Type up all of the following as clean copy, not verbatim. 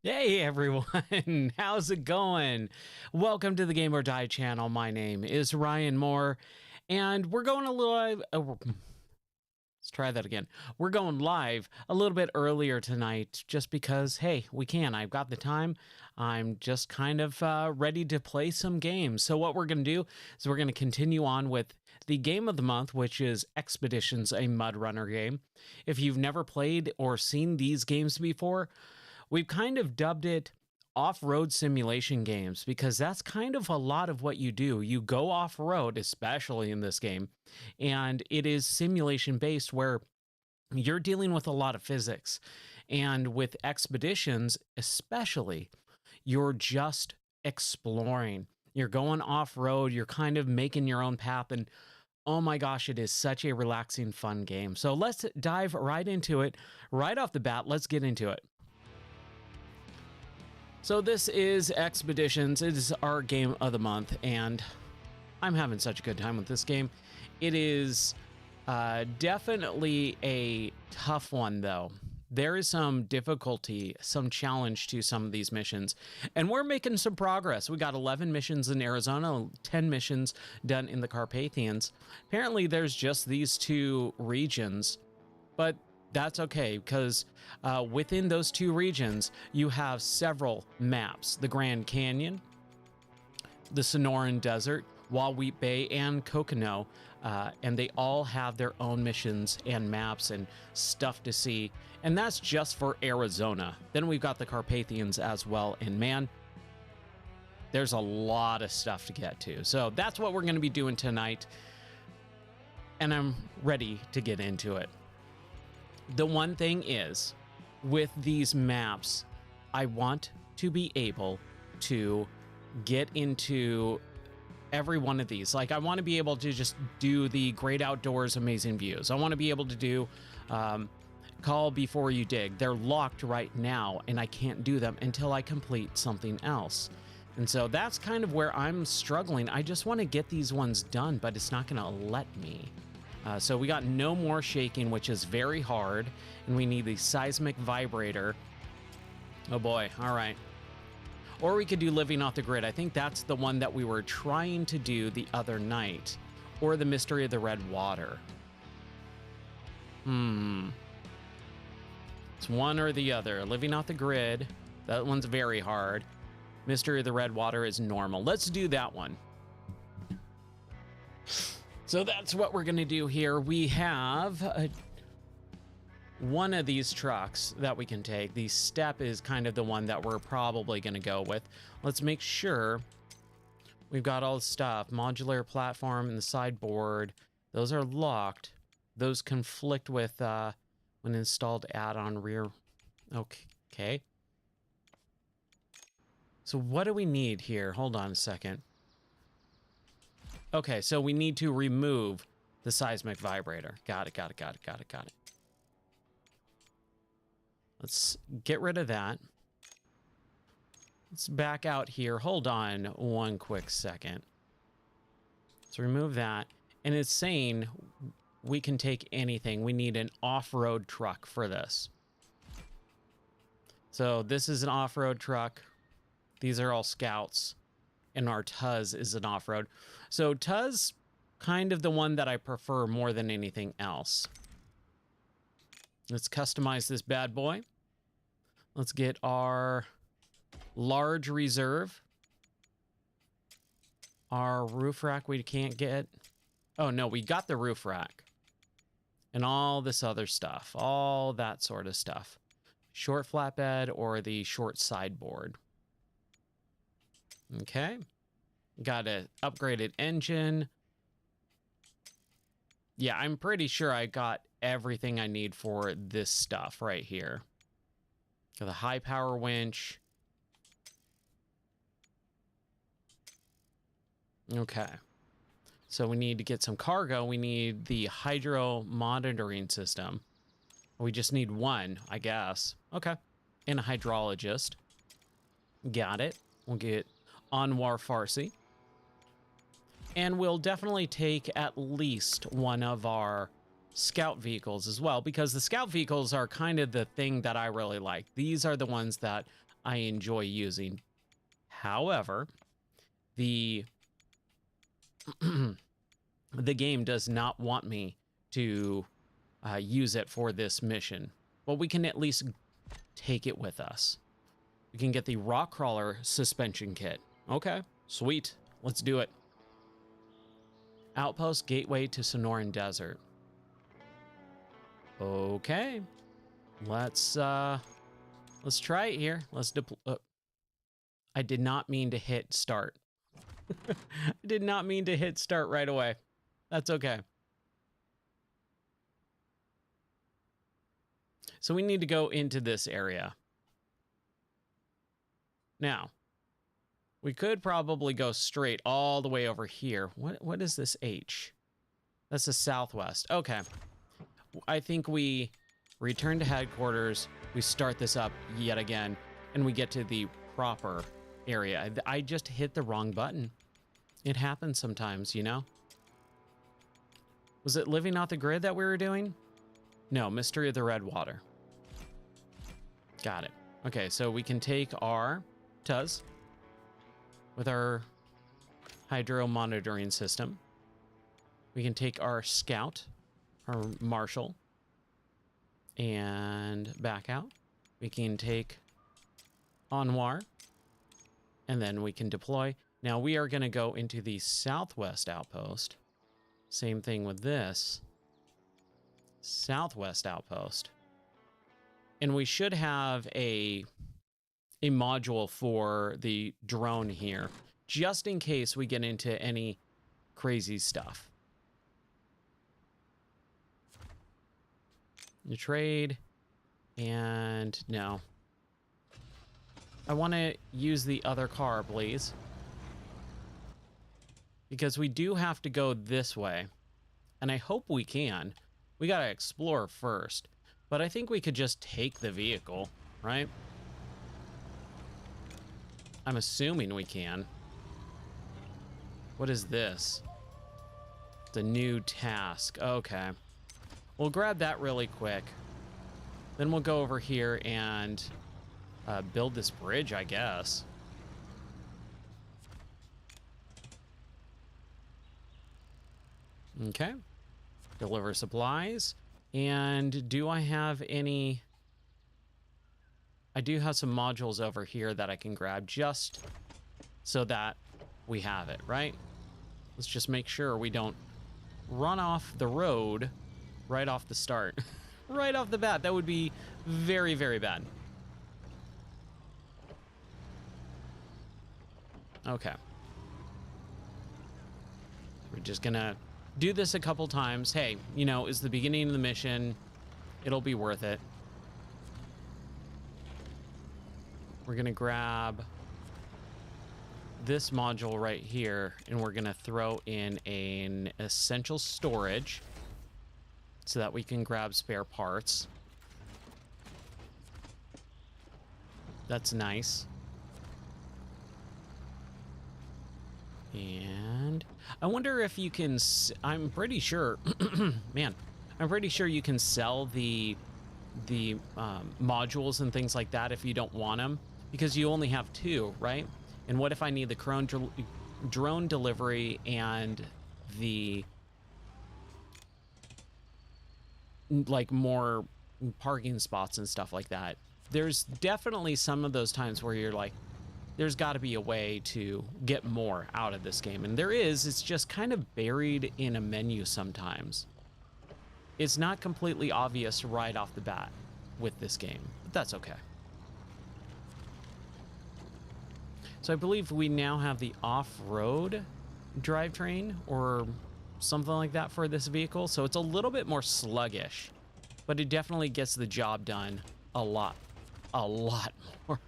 Hey everyone, how's it going? Welcome to the Game or Die channel. My name is Ryan Moore, and we're going a little. Let's try that again. We're going live a little bit earlier tonight, just because hey, we can. I've got the time. I'm just kind of ready to play some games. So what we're going to do is we're going to continue on with the game of the month, which is Expeditions, a Mud Runner game. If you've never played or seen these games before, we've kind of dubbed it off-road simulation games because that's kind of a lot of what you do. You go off-road, especially in this game, and it is simulation based where you're dealing with a lot of physics. And with expeditions, especially, you're just exploring. You're going off-road, you're kind of making your own path, and oh my gosh, it is such a relaxing, fun game. So let's dive right into it. Right off the bat, let's get into it. So this is Expeditions. It is our game of the month, and I'm having such a good time with this game. It is definitely a tough one, though. There is some difficulty, some challenge to some of these missions, and we're making some progress. We got 11 missions in Arizona, 10 missions done in the Carpathians. Apparently, there's just these two regions, but that's okay, because within those two regions, you have several maps. The Grand Canyon, the Sonoran Desert, Wahweap Bay, and Coconut, and they all have their own missions and maps and stuff to see. And that's just for Arizona. Then we've got the Carpathians as well, and man, there's a lot of stuff to get to. So that's what we're going to be doing tonight, and I'm ready to get into it. The one thing is, with these maps, I want to be able to get into every one of these. Like, I want to be able to just do the Great Outdoors, Amazing Views. I want to be able to do Call Before You Dig. They're locked right now, and I can't do them until I complete something else. And so that's kind of where I'm struggling. I just want to get these ones done, but it's not going to let me. So we got No More Shaking, which is very hard, and we need the Seismic Vibrator. Oh boy, all right. Or we could do Living Off the Grid. I think that's the one that we were trying to do the other night. Or the Mystery of the Red Water. It's one or the other. Living Off the Grid, that one's very hard. Mystery of the Red Water is normal. Let's do that one. So that's what we're going to do here. We have one of these trucks that we can take. The Step is kind of the one that we're probably going to go with. Let's make sure we've got all the stuff. Modular platform and the sideboard. Those are locked. Those conflict with when installed add-on rear. Okay. So what do we need here? Hold on a second. Okay, so we need to remove the Seismic Vibrator. Got it. Let's get rid of that. Let's back out here. Hold on one quick second. Let's remove that. And it's saying we can take anything. We need an off-road truck for this. So this is an off-road truck. These are all scouts. And our Tuz is an off-road. So Tuz, kind of the one that I prefer more than anything else. Let's customize this bad boy. Let's get our large reserve. Our roof rack we can't get. Oh no, we got the roof rack. And all this other stuff. All that sort of stuff. Short flatbed or the short sideboard. Okay. Got an upgraded engine. Yeah, I'm pretty sure I got everything I need for this stuff right here. Got a high power winch. Okay. So we need to get some cargo. We need the hydro monitoring system. We just need one, I guess. Okay. And a hydrologist. Got it. We'll get Anwar Farsi. And we'll definitely take at least one of our scout vehicles as well, because the scout vehicles are kind of the thing that I really like. These are the ones that I enjoy using. However, the the game does not want me to use it for this mission. But we can at least take it with us. We can get the rock crawler suspension kit. Okay, sweet. Let's do it. Outpost gateway to Sonoran Desert. Okay. Let's try it here. Let's deploy. I did not mean to hit start. I did not mean to hit start right away. That's okay. So we need to go into this area. Now, we could probably go straight all the way over here. What is this H? That's the southwest. Okay. I think we return to headquarters. We start this up yet again, and we get to the proper area. I just hit the wrong button. It happens sometimes, you know? Was it living off the grid that we were doing? No, Mystery of the Red Water. Got it. Okay, so we can take our TUS with our hydro monitoring system. We can take our scout, our marshal, and back out. We can take Anwar, and then we can deploy. Now we are going to go into the southwest outpost. Same thing with this southwest outpost. And we should have a module for the drone here, just in case we get into any crazy stuff. You trade, and no. I want to use the other car, please. Because we do have to go this way, and I hope we can. We got to explore first, but I think we could just take the vehicle, right? I'm assuming we can. What is this? The new task. Okay. We'll grab that really quick. Then we'll go over here and build this bridge, I guess. Okay. Deliver supplies. And do I have any... I do have some modules over here that I can grab just so that we have it, right? Let's just make sure we don't run off the road right off the start. Right off the bat. That would be very, very bad. Okay. We're just gonna do this a couple times. Hey, you know, it's the beginning of the mission. It'll be worth it. We're gonna grab this module right here, and we're gonna throw in an essential storage so that we can grab spare parts. That's nice. And I wonder if you can, I'm pretty sure, man, I'm pretty sure you can sell the modules and things like that if you don't want them, because you only have 2, right? And what if I need the drone delivery and the, like, more parking spots and stuff like that? There's definitely some of those times where you're like, there's got to be a way to get more out of this game. And there is. It's just kind of buried in a menu sometimes. It's not completely obvious right off the bat with this game, but that's okay. So I believe we now have the off-road drivetrain or something like that for this vehicle. So it's a little bit more sluggish, but it definitely gets the job done a lot more.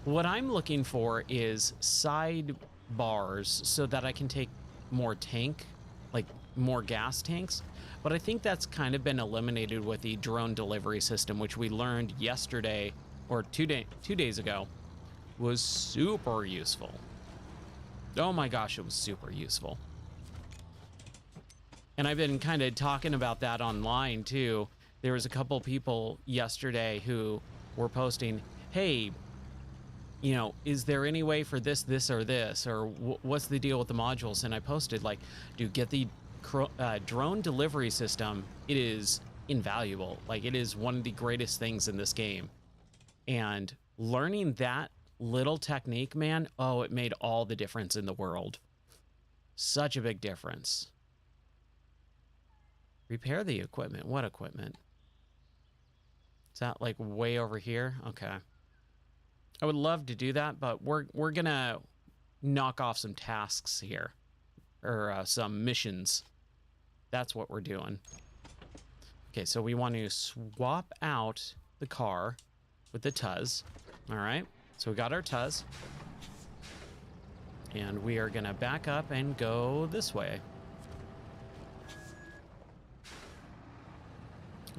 What I'm looking for is side bars so that I can take more tank, like more gas tanks. But I think that's kind of been eliminated with the drone delivery system, which we learned yesterday or 2 days ago was super useful. Oh my gosh, it was super useful. And I've been kind of talking about that online too. There was a couple people yesterday who were posting, hey, you know, is there any way for this, or this, or what's the deal with the modules? And I posted like, dude, get the drone delivery system. It is invaluable. Like, it is one of the greatest things in this game. And learning that little technique, man, oh, it made all the difference in the world. Such a big difference. Repair the equipment. What equipment? Is that like way over here? Okay. I would love to do that, but we're gonna knock off some tasks here, or some missions. That's what we're doing. Okay, so we want to swap out the car with the Tuz. All right, so we got our Tuz, and we are gonna back up and go this way.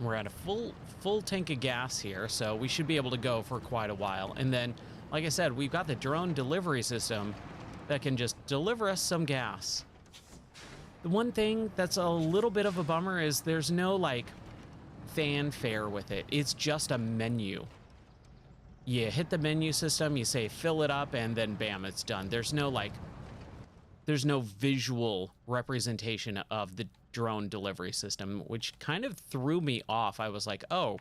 We're at a full tank of gas here, so we should be able to go for quite a while. And then, like I said, we've got the drone delivery system that can just deliver us some gas. The one thing that's a little bit of a bummer is there's no, like, fanfare with it. It's just a menu. You hit the menu system, you say fill it up, and then bam, it's done. There's no, like, there's no visual representation of the drone delivery system, which kind of threw me off. I was like, oh,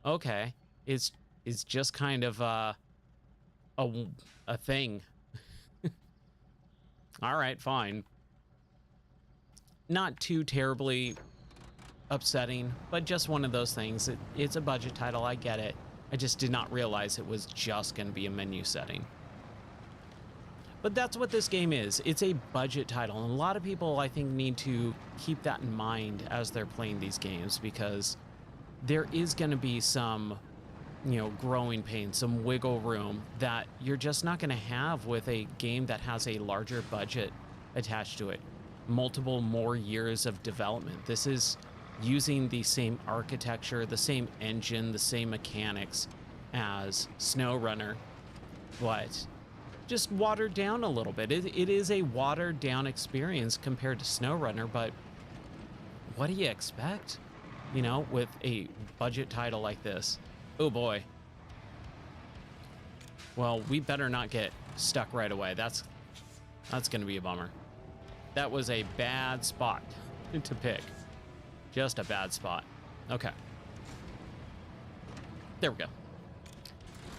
okay, it's just kind of a thing. All right, fine. Not too terribly upsetting, but just one of those things. It's a budget title, I get it. I just did not realize it was just going to be a menu setting. But that's what this game is. It's a budget title, and a lot of people, I think, need to keep that in mind as they're playing these games, because there is going to be some, you know, growing pains, some wiggle room that you're just not going to have with a game that has a larger budget attached to it. Multiple more years of development. This is using the same architecture, the same engine, the same mechanics as SnowRunner, but just watered down a little bit. It is a watered down experience compared to SnowRunner, but what do you expect, you know, with a budget title like this? Oh boy. Well, we better not get stuck right away. That's gonna be a bummer. That was a bad spot to pick. Just a bad spot. Okay. There we go.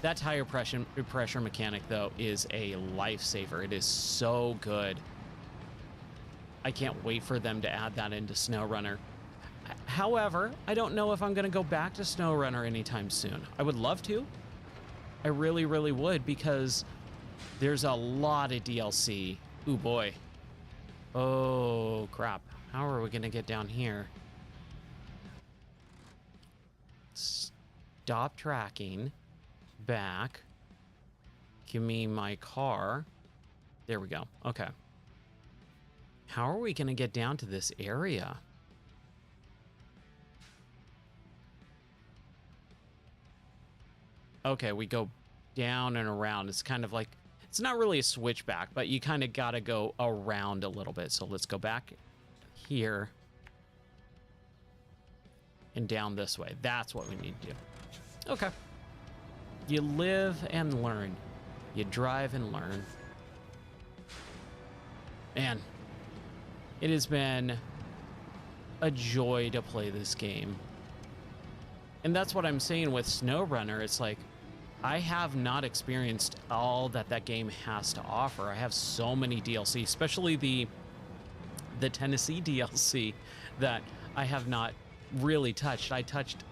That tire pressure mechanic, though, is a lifesaver. It is so good. I can't wait for them to add that into SnowRunner. However, I don't know if I'm going to go back to SnowRunner anytime soon. I would love to. I really, really would, because there's a lot of DLC. Ooh, boy. Oh, crap. How are we going to get down here? Stop tracking. Back. Give me my car. There we go. Okay. How are we going to get down to this area? Okay, we go down and around. It's kind of like, it's not really a switchback, but you kind of got to go around a little bit. So let's go back here and down this way. That's what we need to do. Okay. You live and learn. You drive and learn. Man, it has been a joy to play this game. And that's what I'm saying with SnowRunner. It's like, I have not experienced all that that game has to offer. I have so many DLC, especially the Tennessee DLC that I have not really touched. I touched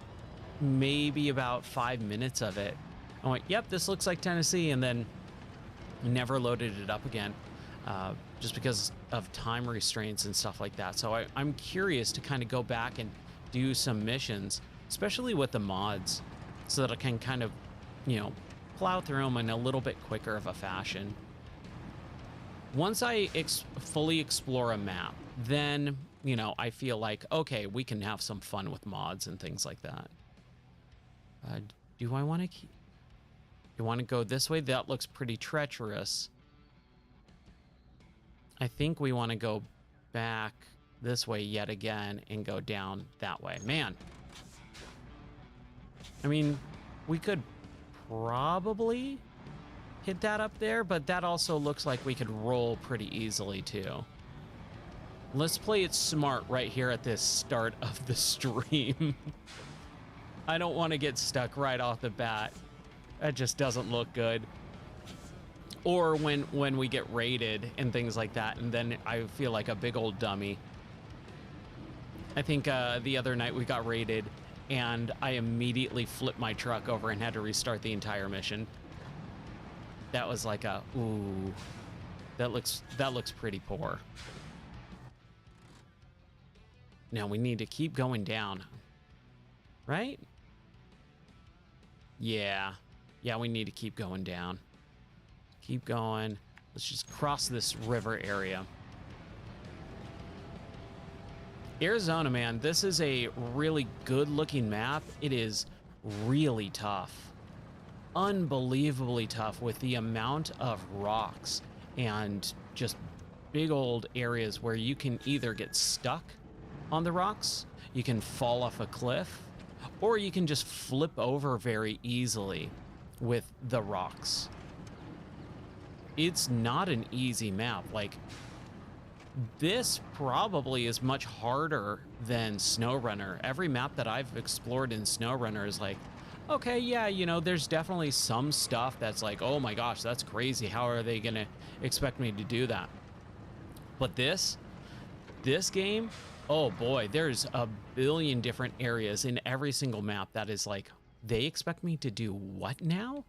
maybe about 5 minutes of it. I went, yep, this looks like Tennessee, and then never loaded it up again, just because of time restraints and stuff like that. So I'm curious to kind of go back and do some missions, especially with the mods, so that I can kind of, you know, plow through them in a little bit quicker of a fashion. Once I fully explore a map, then, you know, I feel like, okay, we can have some fun with mods and things like that. Do I want to keep... You want to go this way? That looks pretty treacherous. I think we want to go back this way yet again and go down that way. Man. I mean, we could probably hit that up there, but that also looks like we could roll pretty easily too. Let's play it smart right here at this start of the stream. I don't want to get stuck right off the bat. That just doesn't look good. Or when we get raided and things like that, and then I feel like a big old dummy. I think the other night we got raided, and I immediately flipped my truck over and had to restart the entire mission. That was like a, ooh, that looks pretty poor. Now we need to keep going down, right? Yeah, we need to keep going down. Keep going. Let's just cross this river area. Arizona, man, this is a really good looking map. It is really tough. Unbelievably tough with the amount of rocks and just big old areas where you can either get stuck on the rocks, you can fall off a cliff, or you can just flip over very easily with the rocks. It's not an easy map. Like, this probably is much harder than SnowRunner. Every map that I've explored in SnowRunner is like, okay, yeah, you know, there's definitely some stuff that's like, oh my gosh, that's crazy. How are they gonna expect me to do that? But this game, oh boy, there's a billion different areas in every single map that is like, they expect me to do what now?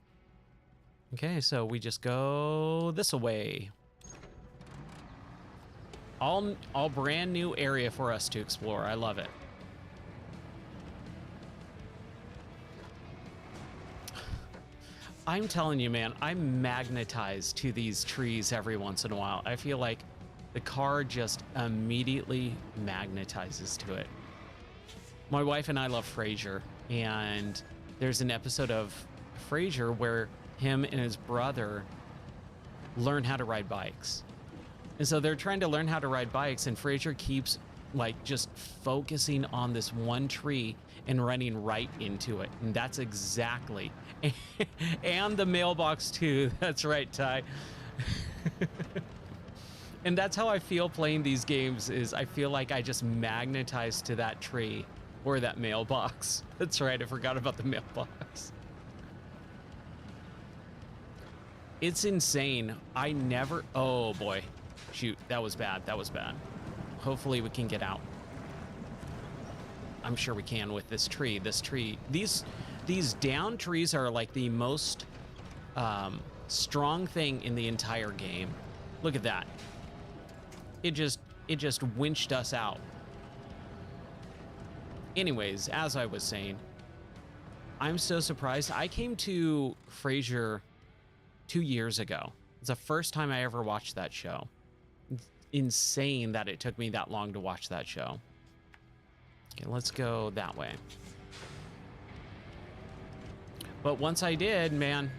Okay, so we just go this way. All brand new area for us to explore. I love it. I'm telling you, man, I'm magnetized to these trees every once in a while. I feel like the car just immediately magnetizes to it. My wife and I love Frasier, and there's an episode of Frasier where him and his brother learn how to ride bikes. And so they're trying to learn how to ride bikes, and Frasier keeps like just focusing on this one tree and running right into it. And that's exactly, and the mailbox too. That's right, Ty. And that's how I feel playing these games, is I feel like I just magnetize to that tree or that mailbox. That's right, I forgot about the mailbox. It's insane. I never, oh boy. Shoot, that was bad. That was bad. Hopefully we can get out. I'm sure we can with this tree. These down trees are like the most strong thing in the entire game. Look at that. It just winched us out. Anyways, as I was saying, I'm so surprised. I came to Frasier 2 years ago. It's the first time I ever watched that show. It's insane that it took me that long to watch that show. Okay, let's go that way. But once I did, man,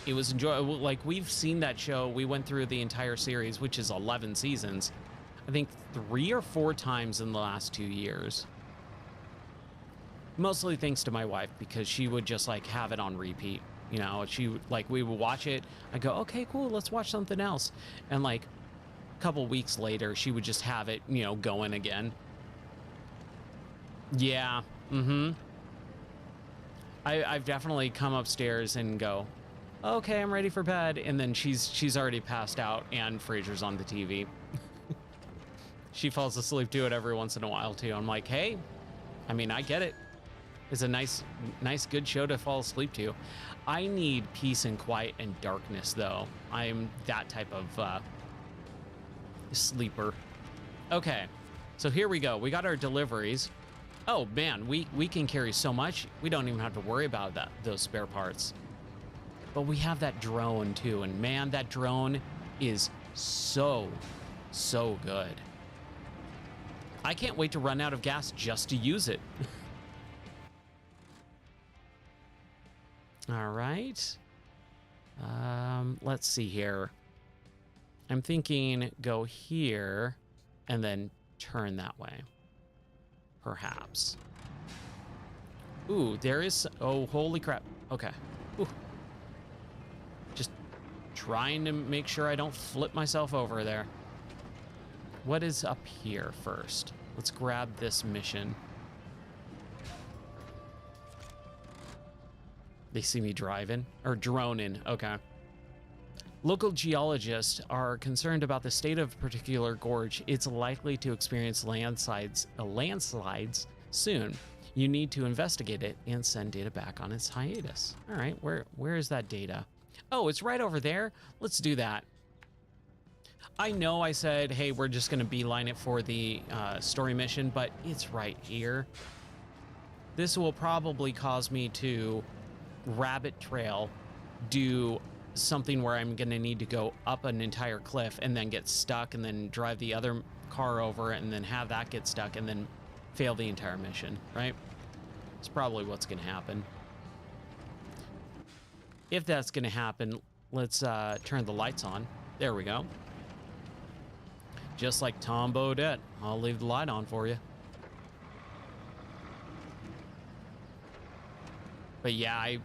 it was enjoyable. Like, we've seen that show. We went through the entire series, which is 11 seasons, I think 3 or 4 times in the last 2 years. Mostly thanks to my wife, because she would just like have it on repeat. You know, we would watch it. I go, okay, cool, let's watch something else. And like a couple weeks later, she would just have it, you know, going again. Yeah. I've definitely come upstairs and go, okay, I'm ready for bed. And then she's already passed out and Frasier's on the TV. She falls asleep to it every once in a while too. I'm like, hey, I mean, I get it. It's a nice, good show to fall asleep to. I need peace and quiet and darkness, though. I'm that type of sleeper. Okay, so here we go. We got our deliveries. Oh man, we can carry so much. We don't even have to worry about those spare parts. But we have that drone too, and man, that drone is so good. I can't wait to run out of gas just to use it. All right. Let's see here. I'm thinking go here and then turn that way. Perhaps. Ooh, there is... Oh, holy crap. Okay. Ooh. trying to make sure I don't flip myself over there. What is up here first? Let's grab this mission. They see me driving or droning. Okay. Local geologists are concerned about the state of a particular gorge. It's likely to experience landslides soon. You need to investigate it and send data back on its hiatus. All right, where is that data? Oh, it's right over there. Let's do that. I know I said, hey, we're just going to beeline it for the story mission, but it's right here. This will probably cause me to rabbit trail, do something where I'm going to need to go up an entire cliff and then get stuck and then drive the other car over and then have that get stuck and then fail the entire mission, right? It's probably what's going to happen. If that's going to happen, let's turn the lights on. There we go. Just like Tom Bodette, I'll leave the light on for you. But yeah,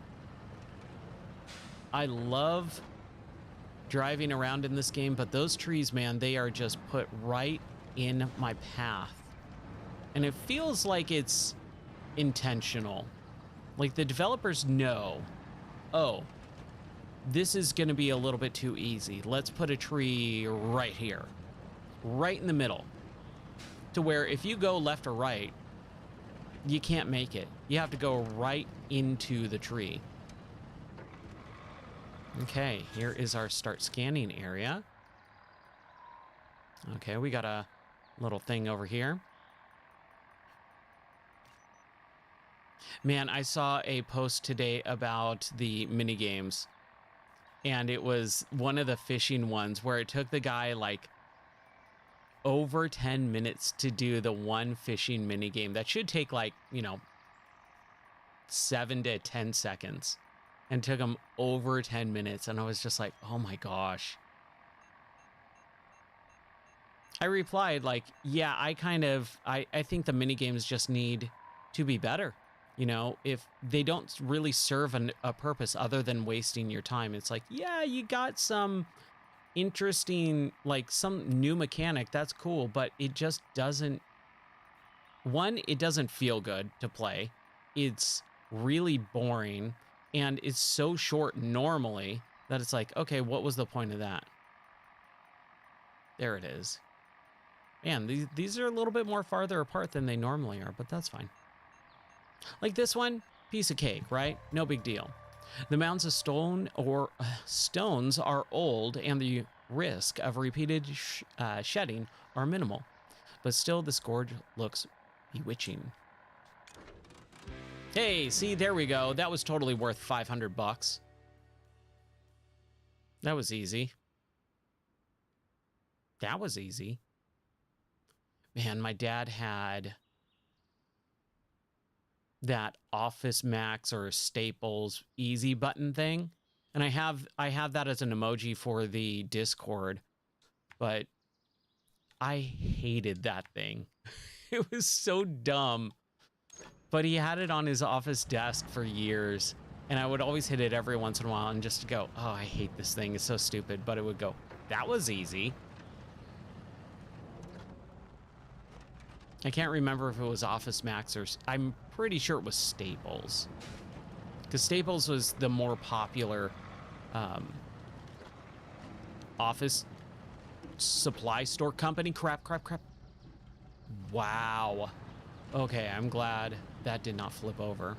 I love driving around in this game, but those trees, man, they are just put right in my path. And it feels like it's intentional. Like the developers know, oh, this is going to be a little bit too easy. Let's put a tree right here, right in the middle, to where if you go left or right, you can't make it. You have to go right into the tree. Okay, here is our start scanning area. Okay, we got a little thing over here. Man, I saw a post today about the mini games, and it was one of the fishing ones where it took the guy like over 10 minutes to do the one fishing mini game that should take like, 7 to 10 seconds, and took him over 10 minutes. And I was just like, oh my gosh. I replied like, yeah, I think the mini games just need to be better. If they don't really serve a purpose other than wasting your time, it's like, yeah, you got some interesting, like some new mechanic, that's cool, but it just doesn't, it doesn't feel good to play. It's really boring, and it's so short normally that it's like, okay, what was the point of that? There it is. Man, these are a little bit more farther apart than they normally are, but that's fine. Like this one, piece of cake, right? No big deal. The mounds of stones are old, and the risk of repeated shedding are minimal. But still, this gorge looks bewitching. Hey, see, there we go. That was totally worth 500 bucks. That was easy. That was easy. Man, my dad had that Office Max or Staples easy button thing, and I have that as an emoji for the Discord, but I hated that thing. It was so dumb. But he had it on his office desk for years, and I would always hit it every once in a while and just go, oh, I hate this thing, it's so stupid. But it would go, that was easy. I can't remember if it was Office Max or I'm pretty sure it was Staples, because Staples was the more popular office supply store company. Crap. Wow. Okay, I'm glad that did not flip over.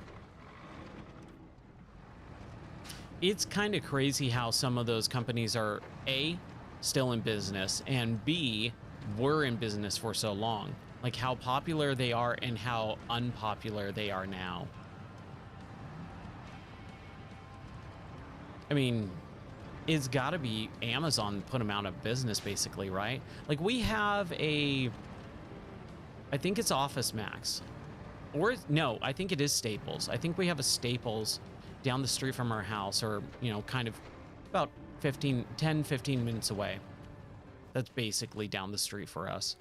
It's kind of crazy how some of those companies are A, still in business, and B, were in business for so long. Like how popular they are and how unpopular they are now. I mean, it's got to be Amazon put them out of business, basically, right? Like we have I think it's Office Max. Or, no, I think it is Staples. I think we have a Staples down the street from our house, or, kind of about 10, 15 minutes away. That's basically down the street for us.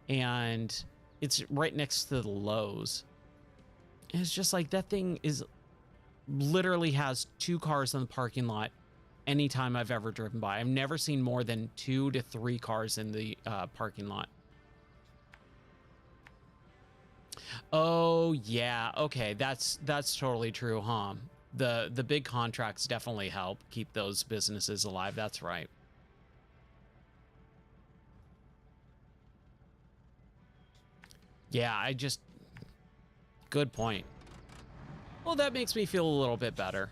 And it's right next to the Lowe's. And it's just like, that thing is literally has 2 cars in the parking lot, anytime I've ever driven by. I've never seen more than 2 to 3 cars in the parking lot. Oh yeah, okay, that's totally true, huh? The big contracts definitely help keep those businesses alive. That's right. Yeah, good point. Well, that makes me feel a little bit better.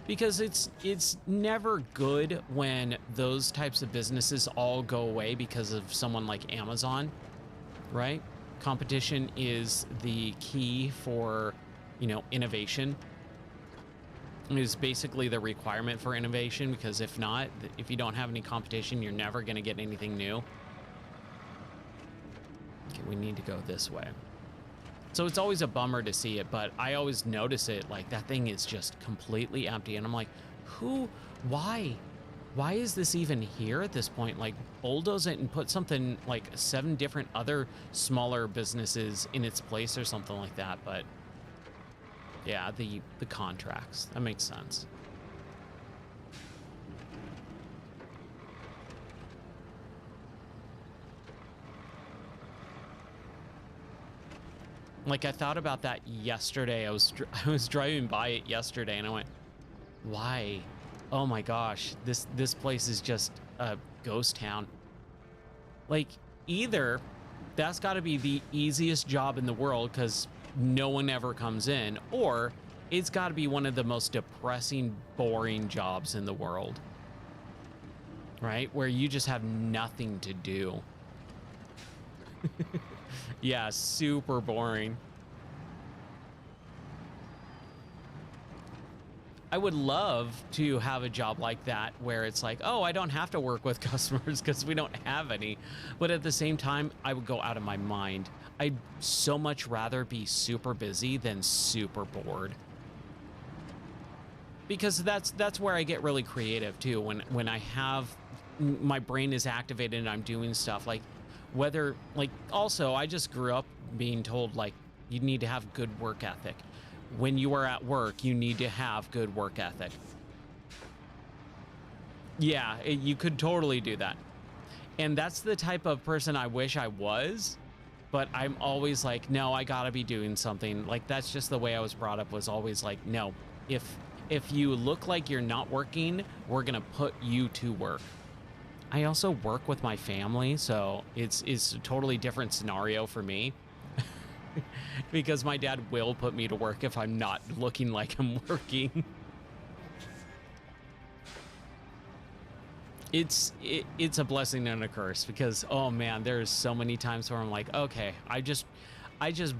Because it's never good when those types of businesses all go away because of someone like Amazon, right? Competition is the key for, innovation. It is basically the requirement for innovation, because if not, if you don't have any competition, you're never going to get anything new. Okay, we need to go this way. So it's always a bummer to see it, but I always notice it, like that thing is just completely empty. And I'm like, why is this even here at this point? Like, bulldoze it and put something like 7 different other smaller businesses in its place or something like that. But yeah, the contracts, that makes sense. Like, I thought about that yesterday. I was driving by it yesterday and I went, why? Oh my gosh, this place is just a ghost town. Like, either that's got to be the easiest job in the world because no one ever comes in, or it's got to be one of the most depressing, boring jobs in the world, right? Where you just have nothing to do. Yeah, super boring. I would love to have a job like that where it's like, oh, I don't have to work with customers because we don't have any. But at the same time, I would go out of my mind. I'd so much rather be super busy than super bored. Because that's where I get really creative too. When I have my brain is activated and I'm doing stuff like, whether, like, also I just grew up being told, like, you need to have good work ethic. When you are at work, you need to have good work ethic. Yeah, you could totally do that. And that's the type of person I wish I was, but I'm always like, no, I gotta be doing something. Like, that's just the way I was brought up, was always like, no, if you look like you're not working, we're gonna put you to work. I also work with my family, so it's a totally different scenario for me. Because my dad will put me to work if I'm not looking like I'm working. It's a blessing and a curse, because, oh man, there's so many times where I'm like, okay, I just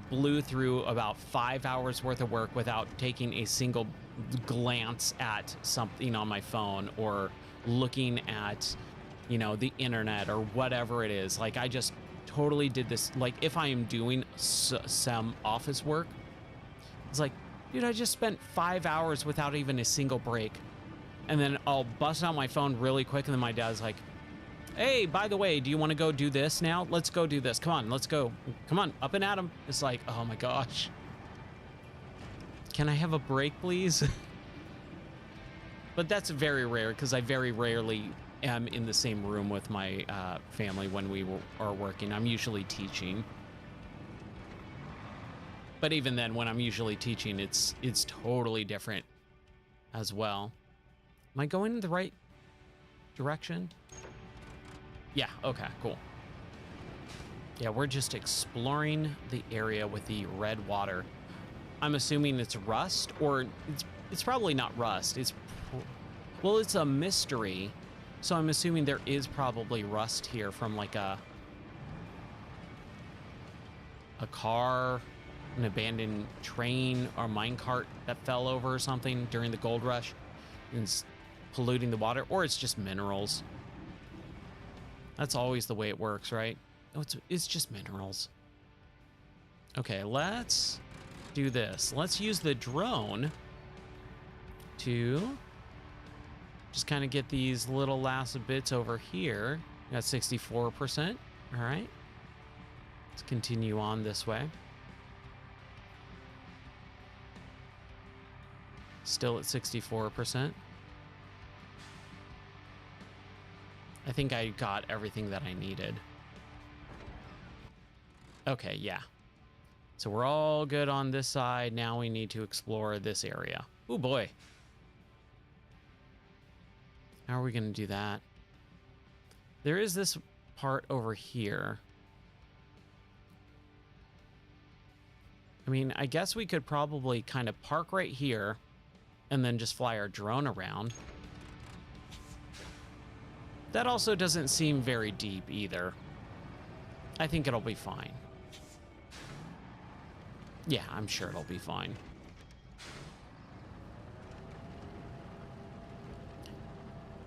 blew through about 5 hours worth of work without taking a single glance at something on my phone or looking at, the internet or whatever it is. Like, I just totally did this. Like, if I am doing some office work, it's like, dude, I just spent 5 hours without even a single break. And then I'll bust out my phone really quick, and then my dad's like, hey, by the way, do you want to go do this now? Let's go do this. Come on, let's go. Come on, up and at 'em. It's like, oh my gosh. Can I have a break, please? But that's very rare, because I very rarely am in the same room with my family when we are working. I'm usually teaching. But even then, when I'm usually teaching, it's totally different as well. Am I going in the right direction? Yeah, okay, cool. Yeah, we're just exploring the area with the red water. I'm assuming it's rust, or it's probably not rust. Well, it's a mystery. So I'm assuming there is probably rust here from like a car, an abandoned train or minecart that fell over or something during the gold rush and it's polluting the water, or it's just minerals. That's always the way it works, right? Oh, it's just minerals. Okay, let's do this. Let's use the drone to just kind of get these little last bits over here. Got 64%. All right. Let's continue on this way. Still at 64%. I think I got everything that I needed. Okay, yeah. So we're all good on this side. Now we need to explore this area. Oh boy. How are we going to do that? There is this part over here. I mean, I guess we could probably kind of park right here and then just fly our drone around. That also doesn't seem very deep either. I think it'll be fine. Yeah, I'm sure it'll be fine.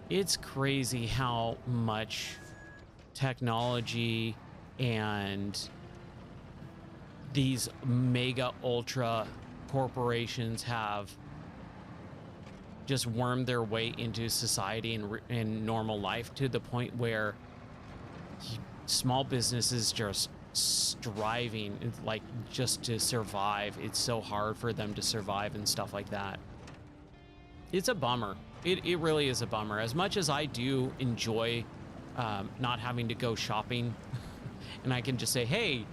It's crazy how much technology and these mega ultra corporations have just wormed their way into society and normal life to the point where small businesses just striving like just to survive. It's so hard for them to survive and stuff like that. It's a bummer. It really is a bummer. As much as I do enjoy not having to go shopping and I can just say, hey,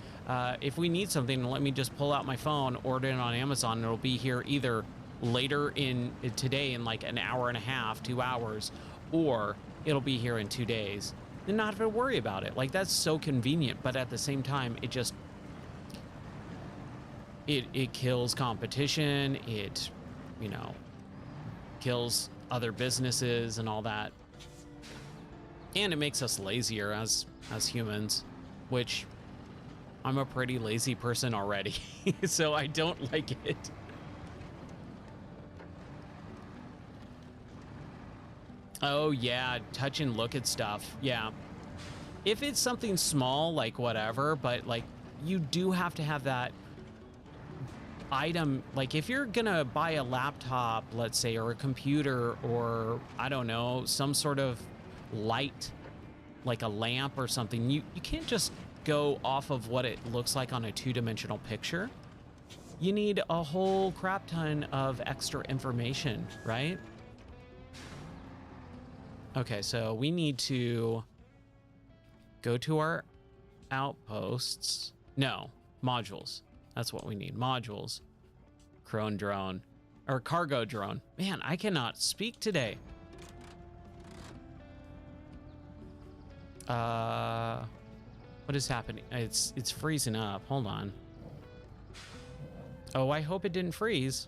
if we need something, let me just pull out my phone, order it on Amazon, and it'll be here either later in today in like an hour and a half, 2 hours, or it'll be here in 2 days. And not have to worry about it. Like, that's so convenient, but at the same time, it just it kills competition. It, you know, kills other businesses and all that. And it makes us lazier as humans, which I'm a pretty lazy person already, so I don't like it. Oh yeah, touch and look at stuff. Yeah. If it's something small, like whatever, but like you do have to have that item. Like if you're gonna buy a laptop, let's say, or a computer, or I don't know, some sort of light, like a lamp or something, you can't just go off of what it looks like on a two-dimensional picture. You need a whole crap ton of extra information, right? Okay, so we need to go to our outposts. No, modules. That's what we need. Modules. Crone drone. Or cargo drone. Man, I cannot speak today. What is happening? It's freezing up. Hold on. Oh, I hope it didn't freeze.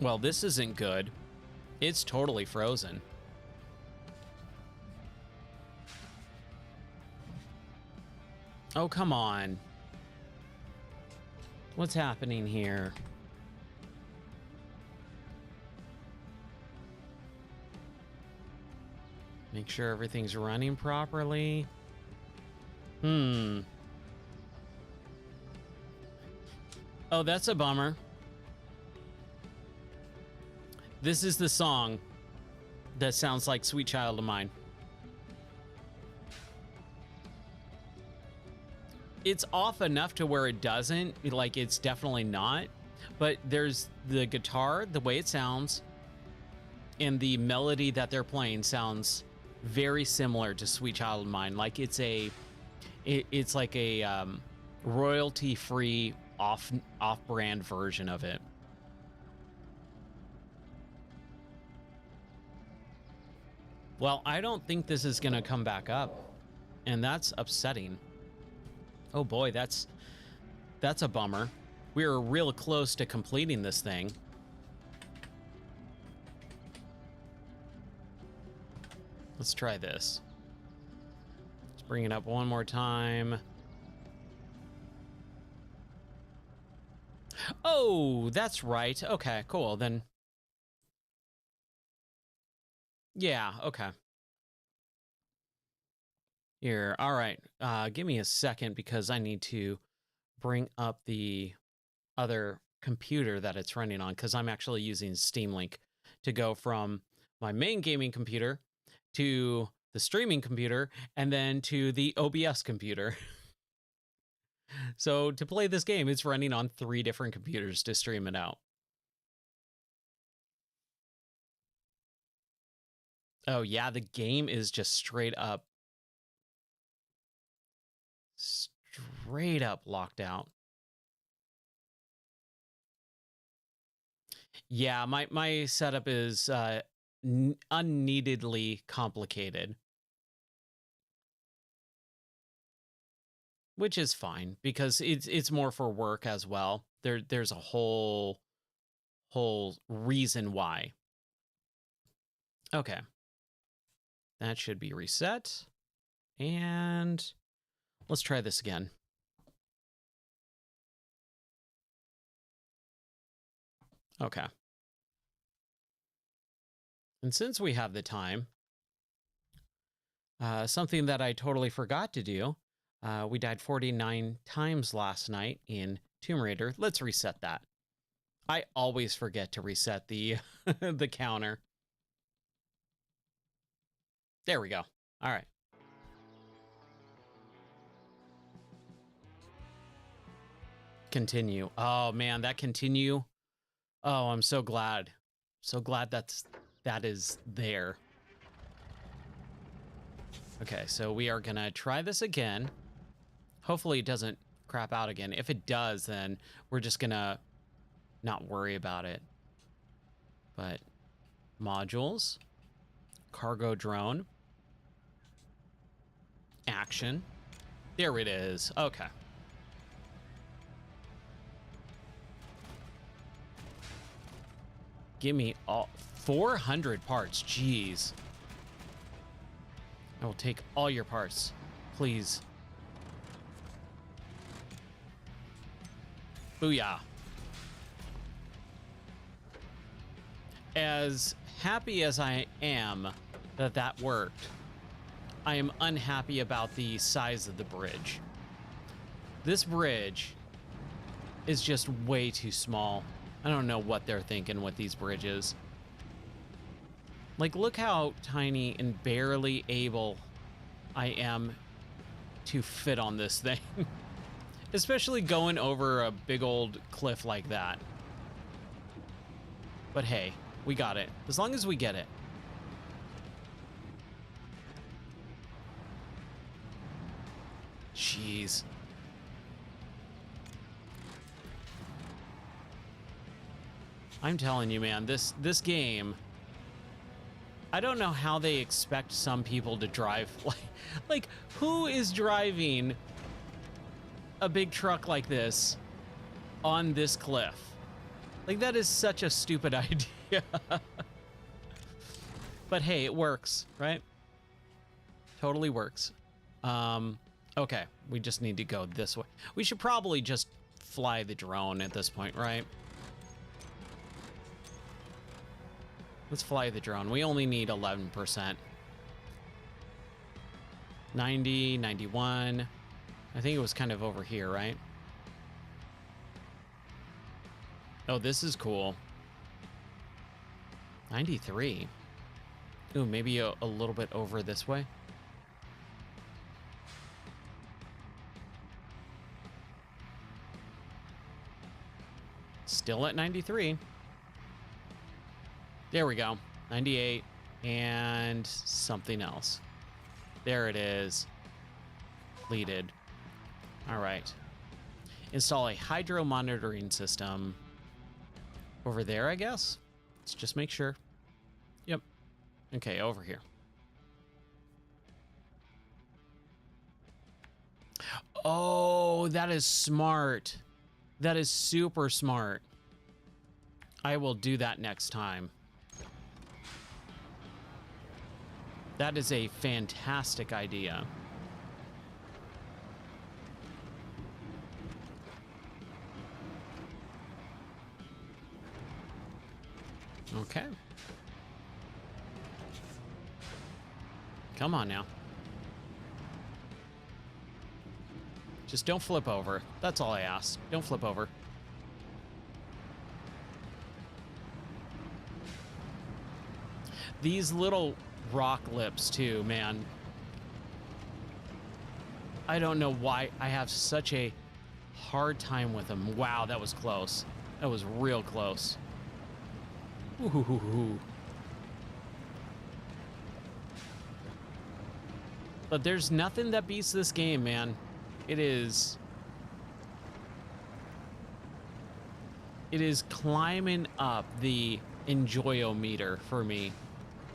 Well, this isn't good. It's totally frozen. Oh, come on. What's happening here? Make sure everything's running properly. Oh, that's a bummer. This is the song that sounds like Sweet Child of Mine. It's off enough to where it doesn't, like it's definitely not, but there's the guitar, the way it sounds, and the melody that they're playing sounds very similar to Sweet Child of Mine. Like it's like a royalty-free off-brand version of it. Well, I don't think this is going to come back up, and that's upsetting. Oh boy, that's a bummer. We were real close to completing this thing. Let's try this. Let's bring it up one more time. Oh, that's right. Okay, cool. Then yeah, okay. Here, all right. Give me a second because I need to bring up the other computer that it's running on, because I'm actually using Steam Link to go from my main gaming computer to the streaming computer and then to the OBS computer. So to play this game, it's running on 3 different computers to stream it out. Oh, yeah, the game is just straight up locked out. Yeah, my setup is unneededly complicated, which is fine because it's more for work as well. There's a whole reason why. Okay. That should be reset. And let's try this again. Okay. And since we have the time, something that I totally forgot to do, we died 49 times last night in Tomb Raider. Let's reset that. I always forget to reset the the counter. There we go. All right. Continue. Oh man, that continue. Oh, I'm so glad. So glad that is there. Okay, so we are gonna try this again. Hopefully it doesn't crap out again. If it does, then we're just gonna not worry about it. But modules, cargo drone, action. There it is. Okay. Give me all 400 parts. Jeez. I will take all your parts, please. Booyah. As happy as I am that worked, I am unhappy about the size of the bridge. This bridge is just way too small. I don't know what they're thinking with these bridges. Like, look how tiny and barely able I am to fit on this thing. Especially going over a big old cliff like that. But hey, we got it. As long as we get it. Jeez. I'm telling you, man, this game, I don't know how they expect some people to drive. Like who is driving a big truck like this on this cliff? Like, that is such a stupid idea. But hey, it works, right? Totally works. Okay, we just need to go this way. We should probably just fly the drone at this point, right? Let's fly the drone. We only need 11%. 90, 91. I think it was kind of over here, right? Oh, this is cool. 93. Ooh, maybe a little bit over this way. Still at 93. There we go. 98 and something else. There it is. Completed. All right. Install a hydro monitoring system over there, I guess. Let's just make sure. Yep. Okay, over here. Oh, that is smart. That is super smart. I will do that next time. That is a fantastic idea. Okay. Come on now. Just don't flip over. That's all I ask. Don't flip over. These little rock lips too, man. I don't know why I have such a hard time with them. Wow, that was close. That was real close. Ooh. But there's nothing that beats this game, man. It is climbing up the enjoy-o-meter for me.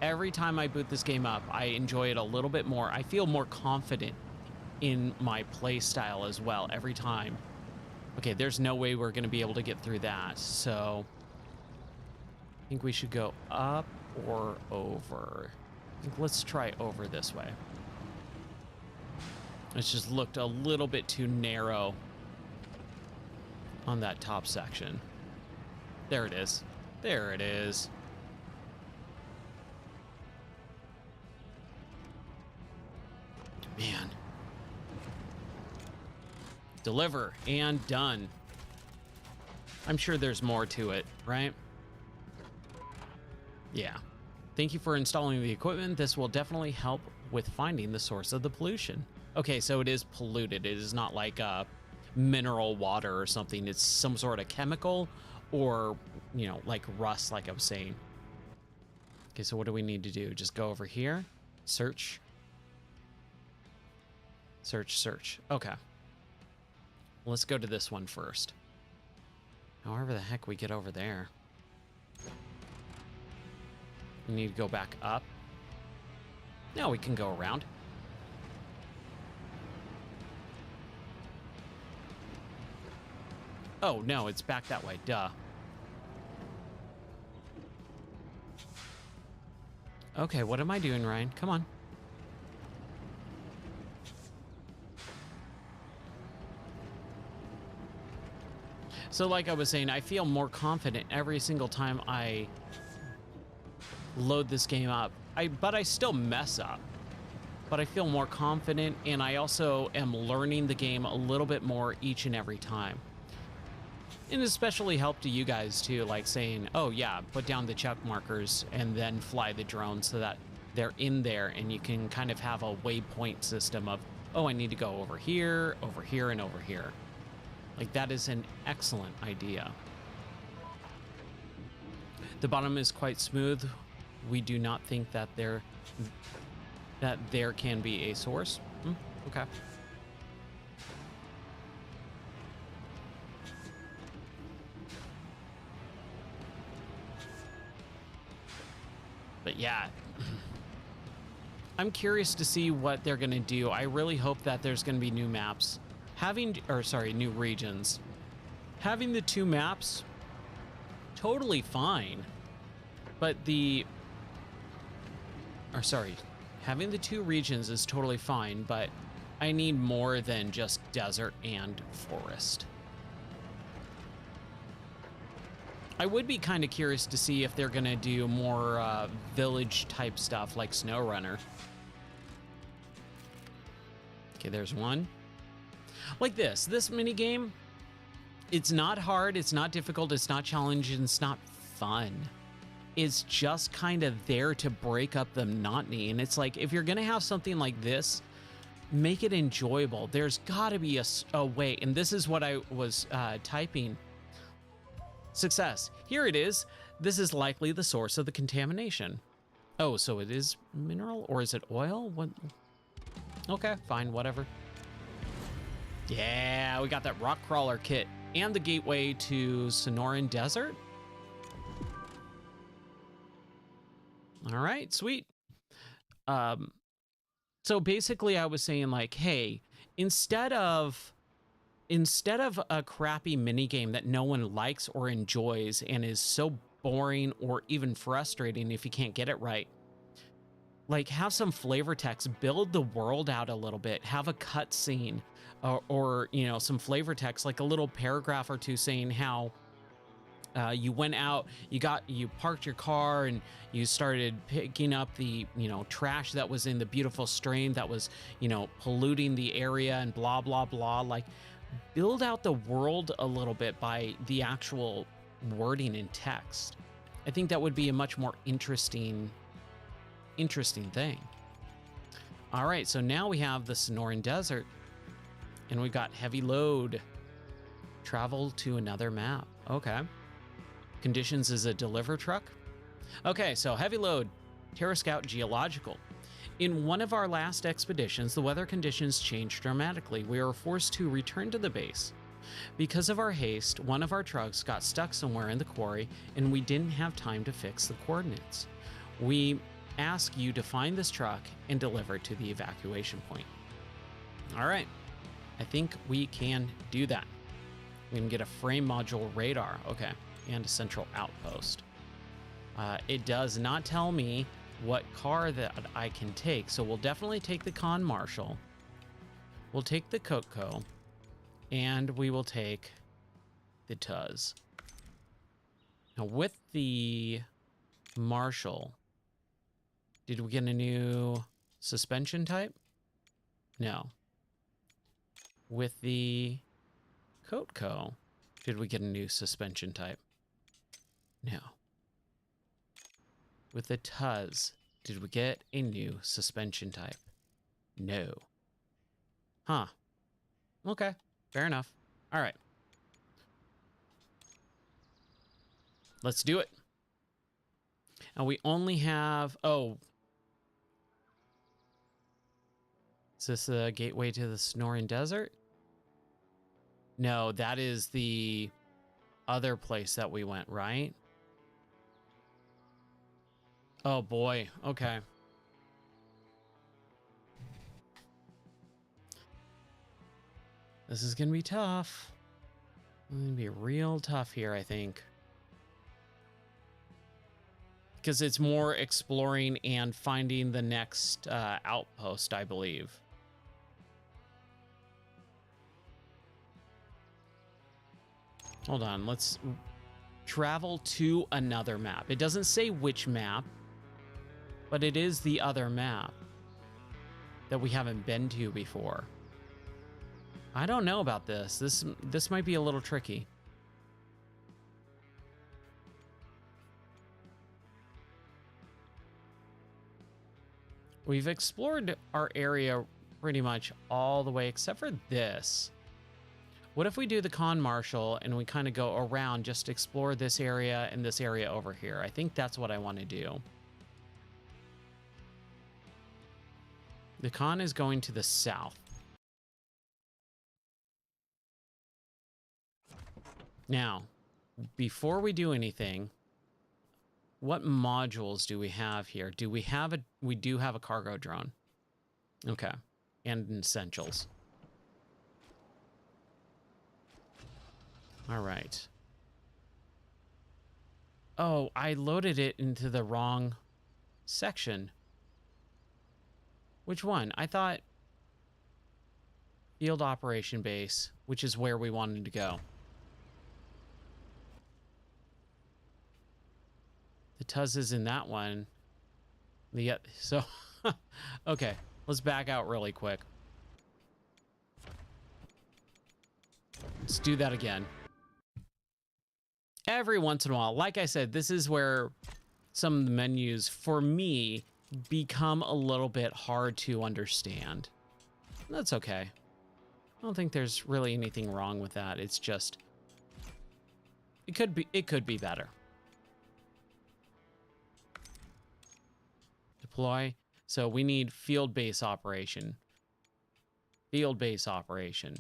Every time I boot this game up, I enjoy it a little bit more. I feel more confident in my play style as well every time. Okay, there's no way we're going to be able to get through that. So I think we should go up or over. I think let's try over this way. It's just looked a little bit too narrow on that top section. There it is. There it is. Man. Deliver and done. I'm sure there's more to it, right? Yeah. Thank you for installing the equipment. This will definitely help with finding the source of the pollution. Okay, so it is polluted. It is not like mineral water or something. It's some sort of chemical or, you know, like rust, like I was saying. Okay, so what do we need to do? Just go over here, search. Search, search. Okay. Let's go to this one first. However the heck we get over there. We need to go back up. Now we can go around. Oh, no, it's back that way. Duh. Okay, what am I doing, Ryan? Come on. So like I was saying, I feel more confident every single time I load this game up. But I still mess up. But I feel more confident, and I also am learning the game a little bit more each and every time. And especially help to you guys too, like saying, oh yeah, put down the check markers and then fly the drone so that they're in there, and you can kind of have a waypoint system of, oh, I need to go over here, and over here. Like, that is an excellent idea. The bottom is quite smooth. We do not think that there can be a source. Okay. But yeah, I'm curious to see what they're going to do. I really hope that there's going to be new maps. New regions. Having the two maps, totally fine. But having the two regions is totally fine, but I need more than just desert and forest. I would be kind of curious to see if they're going to do more village type stuff like SnowRunner. Okay, there's one. Like this mini game, it's not hard, it's not difficult, it's not challenging, it's not fun. It's just kind of there to break up the monotony. And it's like, if you're gonna have something like this, make it enjoyable. There's gotta be a way, and this is what I was typing. Success. Here it is. This is likely the source of the contamination. Oh, so it is mineral, or is it oil? What? Okay, fine, whatever. Yeah, we got that rock crawler kit and the gateway to Sonoran Desert. All right, sweet. So basically I was saying, like, hey, instead of a crappy mini game that no one likes or enjoys and is so boring or even frustrating if you can't get it right, like, have some flavor text, build the world out a little bit, have a cut scene, or you know, some flavor text, like a little paragraph or two saying how you went out, you parked your car and you started picking up the, you know, trash that was in the beautiful stream that was, you know, polluting the area and blah, blah, blah. Like, build out the world a little bit by the actual wording in text. I think that would be a much more interesting thing. All right, so now we have the Sonoran Desert, and we've got heavy load. Travel to another map. Okay. Conditions is a deliver truck. Okay, so heavy load, Terra Scout Geological. In one of our last expeditions, the weather conditions changed dramatically. We were forced to return to the base. Because of our haste, one of our trucks got stuck somewhere in the quarry, and we didn't have time to fix the coordinates. We ask you to find this truck and deliver it to the evacuation point. All right, I think we can do that. We can get a frame module radar, okay, and a central outpost. It does not tell me what car that I can take, so we'll definitely take the Con Marshal. We'll take the Coco, and we will take the Tuz. Now, with the Marshal, did we get a new suspension type? No. With the Coco, did we get a new suspension type? No. With the Tuz, did we get a new suspension type? No. Huh. Okay. Fair enough. All right. Let's do it. And we only have... Oh. Is this the gateway to the Sonoran Desert? No, that is the other place that we went, right? Oh boy, okay. This is gonna be tough. It's gonna be real tough here, I think. Because it's more exploring and finding the next outpost, I believe. Hold on, let's travel to another map. It doesn't say which map, but it is the other map that we haven't been to before. I don't know about this. This might be a little tricky. We've explored our area pretty much all the way except for this. What if we do the Con Marshal and we kind of go around, just explore this area and this area over here? I think that's what I want to do. The Con is going to the south. Now, before we do anything, what modules do we have here? Do we have a... We do have a cargo drone. Okay. And essentials. All right. Oh, I loaded it into the wrong section. Which one? I thought Field Operation Base, which is where we wanted to go. The Tuz is in that one. So, okay, let's back out really quick. Let's do that again. Every once in a while, like I said, this is where some of the menus, for me, become a little bit hard to understand. That's okay. I don't think there's really anything wrong with that. It's just, it could be better. Deploy. So we need field base operation. Field base operation.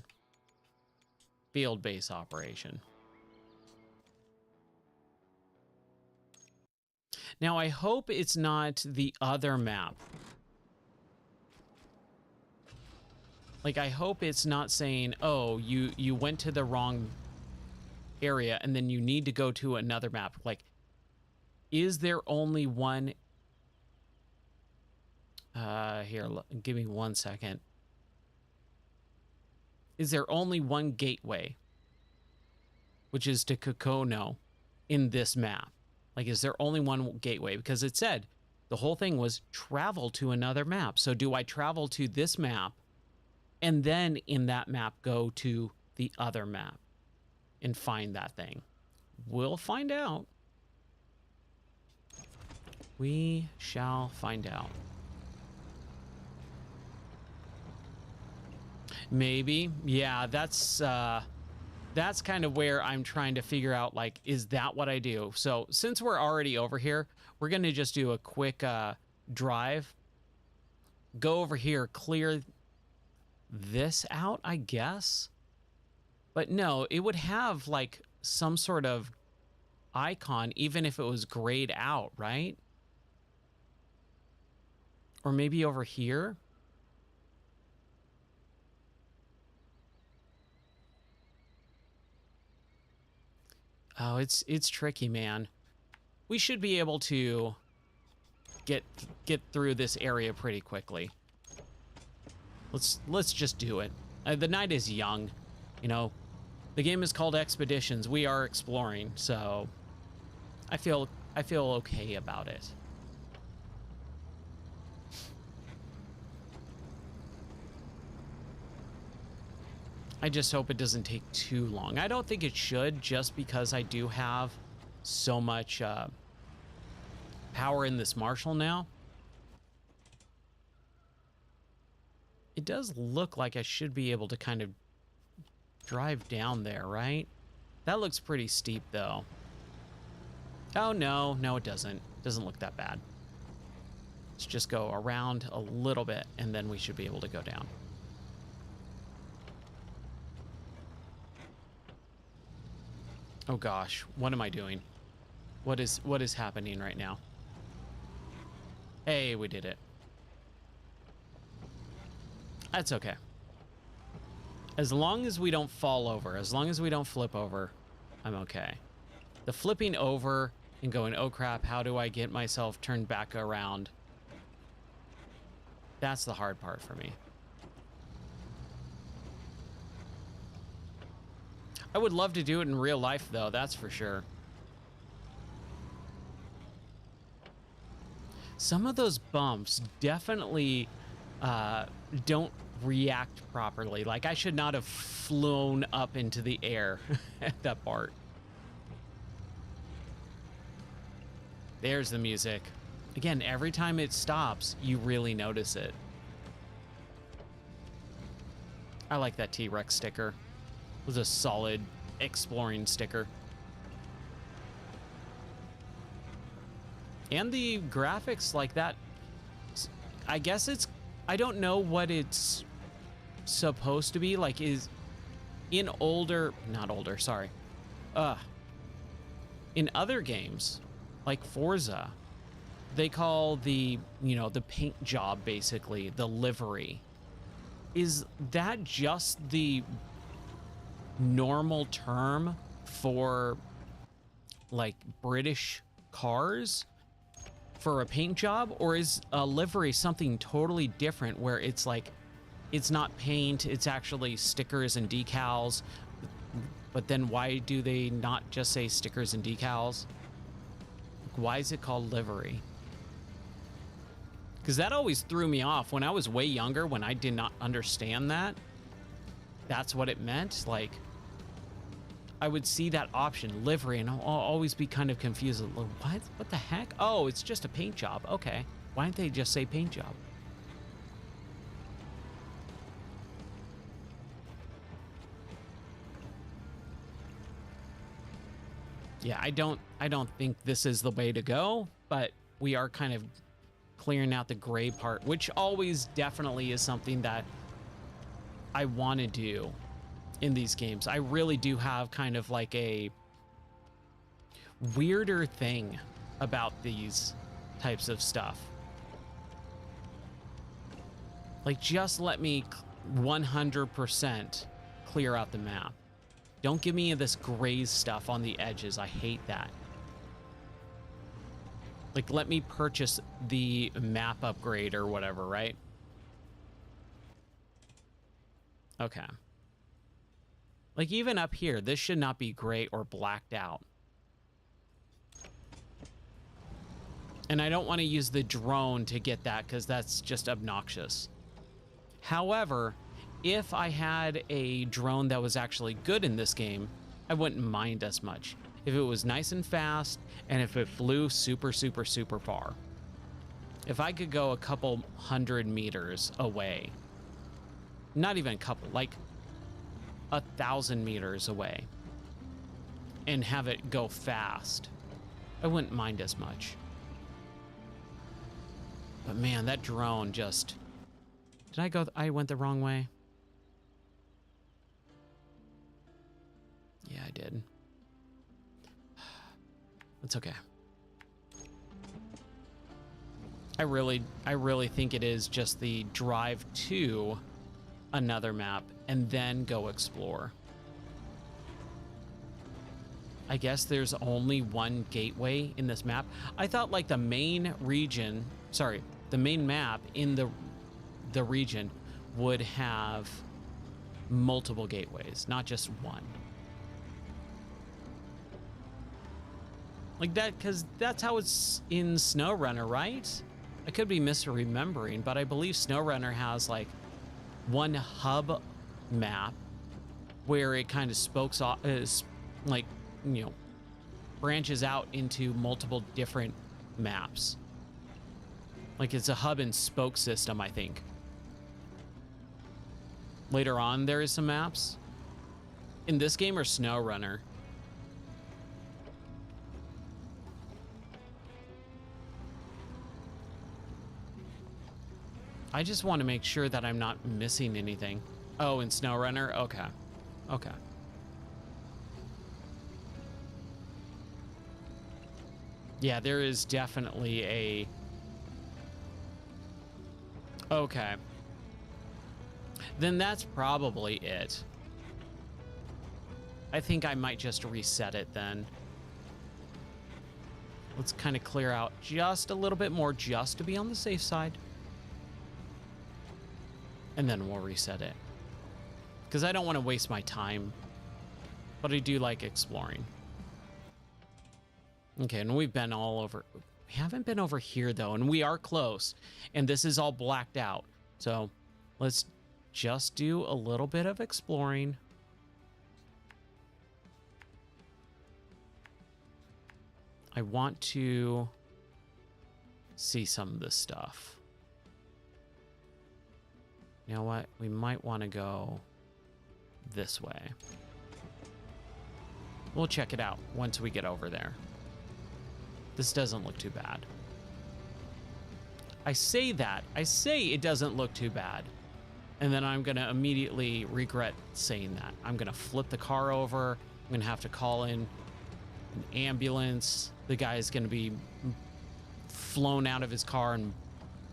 Field base operation. Now, I hope it's not the other map. Like, I hope it's not saying, oh, you went to the wrong area and then you need to go to another map. Like, is there only one... here, give me 1 second. Is there only one gateway? Which is to Kokono in this map. Like, is there only one gateway? Because it said the whole thing was travel to another map. So do I travel to this map and then in that map go to the other map and find that thing? We'll find out. We shall find out. Maybe. Yeah, that's kind of where I'm trying to figure out, like, is that what I do? So since we're already over here, we're going to just do a quick drive go over here, clear this out, I guess. But no, it would have like some sort of icon, even if it was grayed out, right? Or maybe over here. Oh, it's tricky, man. We should be able to get through this area pretty quickly. Let's just do it. The night is young, you know. The game is called Expeditions. We are exploring, so I feel okay about it. I just hope it doesn't take too long. I don't think it should, just because I do have so much power in this Marshall now. It does look like I should be able to kind of drive down there, right? That looks pretty steep, though. Oh, no, it doesn't. Doesn't look that bad. Let's just go around a little bit, and then we should be able to go down. Oh gosh, what am I doing? What is happening right now? Hey, we did it. That's okay. As long as we don't fall over, as long as we don't flip over, I'm okay. The flipping over and going, oh crap, how do I get myself turned back around? That's the hard part for me. I would love to do it in real life, though, that's for sure. Some of those bumps definitely don't react properly. Like, I should not have flown up into the air at that part. There's the music. Again, every time it stops, you really notice it. I like that T-Rex sticker. It was a solid exploring sticker. And the graphics like that, I guess it's, I don't know what it's supposed to be. Like, is in older, not older, sorry. In other games, like Forza, they call the, you know, the paint job, basically, the livery. Is that just the normal term for, like, British cars for a paint job? Or is a livery something totally different where it's like, it's not paint, it's actually stickers and decals? But then why do they not just say stickers and decals? Why is it called livery? Because that always threw me off when I was way younger, when I did not understand that. That's what it meant. Like, I would see that option, livery, and I'll always be kind of confused. What? What the heck? Oh, it's just a paint job. Okay. Why didn't they just say paint job? Yeah, I don't think this is the way to go, but we are kind of clearing out the gray part, which always definitely is something that I want to do in these games. I really do have kind of like a weirder thing about these types of stuff. Like, just let me 100% clear out the map. Don't give me this gray stuff on the edges. I hate that. Like, let me purchase the map upgrade or whatever, right? Okay. Like, even up here, this should not be gray or blacked out. And I don't want to use the drone to get that, because that's just obnoxious. However, if I had a drone that was actually good in this game, I wouldn't mind as much. If it was nice and fast, and if it flew super, super, super far. If I could go a couple 100 meters away, not even a couple, like 1,000 meters away, and have it go fast, I wouldn't mind as much. But man, that drone just Did I go? I went the wrong way. Yeah, I did. It's okay. I really think it is just the drive to another map and then go explore. I guess there's only one gateway in this map. I thought like the main region, sorry, the main map in the region would have multiple gateways, not just one. Like that, because that's how it's in SnowRunner, right? I could be misremembering, but I believe SnowRunner has like one hub map where it kind of spokes off, like, you know, branches out into multiple different maps. Like it's a hub and spoke system, I think. Later on, there is some maps. In this game or SnowRunner? I just want to make sure that I'm not missing anything. Oh, in SnowRunner? Okay. Okay. Yeah, there is definitely a... Okay. Then that's probably it. I think I might just reset it then. Let's kind of clear out just a little bit more just to be on the safe side. And then we'll reset it. Because I don't want to waste my time. But I do like exploring. Okay, and we've been all over. We haven't been over here, though, and we are close. And this is all blacked out. So let's just do a little bit of exploring. I want to see some of this stuff. You know what? We might want to go this way. We'll check it out once we get over there. This doesn't look too bad. I say that. I say it doesn't look too bad. And then I'm going to immediately regret saying that. I'm going to flip the car over. I'm going to have to call in an ambulance. The guy is going to be flown out of his car and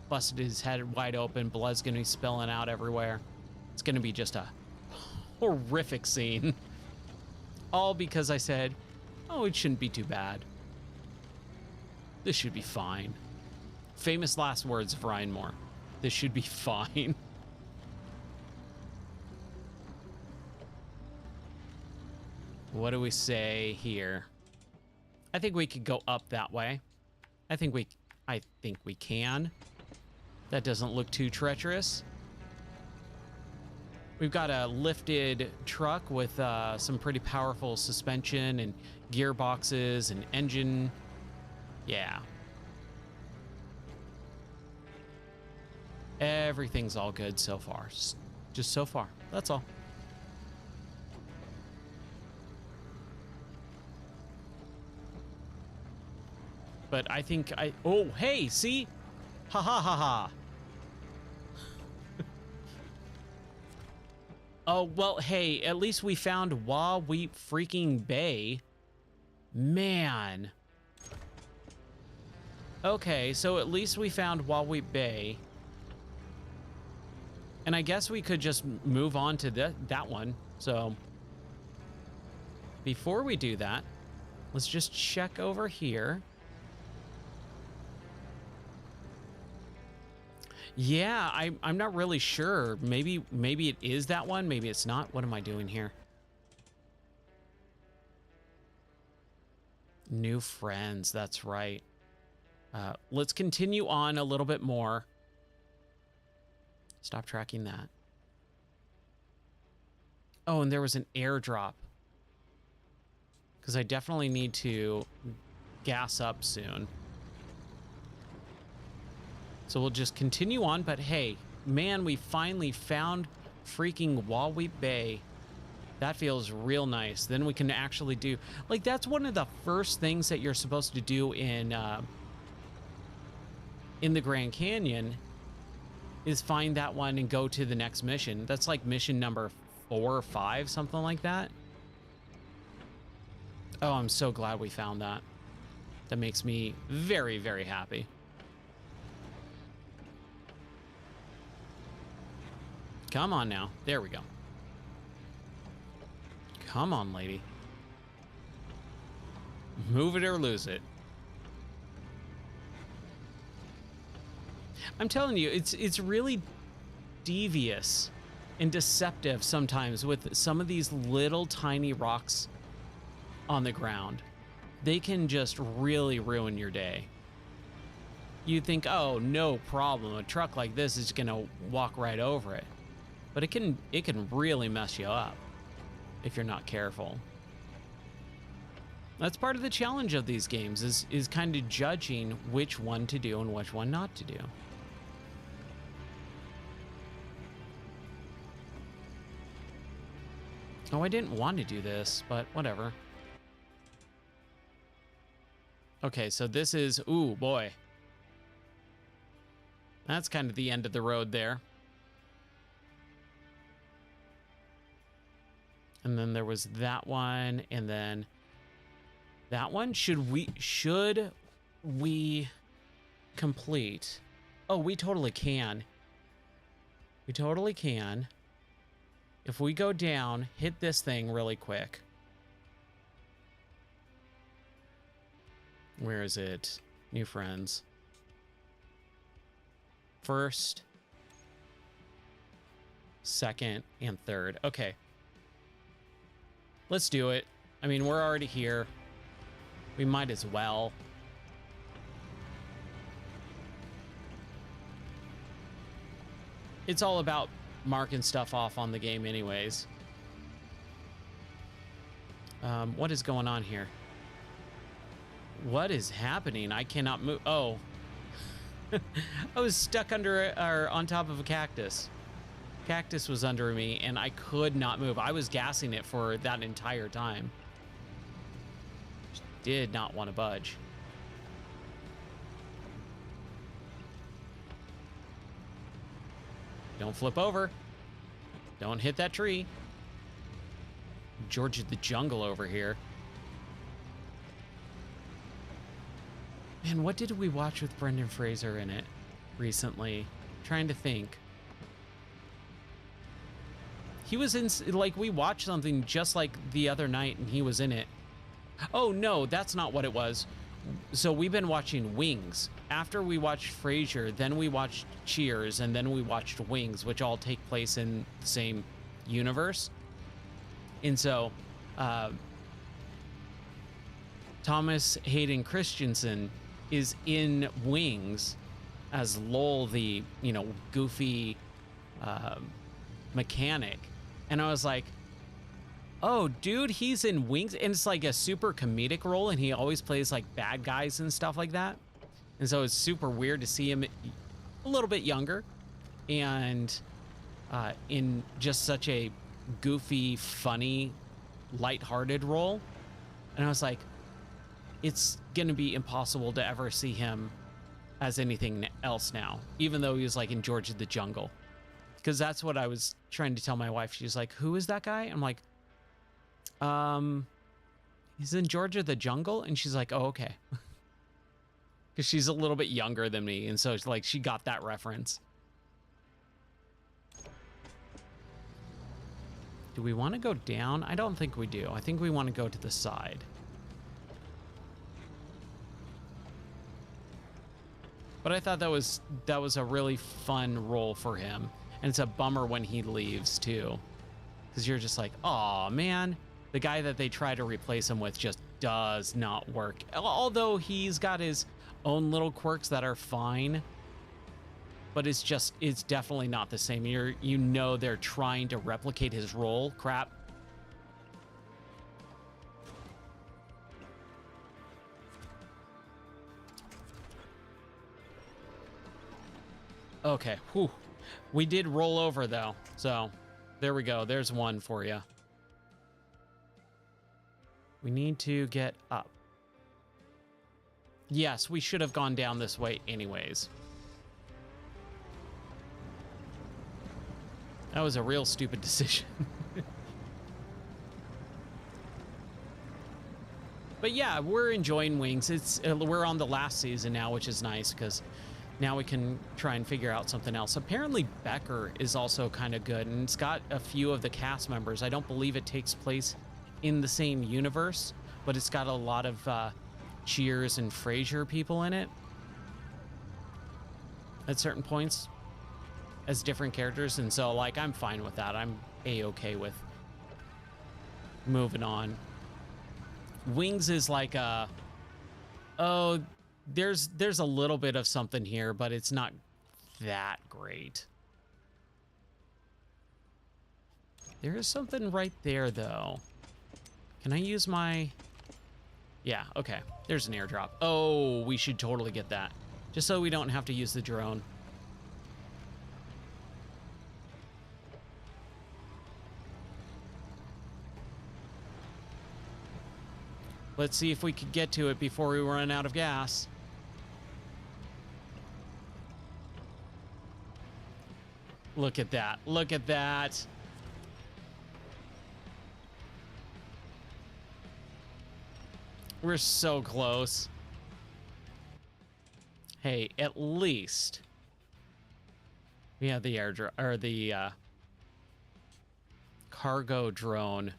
busted his head wide open. Blood's going to be spilling out everywhere. It's going to be just a horrific scene. All because I said, oh, it shouldn't be too bad. This should be fine. Famous last words of Ryan Moore. This should be fine. What do we say here? I think we could go up that way. I think we can. That doesn't look too treacherous. We've got a lifted truck with some pretty powerful suspension and gearboxes and engine. Yeah. Everything's all good so far. Just so far. That's all. But I think oh, hey, see? Ha ha ha ha. Oh, well, hey, at least we found Wah-Weep freaking Bay. Man. Okay, so at least we found Wah-Weep Bay. And I guess we could just move on to that one. So before we do that, let's just check over here. Yeah, I'm not really sure. Maybe it is that one. Maybe it's not. What am I doing here? New friends. That's right. Let's continue on a little bit more. Stop tracking that. Oh, and there was an airdrop. Because I definitely need to gas up soon. So we'll just continue on, but hey, man, we finally found freaking Wah-Weep Bay. That feels real nice. Then we can actually do, like, that's one of the first things that you're supposed to do in the Grand Canyon is find that one and go to the next mission. That's like mission number 4 or 5, something like that. Oh, I'm so glad we found that. That makes me very, very happy. Come on now. There we go. Come on, lady. Move it or lose it. I'm telling you, it's really devious and deceptive sometimes with some of these little tiny rocks on the ground. They can just really ruin your day. You think, oh, no problem. A truck like this is gonna walk right over it. But it can really mess you up if you're not careful. That's part of the challenge of these games is kind of judging which one to do and which one not to do. Oh, I didn't want to do this, but whatever. Okay, so this is, ooh, boy. That's kind of the end of the road there. And then there was that one, and then that one. Should we complete? Oh, we totally can. We totally can. If we go down, hit this thing really quick. Where is it? New friends. First, second, and third. Okay. Let's do it. I mean, we're already here. We might as well. It's all about marking stuff off on the game anyways. What is going on here? What is happening? I cannot move. Oh. I was stuck under or on top of a cactus. Cactus was under me and I could not move. I was gassing it for that entire time. Just did not want to budge. Don't flip over. Don't hit that tree. George of the Jungle over here. Man, what did we watch with Brendan Fraser in it recently? Trying to think. He was in, like, we watched something just like the other night and he was in it. Oh, no, that's not what it was. So we've been watching Wings. After we watched Frasier, then we watched Cheers, and then we watched Wings, which all take place in the same universe. And so, Thomas Hayden Christensen is in Wings as Lowell, the, you know, goofy mechanic. And I was like, oh, dude, he's in Wings. And it's like a super comedic role, and he always plays like bad guys and stuff like that. And so it's super weird to see him a little bit younger and in just such a goofy, funny, lighthearted role. And I was like, it's going to be impossible to ever see him as anything else now, even though he was like in George of the Jungle. Because that's what I was trying to tell my wife. She's like, who is that guy? I'm like, he's in George of the Jungle. And she's like, oh, okay. Because she's a little bit younger than me. And so it's like, she got that reference. Do we want to go down? I don't think we do. I think we want to go to the side. But I thought that was a really fun role for him. And it's a bummer when he leaves too. Because you're just like, oh man, the guy that they try to replace him with just does not work. Although he's got his own little quirks that are fine. But it's definitely not the same. You know they're trying to replicate his role. Crap. Okay, whew. We did roll over though, so there we go. There's one for you. We need to get up. Yes, we should have gone down this way anyways. That was a real stupid decision. But yeah, we're enjoying Wings. We're on the last season now, which is nice because now we can try and figure out something else. Apparently Becker is also kind of good, and it's got a few of the cast members. I don't believe it takes place in the same universe, but it's got a lot of Cheers and Frasier people in it at certain points as different characters. And so, like, I'm fine with that. I'm A-okay with moving on. Wings is like there's a little bit of something here, but it's not that great. There is something right there, though. Can I use my... Yeah, okay. There's an airdrop. Oh, we should totally get that. Just so we don't have to use the drone. Let's see if we could get to it before we run out of gas. Look at that. Look at that. We're so close. Hey, at least we have the airdrop or the cargo drone.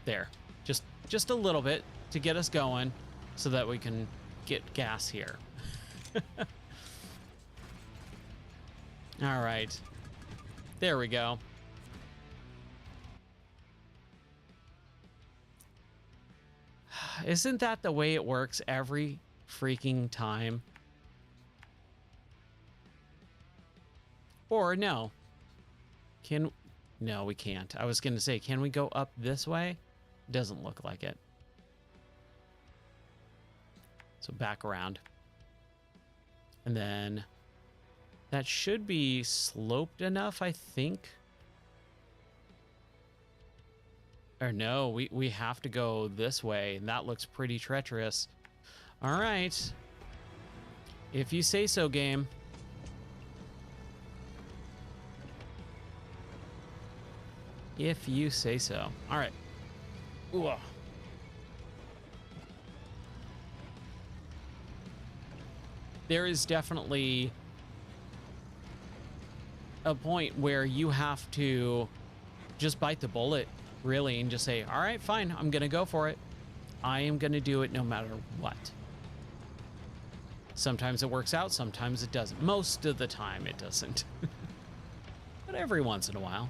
There. Just a little bit to get us going so that we can get gas here. All right. There we go. Isn't that the way it works every freaking time? Or no. No, we can't. I was going to say, can we go up this way? Doesn't look like it. So back around. And then that should be sloped enough, I think. Or no, we have to go this way, and that looks pretty treacherous. All right. If you say so, game. If you say so. All right. Ooh. There is definitely a point where you have to just bite the bullet, really, and just say, all right, fine, I'm going to go for it. I am going to do it no matter what. Sometimes it works out, sometimes it doesn't. Most of the time it doesn't. But every once in a while.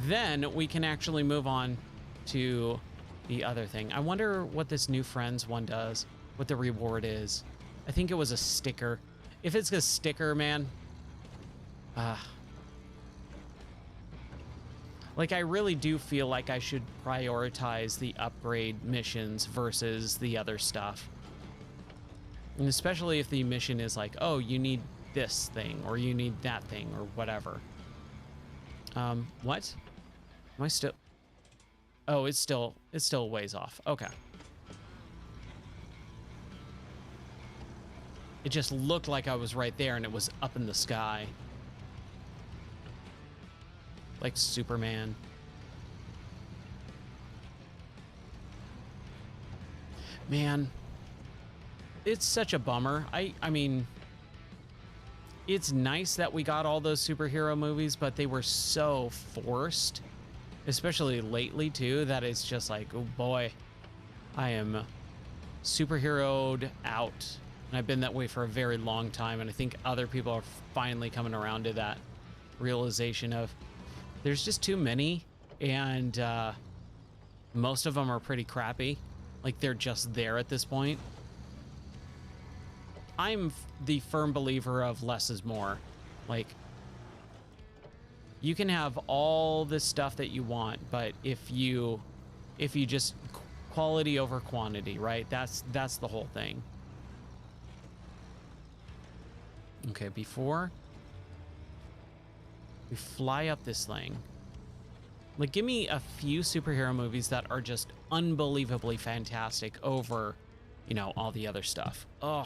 Then we can actually move on to the other thing. I wonder what this new friends one does, what the reward is. I think it was a sticker. If it's a sticker, man, like, I really do feel like I should prioritize the upgrade missions versus the other stuff. And especially if the mission is like, oh, you need this thing, or you need that thing, or whatever. What? Am I still... Oh, it's still a ways off. Okay. It just looked like I was right there and it was up in the sky. Like Superman. Man, it's such a bummer. I mean, it's nice that we got all those superhero movies, but they were so forced, especially lately too, that it's just like, oh boy, I am superheroed out. And I've been that way for a very long time, and I think other people are finally coming around to that realization of there's just too many, and most of them are pretty crappy. Like, they're just there at this point. I'm the firm believer of less is more. Like, you can have all this stuff that you want, but if you just quality over quantity, right? That's the whole thing. Okay, before we fly up this thing, Like, give me a few superhero movies that are just unbelievably fantastic over, you know, all the other stuff. Ugh.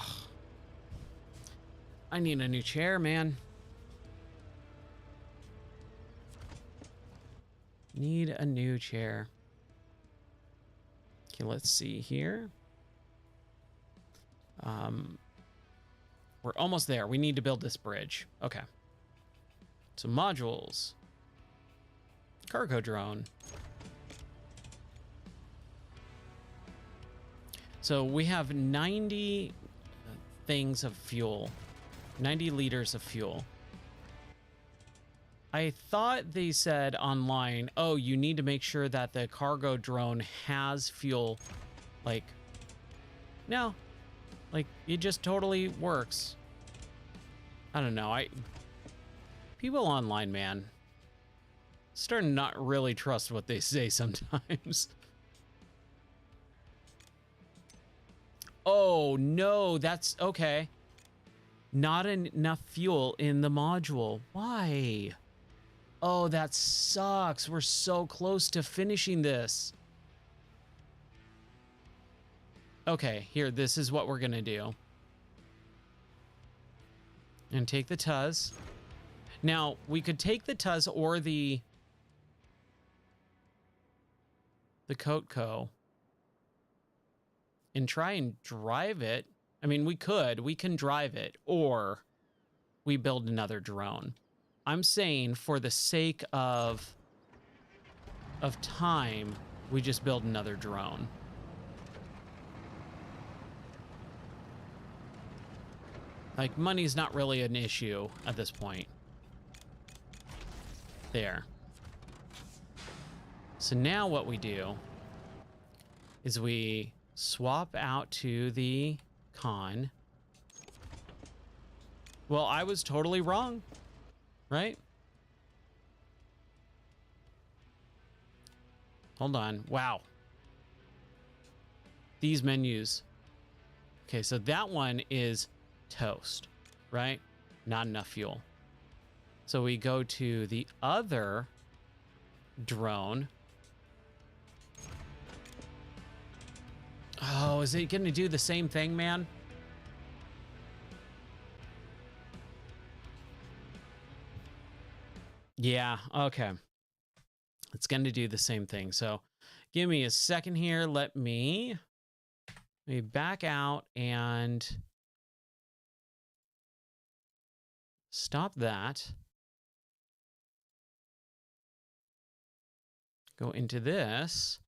I need a new chair, man. Need a new chair. Okay, let's see here. We're almost there. We need to build this bridge. Okay. So modules. Cargo drone. So we have 90 things of fuel. 90 liters of fuel. I thought they said online, oh, you need to make sure that the cargo drone has fuel. Like, no. Like, it just totally works. I don't know. People online, man, starting to not really trust what they say sometimes. Oh, no, that's okay. Not enough fuel in the module. Why? Oh, that sucks. We're so close to finishing this. Okay, here, this is what we're gonna do. And take the Tuz. Now, we could take the Tuz or the Kotko and try and drive it. I mean, we can drive it, or we build another drone. I'm saying for the sake of time, we just build another drone. Like, money's not really an issue at this point. There. So now what we do is we swap out to the con. Well, I was totally wrong, right? Hold on. Wow. These menus. Okay, so that one is toast, right? Not enough fuel. So we go to the other drone. Oh, is it going to do the same thing, man? Yeah, okay. It's going to do the same thing. So give me a second here. Let me back out and stop that. Go into this.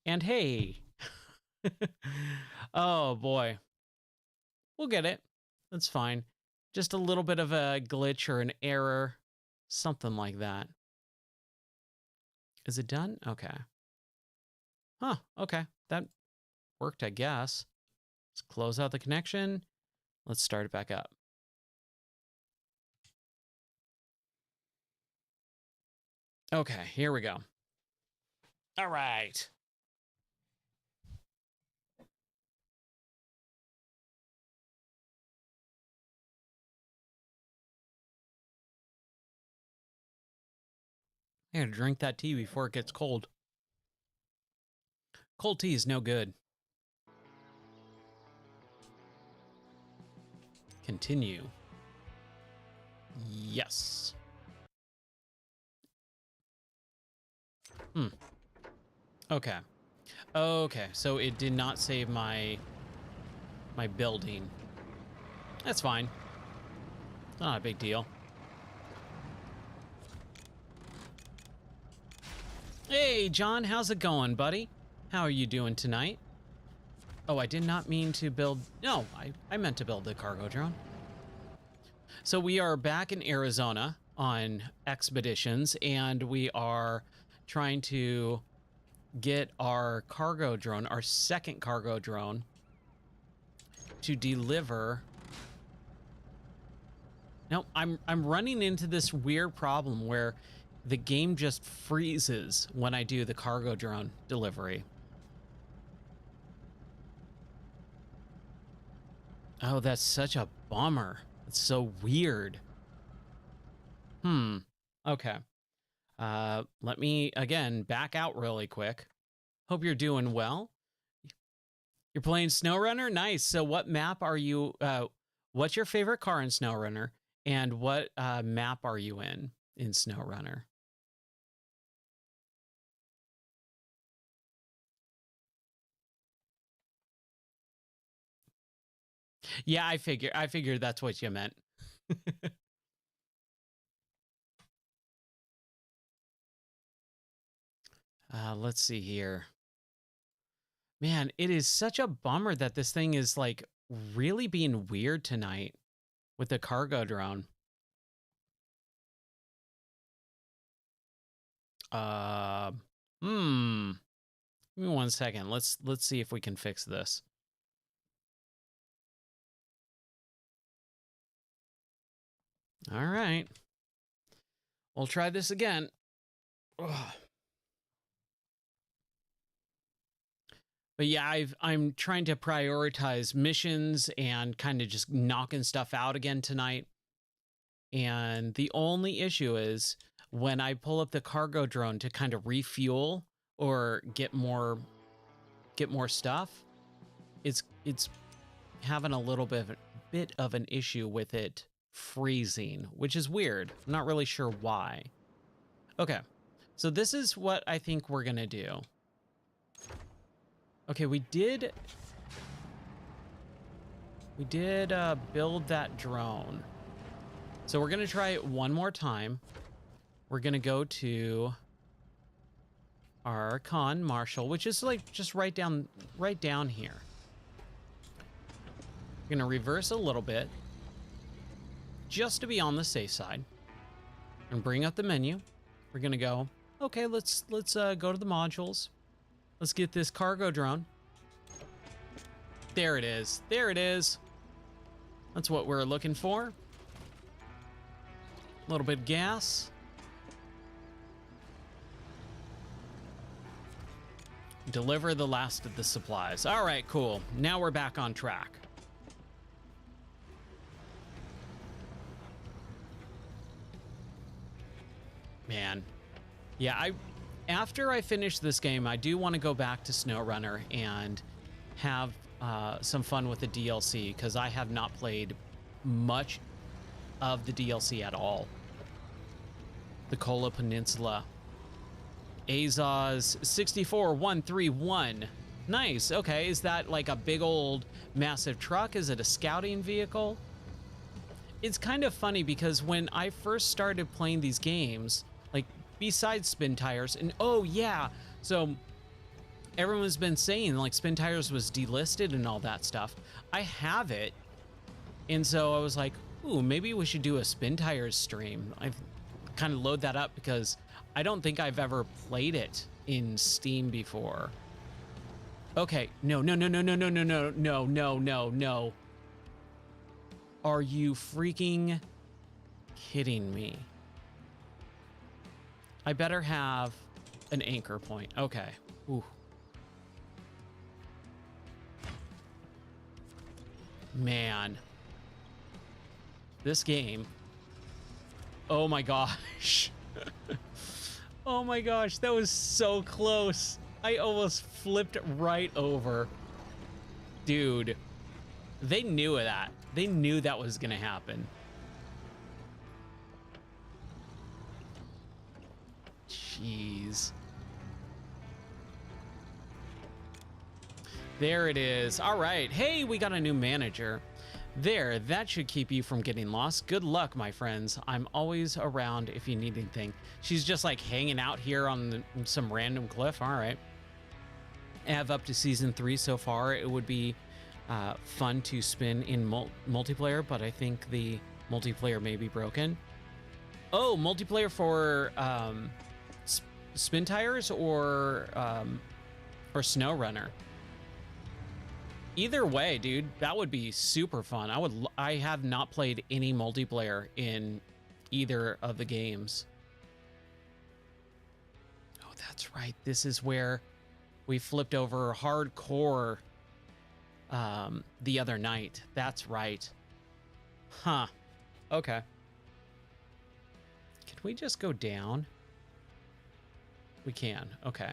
And hey. Oh, boy. We'll get it. That's fine. Just a little bit of a glitch or an error. Something like that. Is it done? Okay. Huh. Okay. That worked, I guess. Let's close out the connection. Let's start it back up. Okay, here we go. All right. I gotta drink that tea before it gets cold. Cold tea is no good. Continue. Yes. Okay. Okay, so it did not save my building. That's fine. Not a big deal. Hey, John, how's it going, buddy? How are you doing tonight? Oh, I did not mean to build... No, I meant to build the cargo drone. So we are back in Arizona on expeditions, and we are trying to get our cargo drone, our second cargo drone, to deliver... No, I'm running into this weird problem where the game just freezes when I do the cargo drone delivery. Oh, that's such a bummer. It's so weird. Okay. Let me, again, back out really quick. Hope you're doing well. You're playing SnowRunner? Nice. So what map are you, what's your favorite car in SnowRunner? And what map are you in SnowRunner? Yeah, I figured that's what you meant. Let's see here. Man, it is such a bummer that this thing is like really being weird tonight with the cargo drone. Give me 1 second. Let's see if we can fix this. All right. We'll try this again. Ugh. But yeah, I'm trying to prioritize missions and kind of just knocking stuff out again tonight. And the only issue is when I pull up the cargo drone to kind of refuel or get more stuff, it's having a little bit of an issue with it freezing, which is weird. I'm not really sure why. Okay. So this is what I think we're going to do. Okay, we did build that drone. So we're going to try it one more time. We're going to go to our con Marshall, which is like just right down here. We're going to reverse a little bit just to be on the safe side and bring up the menu. We're going to go, okay, let's go to the modules. Let's get this cargo drone. There it is. There it is. That's what we're looking for. A little bit of gas. Deliver the last of the supplies. All right, cool. Now we're back on track. Man. Yeah, after I finish this game, I do want to go back to SnowRunner and have some fun with the DLC, because I have not played much of the DLC at all. The Kola Peninsula. Azaz 64131. Nice. Okay, is that like a big old massive truck? Is it a scouting vehicle? It's kind of funny because when I first started playing these games, like besides Spin Tires, and oh yeah, so everyone's been saying like Spin Tires was delisted and all that stuff. I have it, and so I was like, ooh, maybe we should do a Spin Tires stream. I've kind of load that up because I don't think I've ever played it in Steam before. Okay, no. Are you freaking kidding me? I better have an anchor point. Okay. Ooh. Man. This game. Oh my gosh. Oh my gosh, that was so close. I almost flipped right over. Dude, they knew that. They knew that was gonna happen. Jeez. There it is. All right. Hey, we got a new manager. There, that should keep you from getting lost. Good luck, my friends. I'm always around if you need anything. She's just like hanging out here on some random cliff. All right. I have up to season 3 so far. It would be fun to spin in multiplayer, but I think the multiplayer may be broken. Oh, multiplayer for Spin Tires or SnowRunner. Either way, dude, that would be super fun. I have not played any multiplayer in either of the games. Oh, that's right. This is where we flipped over hardcore the other night. That's right. Huh. Okay. Can we just go down? We can. Okay.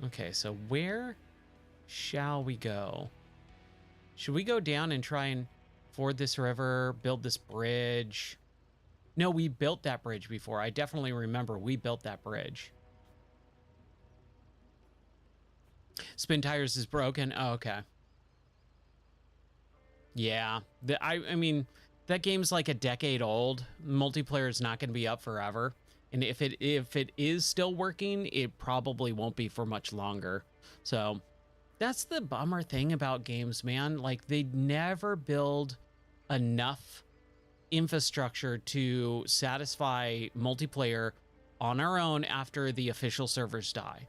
Okay, so where shall we go? Should we go down and try and ford this river, build this bridge? No, we built that bridge before. I definitely remember we built that bridge. Spin tires is broken. Oh, okay. Yeah. I mean, that game's like a decade old. Multiplayer is not going to be up forever. And if it is still working, it probably won't be for much longer. So that's the bummer thing about games, man. Like, they never build enough infrastructure to satisfy multiplayer on our own after the official servers die.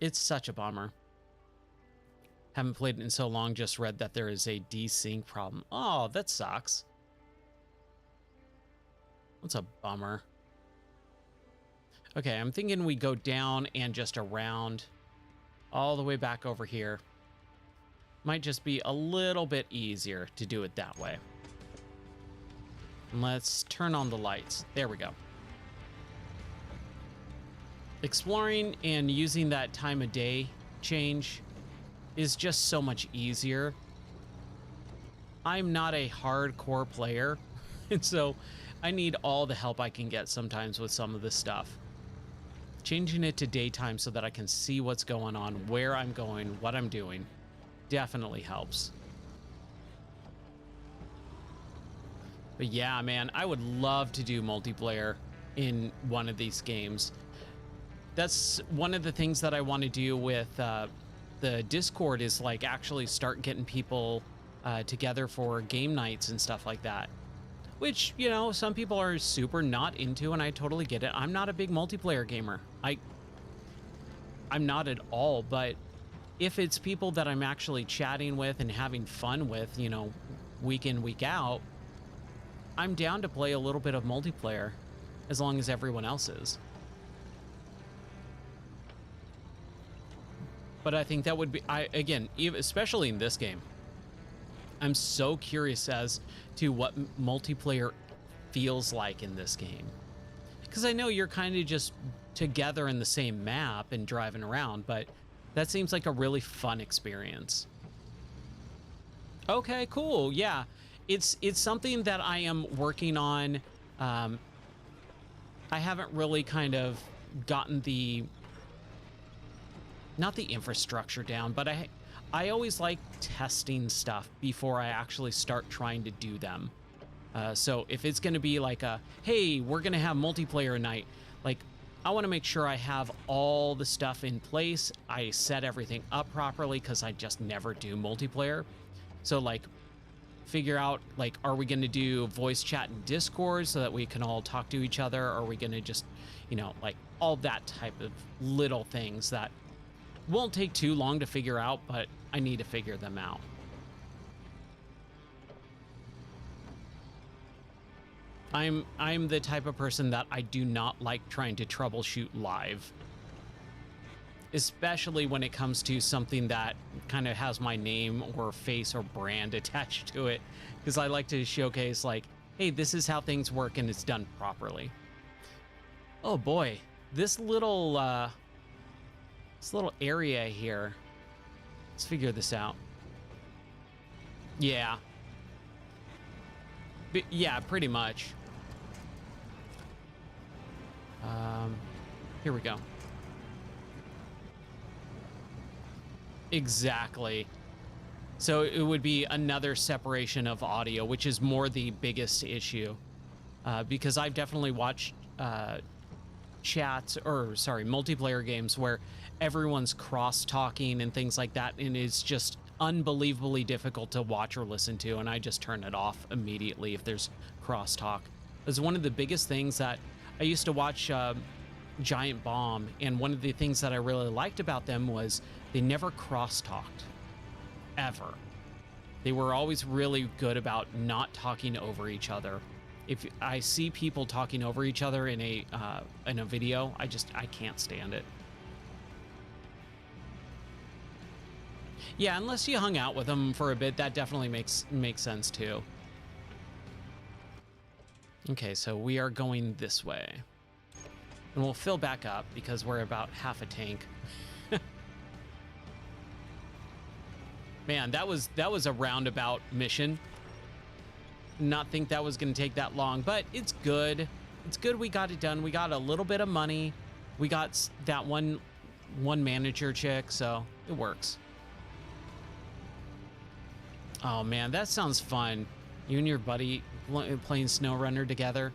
It's such a bummer. Haven't played it in so long, just read that there is a desync problem. Oh, that sucks. That's a bummer. Okay, I'm thinking we go down and just around all the way back over here. Might just be a little bit easier to do it that way. Let's turn on the lights. There we go. Exploring and using that time of day change is just so much easier. I'm not a hardcore player, and so I need all the help I can get sometimes with some of this stuff. Changing it to daytime so that I can see what's going on, where I'm going, what I'm doing, definitely helps. But yeah, man, I would love to do multiplayer in one of these games. That's one of the things that I want to do with the Discord, is like actually start getting people together for game nights and stuff like that. Which, you know, some people are super not into, and I totally get it. I'm not a big multiplayer gamer. I'm not at all, but if it's people that I'm actually chatting with and having fun with, you know, week in, week out, I'm down to play a little bit of multiplayer as long as everyone else is. But I think that would be, again, especially in this game, I'm so curious as to what multiplayer feels like in this game. Because I know you're kind of just together in the same map and driving around, but that seems like a really fun experience. Okay, cool. Yeah, it's something that I am working on. I haven't really kind of gotten not the infrastructure down, but I always like testing stuff before I actually start trying to do them. So if it's going to be like hey, we're going to have multiplayer night, like, I want to make sure I have all the stuff in place. I set everything up properly, because I just never do multiplayer. So like, figure out, like, are we going to do voice chat in Discord so that we can all talk to each other? Or are we going to just, you know, like, all that type of little things that won't take too long to figure out, but I need to figure them out. I'm the type of person that I do not like trying to troubleshoot live, especially when it comes to something that kind of has my name or face or brand attached to it, because I like to showcase, like, hey, this is how things work and it's done properly. Oh boy, this little area here. Let's figure this out. Yeah. Yeah, pretty much. Here we go. Exactly. So it would be another separation of audio, which is more the biggest issue. Because I've definitely watched multiplayer games where everyone's cross-talking and things like that, and it's just unbelievably difficult to watch or listen to, and I just turn it off immediately if there's cross-talk. It's one of the biggest things that I used to watch Giant Bomb, and one of the things that I really liked about them was they never cross-talked, ever. They were always really good about not talking over each other. If I see people talking over each other in a video, I can't stand it. Yeah, unless you hung out with them for a bit, that definitely makes sense too. Okay, so we are going this way. and we'll fill back up because we're about half a tank. Man, that was a roundabout mission. Not think that was going to take that long, but it's good. It's good we got it done. We got a little bit of money. We got that one manager chick, so it works. Oh man, that sounds fun. You and your buddy playing SnowRunner together.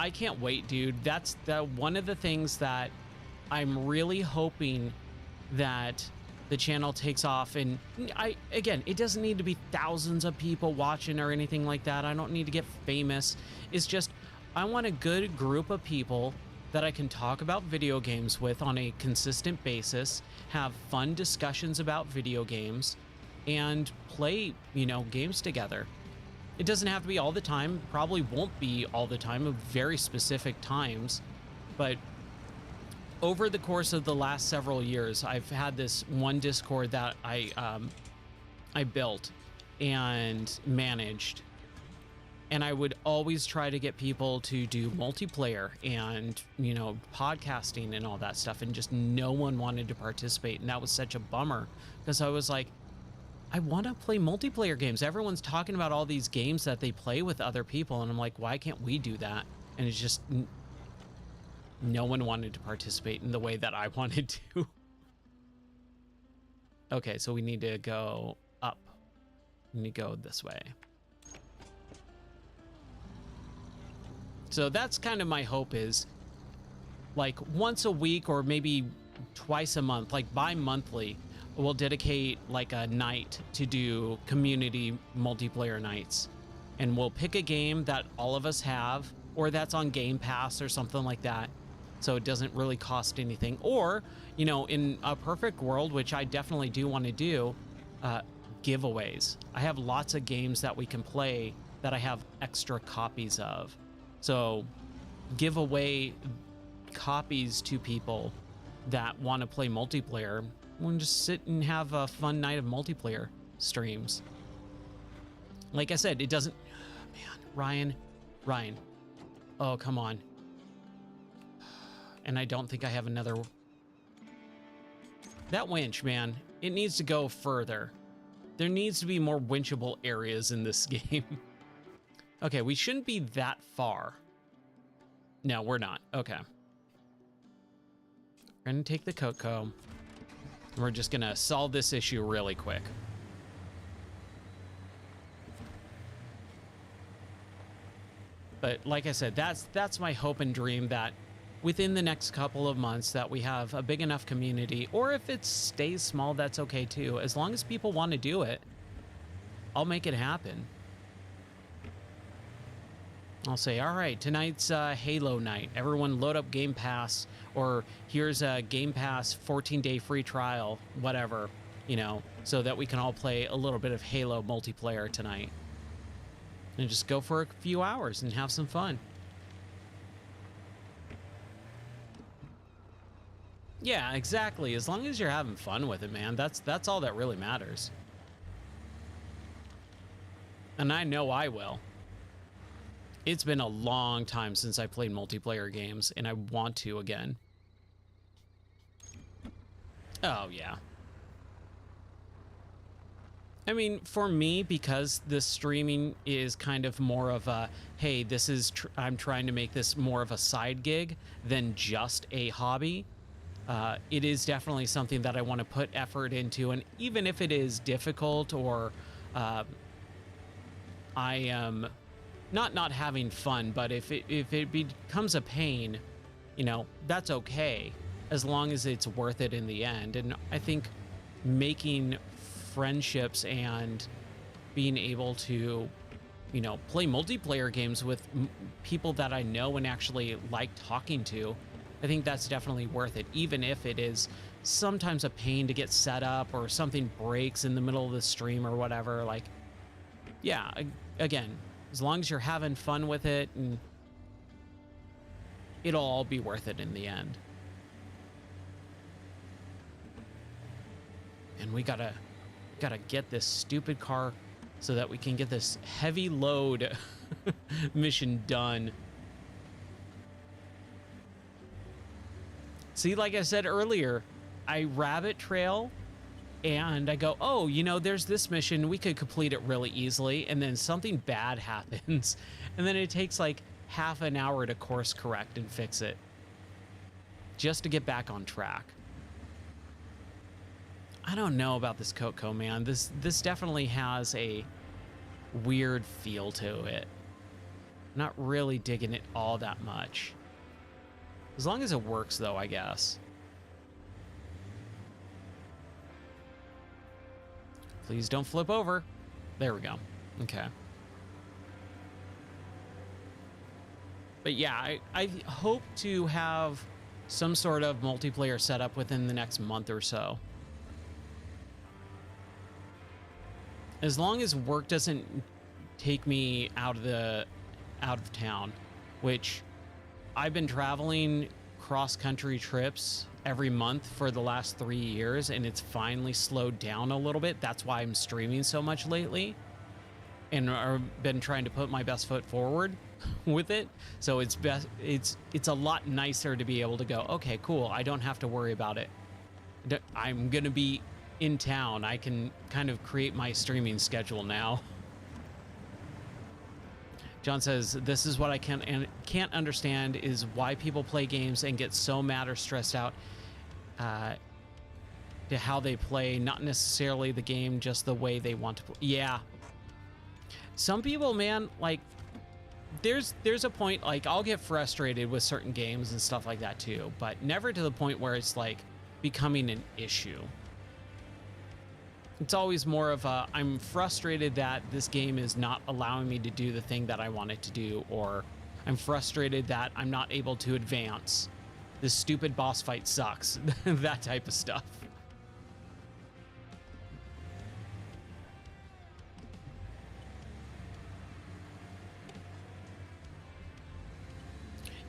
I can't wait, dude. That's one of the things that I'm really hoping that the channel takes off. And again, it doesn't need to be thousands of people watching or anything like that. I don't need to get famous. It's just, I want a good group of people that I can talk about video games with on a consistent basis, have fun discussions about video games, and play, games together. It doesn't have to be all the time, probably won't be all the time, of very specific times, but over the course of the last several years, I've had this one Discord that I built and managed, and I would always try to get people to do multiplayer and, podcasting and all that stuff, and just no one wanted to participate, and that was such a bummer, because I was like, I want to play multiplayer games. Everyone's talking about all these games that they play with other people, and I'm like, why can't we do that? And it's just no one wanted to participate in the way that I wanted to. Okay, so we need to go up. We need to go this way. So that's kind of my hope, is like once a week or maybe twice a month, like bi-monthly, we'll dedicate like a night to do community multiplayer nights, and we'll pick a game that all of us have, or that's on Game Pass or something like that, so it doesn't really cost anything. Or, in a perfect world, which I definitely do want to do, giveaways. I have lots of games that we can play that I have extra copies of, so give away copies to people that want to play multiplayer. We'll just sit and have a fun night of multiplayer streams. Like I said, it doesn't... Man, Ryan. Oh, come on. And I don't think I have another... That winch, man, it needs to go further. There needs to be more winchable areas in this game. Okay, we shouldn't be that far. No, we're not. Okay. We're gonna take the Coco. We're just gonna solve this issue really quick. But like I said, that's my hope and dream, that within the next couple of months that we have a big enough community, or if it stays small, that's okay too. As long as people want to do it, I'll make it happen. I'll say, all right, tonight's Halo night. Everyone load up Game Pass, or here's a Game Pass 14-day free trial, whatever, so that we can all play a little bit of Halo multiplayer tonight. And just go for a few hours and have some fun. Yeah, exactly. As long as you're having fun with it, man, that's all that really matters. And I know I will. It's been a long time since I played multiplayer games, and I want to again. Oh, yeah. I mean, for me, because the streaming is kind of more of a, hey, this is, I'm trying to make this more of a side gig than just a hobby. It is definitely something that I want to put effort into, and even if it is difficult, or I am not having fun, but if it becomes a pain, that's okay, as long as it's worth it in the end. And I think making friendships and being able to, play multiplayer games with people that I know and actually like talking to, I think that's definitely worth it, even if it is sometimes a pain to get set up, or something breaks in the middle of the stream or whatever. Like, yeah, again, as long as you're having fun with it, and it'll all be worth it in the end. And we gotta get this stupid car so that we can get this heavy load mission done. See, like I said earlier, I rabbit trail and I go, oh, you know, there's this mission. We could complete it really easily. And then something bad happens. And then it takes like half an hour to course correct and fix it just to get back on track. I don't know about this Coco, man. This definitely has a weird feel to it. Not really digging it all that much. As long as it works, though, I guess. Please don't flip over. There we go. Okay. But yeah, I hope to have some sort of multiplayer setup within the next month or so. As long as work doesn't take me out of town, which I've been traveling cross-country trips every month for the last 3 years, and it's finally slowed down a little bit. That's why I'm streaming so much lately, and I've been trying to put my best foot forward with it. So it's a lot nicer to be able to go, okay, cool, I don't have to worry about it. I'm gonna be in town. I can kind of create my streaming schedule now. John says, this is what I can't understand is why people play games and get so mad or stressed out to how they play, not necessarily the game, just the way they want to play. Yeah. Some people, man, like, there's a point, like, I'll get frustrated with certain games and stuff like that too, but never to the point where it's like becoming an issue. It's always more of a, I'm frustrated that this game is not allowing me to do the thing that I want it to do, or I'm frustrated that I'm not able to advance. This stupid boss fight sucks. That type of stuff.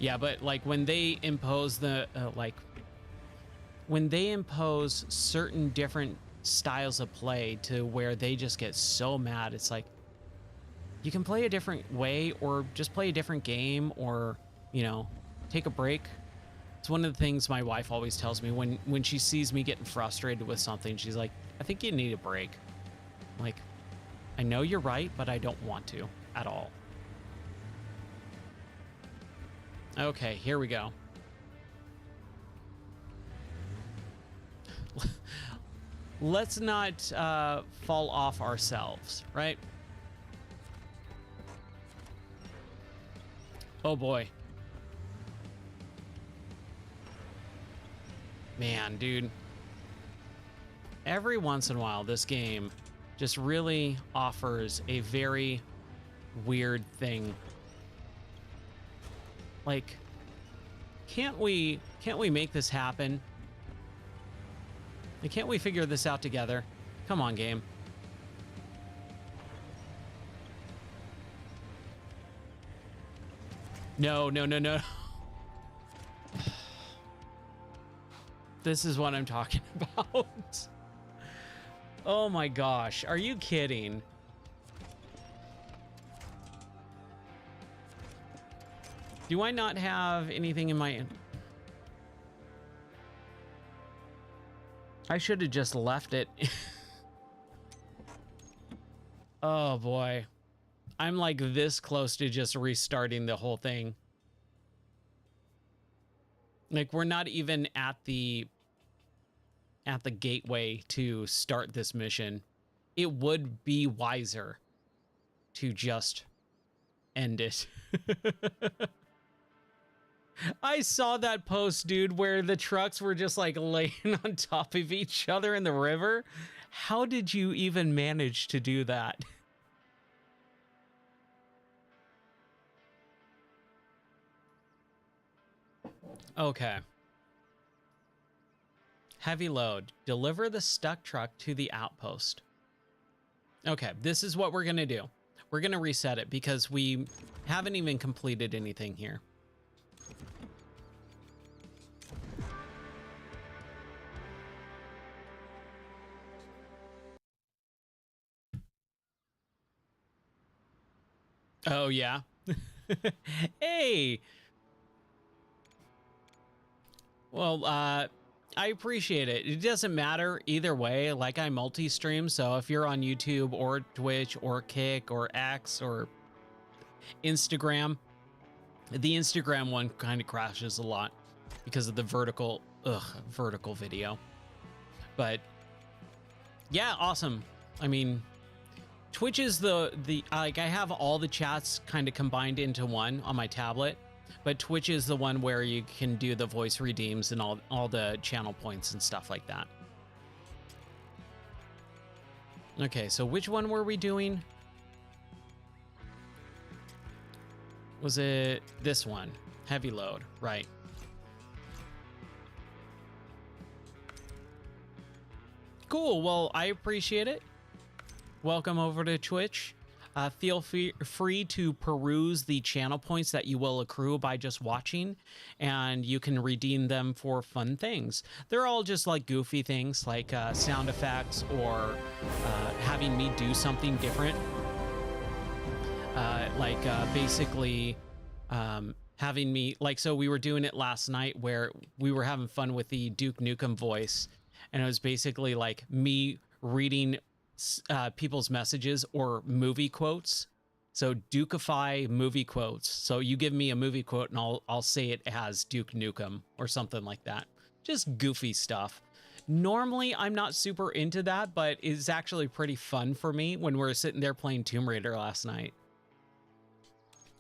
Yeah, but like when they impose the, when they impose certain different styles of play to where they just get so mad, it's like, you can play a different way, or just play a different game, or, you know, take a break. It's one of the things my wife always tells me when she sees me getting frustrated with something. She's like, I think you need a break. Like, I know you're right, but I don't want to at all. Okay, here we go. Let's not fall off ourselves, right? Oh boy. Man, dude. Every once in a while, this game just really offers a very weird thing. Like, can't we make this happen? Can't we figure this out together? Come on, game. No, no, no, no. This is what I'm talking about. Oh my gosh, are you kidding? Do I not have anything in my... I should have just left it. Oh boy. I'm like this close to just restarting the whole thing. Like, we're not even at the gateway to start this mission. It would be wiser to just end it. I saw that post, dude, where the trucks were just like laying on top of each other in the river. How did you even manage to do that? Okay. Heavy load. Deliver the stuck truck to the outpost. Okay, this is what we're going to do. We're going to reset it because we haven't even completed anything here. Oh, yeah. Hey. Well, I appreciate it. It doesn't matter either way. Like, I multi-stream, so if you're on YouTube or Twitch or Kick or X or Instagram, the Instagram one kind of crashes a lot because of the vertical video. But yeah, awesome. I mean, Twitch is the like, I have all the chats kind of combined into one on my tablet, but Twitch is the one where you can do the voice redeems and all the channel points and stuff like that. Okay, so which one were we doing? Was it this one? Heavy load, right. Cool, well, I appreciate it. Welcome over to Twitch. Feel free to peruse the channel points that you will accrue by just watching, and you can redeem them for fun things. They're all just like goofy things like sound effects or having me do something different. Basically having me, like, so we were doing it last night where we were having fun with the Duke Nukem voice, and it was basically like me reading people's messages or movie quotes. So Dukeify movie quotes. So you give me a movie quote and I'll say it as Duke Nukem or something like that. Just goofy stuff. Normally I'm not super into that, but it's actually pretty fun for me when we're sitting there playing Tomb Raider last night.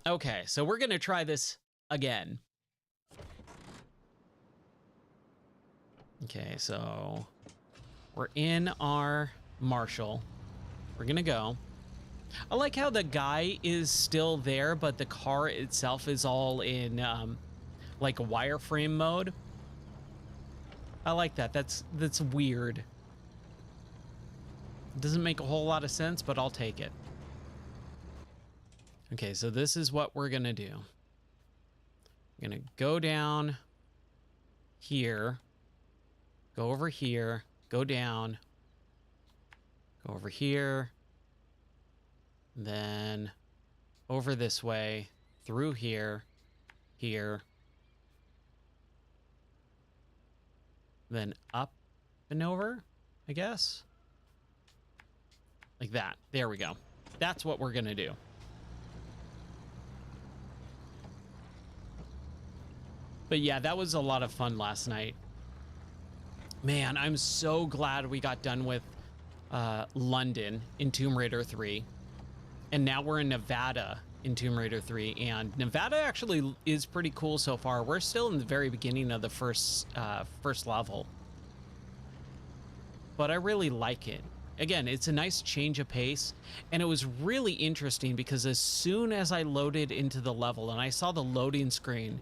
Okay, so we're gonna try this again. Okay, so we're in our Marshall. We're gonna go. I like how the guy is still there, but the car itself is all in like a wireframe mode. I like that. That's weird. It doesn't make a whole lot of sense, but I'll take it. Okay, so this is what we're gonna do. I'm gonna go down here, go over here, go down, go over here, then over this way, through here, here, then up and over, I guess. Like that. There we go. That's what we're gonna do. But yeah, that was a lot of fun last night. Man, I'm so glad we got done with London in Tomb Raider 3. And now we're in Nevada in Tomb Raider 3. And Nevada actually is pretty cool so far. We're still in the very beginning of the first level. But I really like it. Again, it's a nice change of pace. And it was really interesting because as soon as I loaded into the level and I saw the loading screen,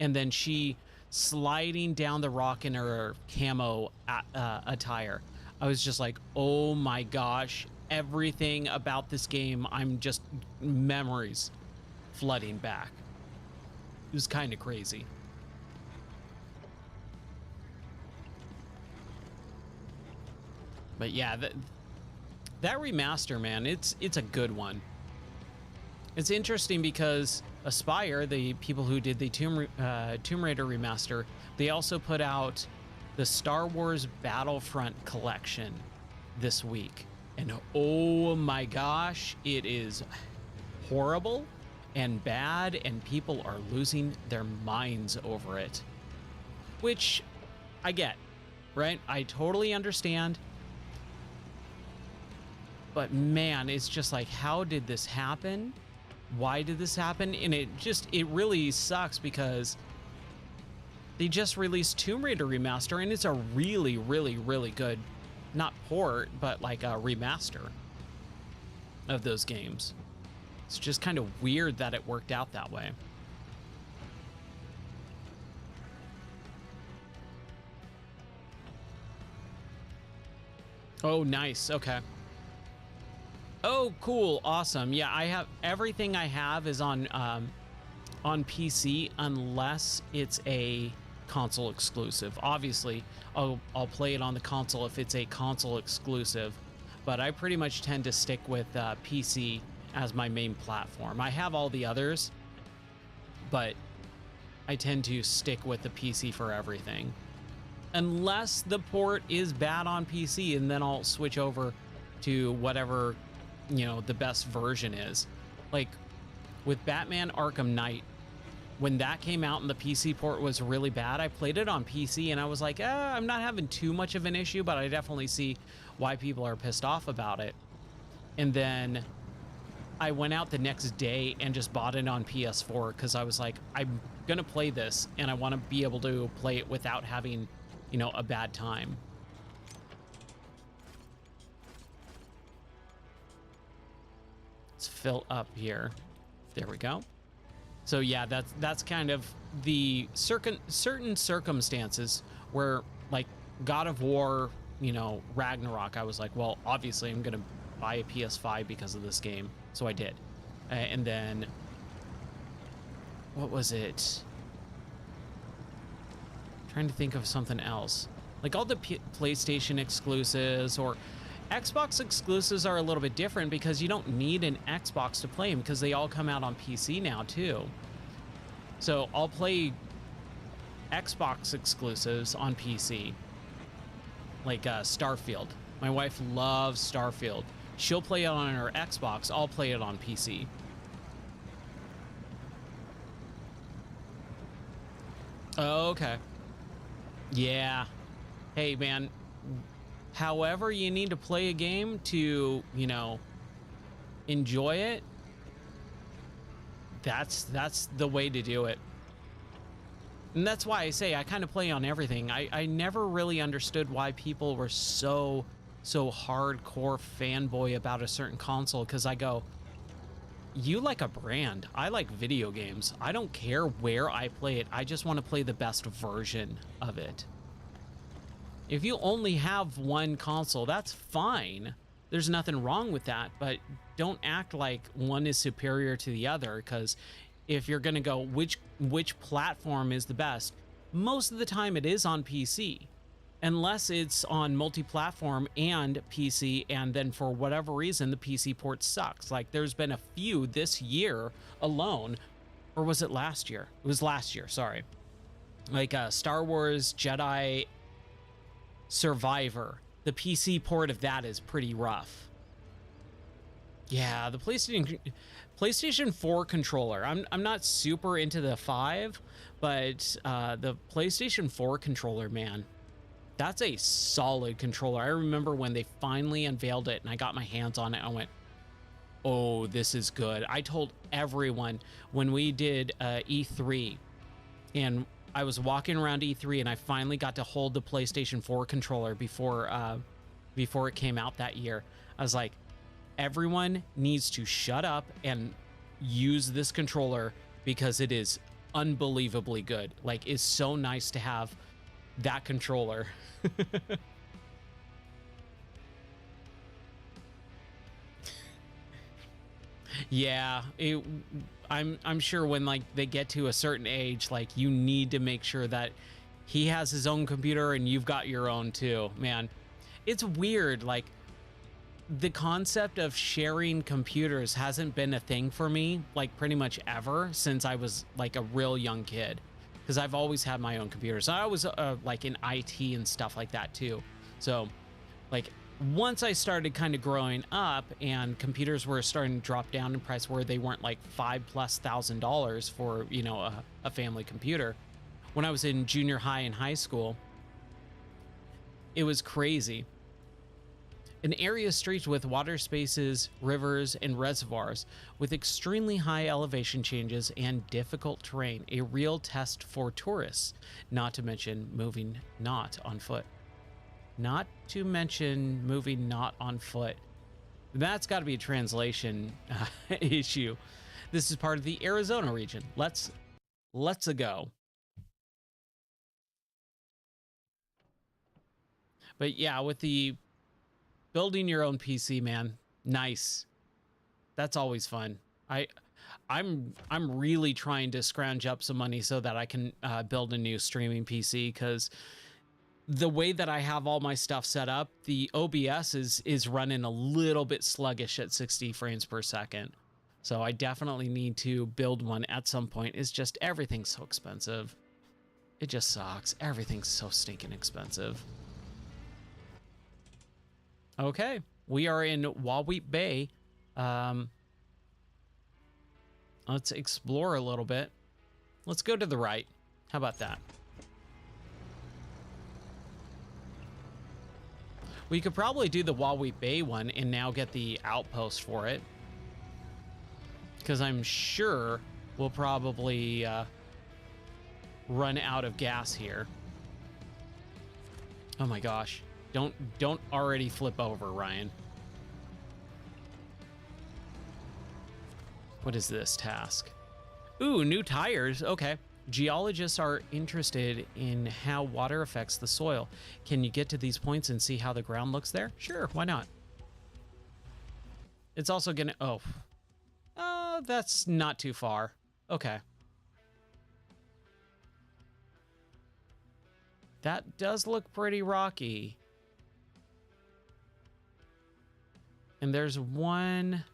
and then she sliding down the rock in her camo attire, I was just like, oh my gosh, everything about this game, I'm just memories flooding back. It was kind of crazy. But yeah, that remaster, man, it's a good one. It's interesting because Aspyr, the people who did the Tomb Raider remaster, they also put out the Star Wars Battlefront collection this week. And oh my gosh, it is horrible and bad, and people are losing their minds over it. Which I get, right? I totally understand. But man, it's just like, how did this happen? Why did this happen? And it really sucks because they just released Tomb Raider remaster, and it's a really, really, really good, not port, but like a remaster of those games. It's just kind of weird that it worked out that way. Oh, nice. Okay. Oh, cool. Awesome. Yeah, I have everything I have is on PC unless it's a console exclusive. Obviously, I'll play it on the console if it's a console exclusive, but I pretty much tend to stick with PC as my main platform. I have all the others, but I tend to stick with the PC for everything. Unless the port is bad on PC, and then I'll switch over to whatever, you know, the best version is. Like with Batman Arkham Knight, when that came out and the PC port was really bad, I played it on PC and I was like, I'm not having too much of an issue, but I definitely see why people are pissed off about it. And then I went out the next day and just bought it on PS4 because I was like, I'm gonna play this and I want to be able to play it without having, you know, a bad time. Let's fill up here. There we go. So yeah, that's kind of the certain circumstances where, like God of War, you know, Ragnarok, I was like, well, obviously I'm gonna buy a PS5 because of this game, so I did. And then what was it? Trying to think of something else. Like all the PlayStation exclusives or Xbox exclusives are a little bit different because you don't need an Xbox to play them because they all come out on PC now too. So I'll play Xbox exclusives on PC, like Starfield. My wife loves Starfield. She'll play it on her Xbox. I'll play it on PC. Oh, okay. Yeah. Hey, man. However you need to play a game to, you know, enjoy it, that's the way to do it. And that's why I say I kind of play on everything. I never really understood why people were so hardcore fanboy about a certain console, because I go, you like a brand. I like video games. I don't care where I play it. I just want to play the best version of it. If you only have one console, that's fine. There's nothing wrong with that, but don't act like one is superior to the other, because if you're going to go which platform is the best, most of the time it is on PC. Unless it's on multi-platform and PC, and then for whatever reason the PC port sucks. Like there's been a few this year alone, or was it last year? It was last year, sorry. Like Star Wars Jedi Survivor. The PC port of that is pretty rough. Yeah, the PlayStation 4 controller. I'm not super into the 5, but the PlayStation 4 controller, man, that's a solid controller. I remember when they finally unveiled it and I got my hands on it, I went, oh, this is good. I told everyone when we did E3 and I was walking around E3 and I finally got to hold the PlayStation 4 controller before it came out that year. I was like, everyone needs to shut up and use this controller because it is unbelievably good. Like, it's so nice to have that controller. Yeah, I'm sure when like they get to a certain age, like you need to make sure that he has his own computer and you've got your own too. Man, it's weird. Like the concept of sharing computers hasn't been a thing for me, like pretty much ever since I was like a real young kid, because I've always had my own computers. I was like in IT and stuff like that too. So like once I started kind of growing up and computers were starting to drop down in price where they weren't like $5,000+ for, you know, a family computer, when I was in junior high and high school, it was crazy. An area streaked with water spaces, rivers, and reservoirs with extremely high elevation changes and difficult terrain, a real test for tourists, not to mention moving not on foot. Not to mention moving not on foot. That's got to be a translation issue. This is part of the Arizona region. Let's go. But yeah, with the building your own PC, man, nice. That's always fun. I'm really trying to scrounge up some money so that I can build a new streaming PC, because the way that I have all my stuff set up, the OBS is running a little bit sluggish at 60 frames per second. So I definitely need to build one at some point. It's just everything's so expensive. It just sucks. Everything's so stinking expensive. Okay, we are in Wawweep Bay. Let's explore a little bit. Let's go to the right. How about that? We could probably do the Wawweep Bay one and now get the outpost for it. Because I'm sure we'll probably run out of gas here. Oh my gosh. Don't already flip over, Ryan. What is this task? Ooh, new tires. Okay. Geologists are interested in how water affects the soil. Can you get to these points and see how the ground looks there? Sure, why not? It's also gonna... Oh, that's not too far. Okay. That does look pretty rocky. And there's one...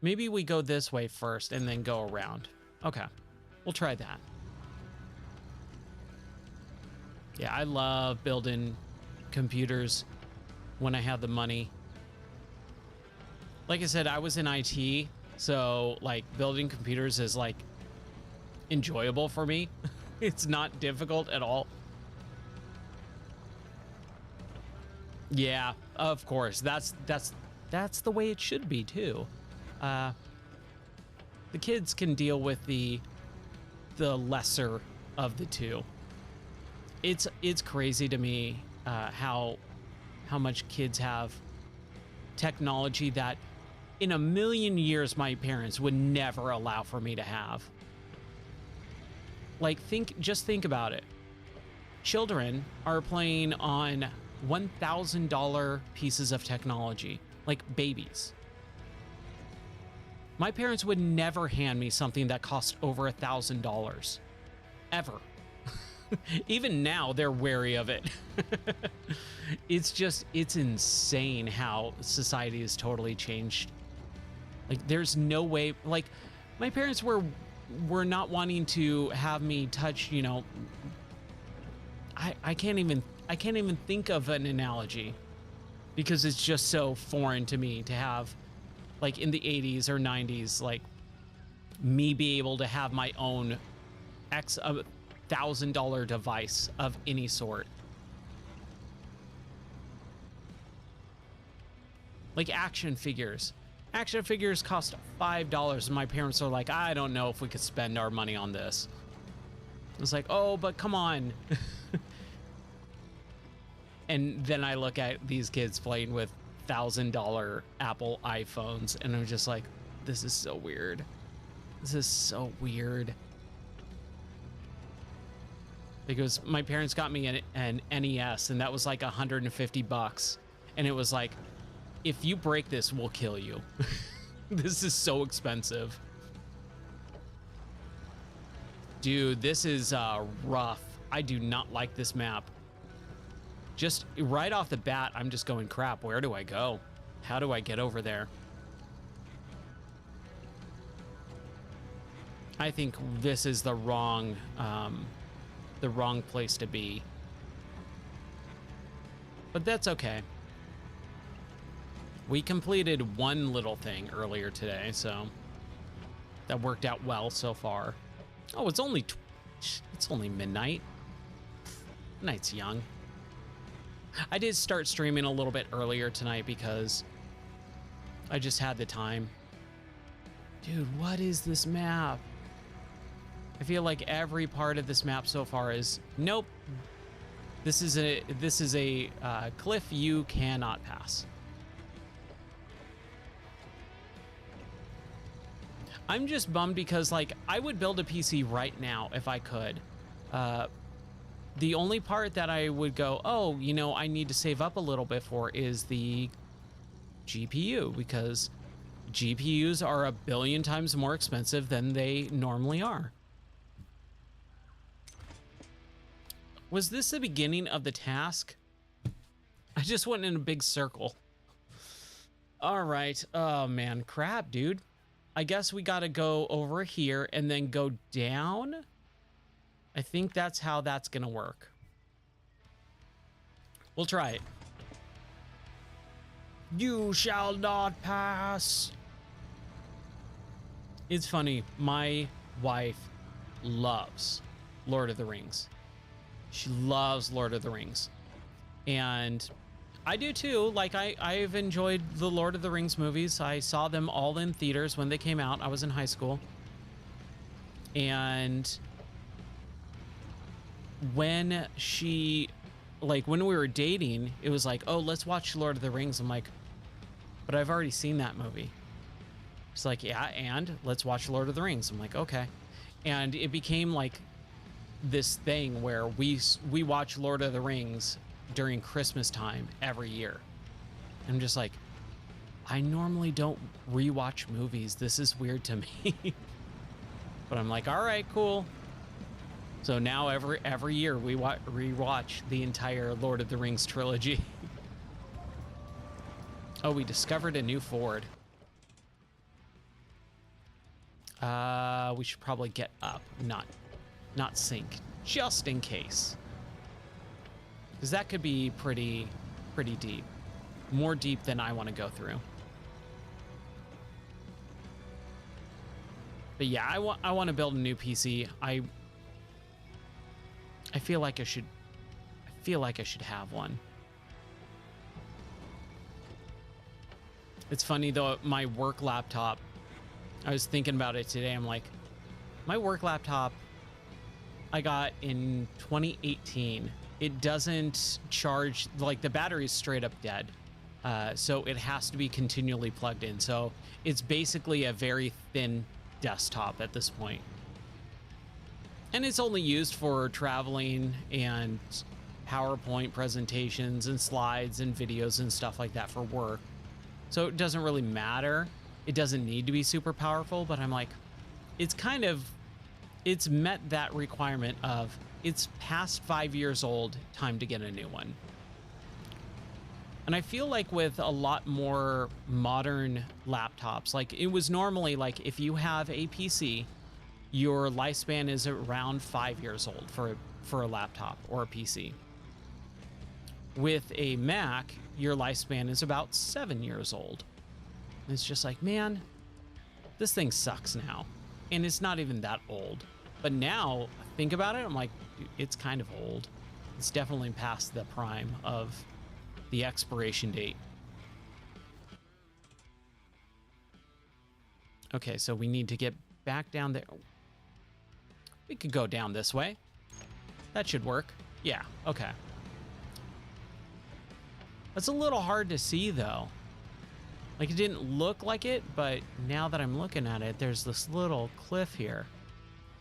Maybe we go this way first and then go around. Okay, we'll try that. Yeah, I love building computers when I have the money. Like I said, I was in IT, so like building computers is like enjoyable for me. It's not difficult at all. Yeah, of course. That's the way it should be too. The kids can deal with the lesser of the two. It's crazy to me how much kids have technology that in a million years my parents would never allow for me to have. Like just think about it. Children are playing on $1,000 pieces of technology, like babies. My parents would never hand me something that cost over $1,000, ever. Even now, they're wary of it. It's insane how society has totally changed. Like, there's no way, like, my parents were not wanting to have me touch, you know, I can't even think of an analogy because it's just so foreign to me to have, like, in the 80s or 90s, like, me be able to have my own $1,000 device of any sort. Like action figures. Action figures cost $5 and my parents are like, I don't know if we could spend our money on this. It's like, oh, but come on. And then I look at these kids playing with $1,000 Apple iPhones and I'm just like, this is so weird. This is so weird. Because my parents got me an NES and that was like $150. And it was like, if you break this, we'll kill you. This is so expensive. Dude, this is rough. I do not like this map. Just right off the bat, I'm just going, crap, where do I go? How do I get over there? I think this is the wrong place to be. But that's okay. We completed one little thing earlier today, so that worked out well so far. Oh, it's only midnight. Night's young. I did start streaming a little bit earlier tonight because I just had the time. Dude, what is this map? I feel like every part of this map so far is nope. This is a cliff you cannot pass. I'm just bummed because, like, I would build a PC right now if I could. The only part that I would go, oh, you know, I need to save up a little bit for is the GPU, because GPUs are 1 billion times more expensive than they normally are. Was this the beginning of the task? I just went in a big circle. All right. Oh, man. Crap, dude. I guess we got to go over here and then go down. I think that's how that's going to work. We'll try it. You shall not pass. It's funny. My wife loves Lord of the Rings. She loves Lord of the Rings. And I do too. Like I've enjoyed the Lord of the Rings movies. I saw them all in theaters when they came out. I was in high school. And when she, like when we were dating, it was like, oh, let's watch Lord of the Rings. I'm like, but I've already seen that movie. She's like, yeah, and let's watch Lord of the Rings. I'm like, okay. And it became like this thing where we watch Lord of the Rings during Christmas time every year. I'm just like, I normally don't rewatch movies. This is weird to me. But I'm like, all right, cool. So now every year we rewatch the entire Lord of the Rings trilogy. Oh, we discovered a new ford. We should probably get up, not sink, just in case. Because that could be pretty deep. More deep than I want to go through. But yeah, I want to build a new PC. I feel like I should have one. It's funny though, my work laptop, I was thinking about it today. I'm like, my work laptop I got in 2018. It doesn't charge, like the battery's straight up dead. So it has to be continually plugged in. So it's basically a very thin desktop at this point. And it's only used for traveling and PowerPoint presentations and slides and videos and stuff like that for work. So it doesn't really matter. It doesn't need to be super powerful, but I'm like, it's met that requirement of it's past 5 years old, time to get a new one. And I feel like with a lot more modern laptops, like it was normally like if you have a PC, your lifespan is around 5 years old for a laptop or a PC. With a Mac, your lifespan is about 7 years old. And it's just like, man, this thing sucks now. And it's not even that old. But now, think about it, I'm like, dude, it's kind of old. It's definitely past the prime of the expiration date. Okay, so we need to get back down there. We could go down this way. That should work. Yeah, okay. That's a little hard to see though. Like it didn't look like it, but now that I'm looking at it, there's this little cliff here.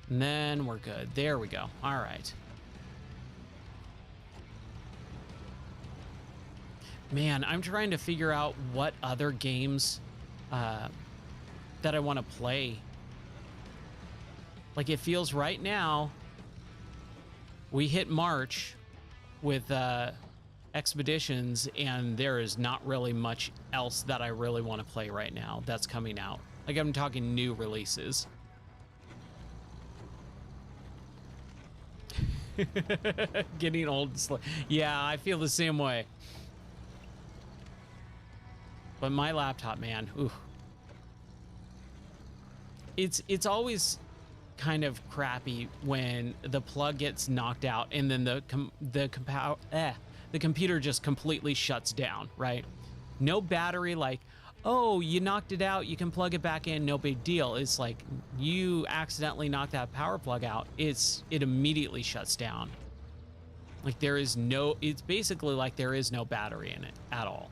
And then we're good. There we go. All right. Man, I'm trying to figure out what other games that I want to play. Like it feels right now, we hit March with Expeditions, and there is not really much else that I really want to play right now that's coming out. Like I'm talking new releases. Getting old and slow. Yeah, I feel the same way. But my laptop, man, ooh. It's always kind of crappy when the plug gets knocked out and then the computer just completely shuts down, right? No battery, like, oh, you knocked it out, you can plug it back in, no big deal. It's like you accidentally knocked that power plug out, it immediately shuts down. Like it's basically like there is no battery in it at all.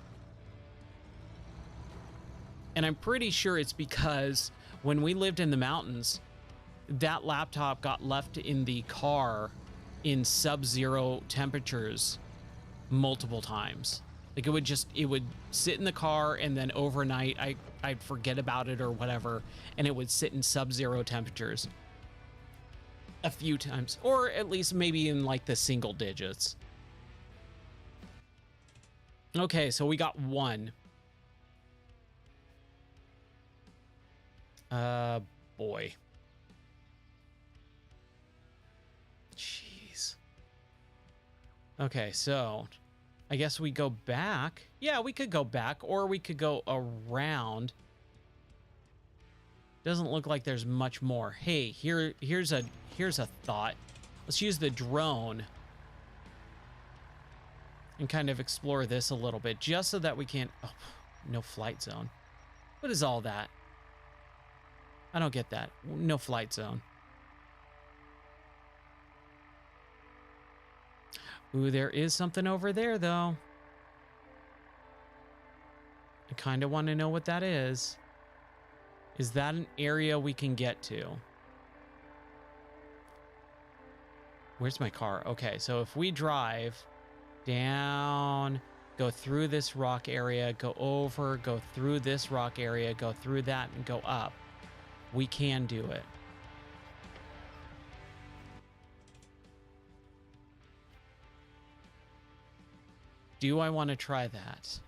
And I'm pretty sure it's because when we lived in the mountains, that laptop got left in the car in sub-zero temperatures multiple times. Like it would sit in the car, and then overnight I'd forget about it or whatever, and it would sit in sub-zero temperatures a few times, or at least maybe in like the single digits. Okay, so we got one. Boy. Jeez. Okay, so I guess we go back. Yeah, we could go back, or we could go around. Doesn't look like there's much more. Hey, here's a thought. Let's use the drone and kind of explore this a little bit, just so that we can't. Oh, no flight zone. What is all that? I don't get that. No flight zone. Ooh, there is something over there, though. I kind of want to know what that is. Is that an area we can get to? Where's my car? Okay, so if we drive down, go through this rock area, go over, go through this rock area, go through that, and go up, we can do it. Do I want to try that?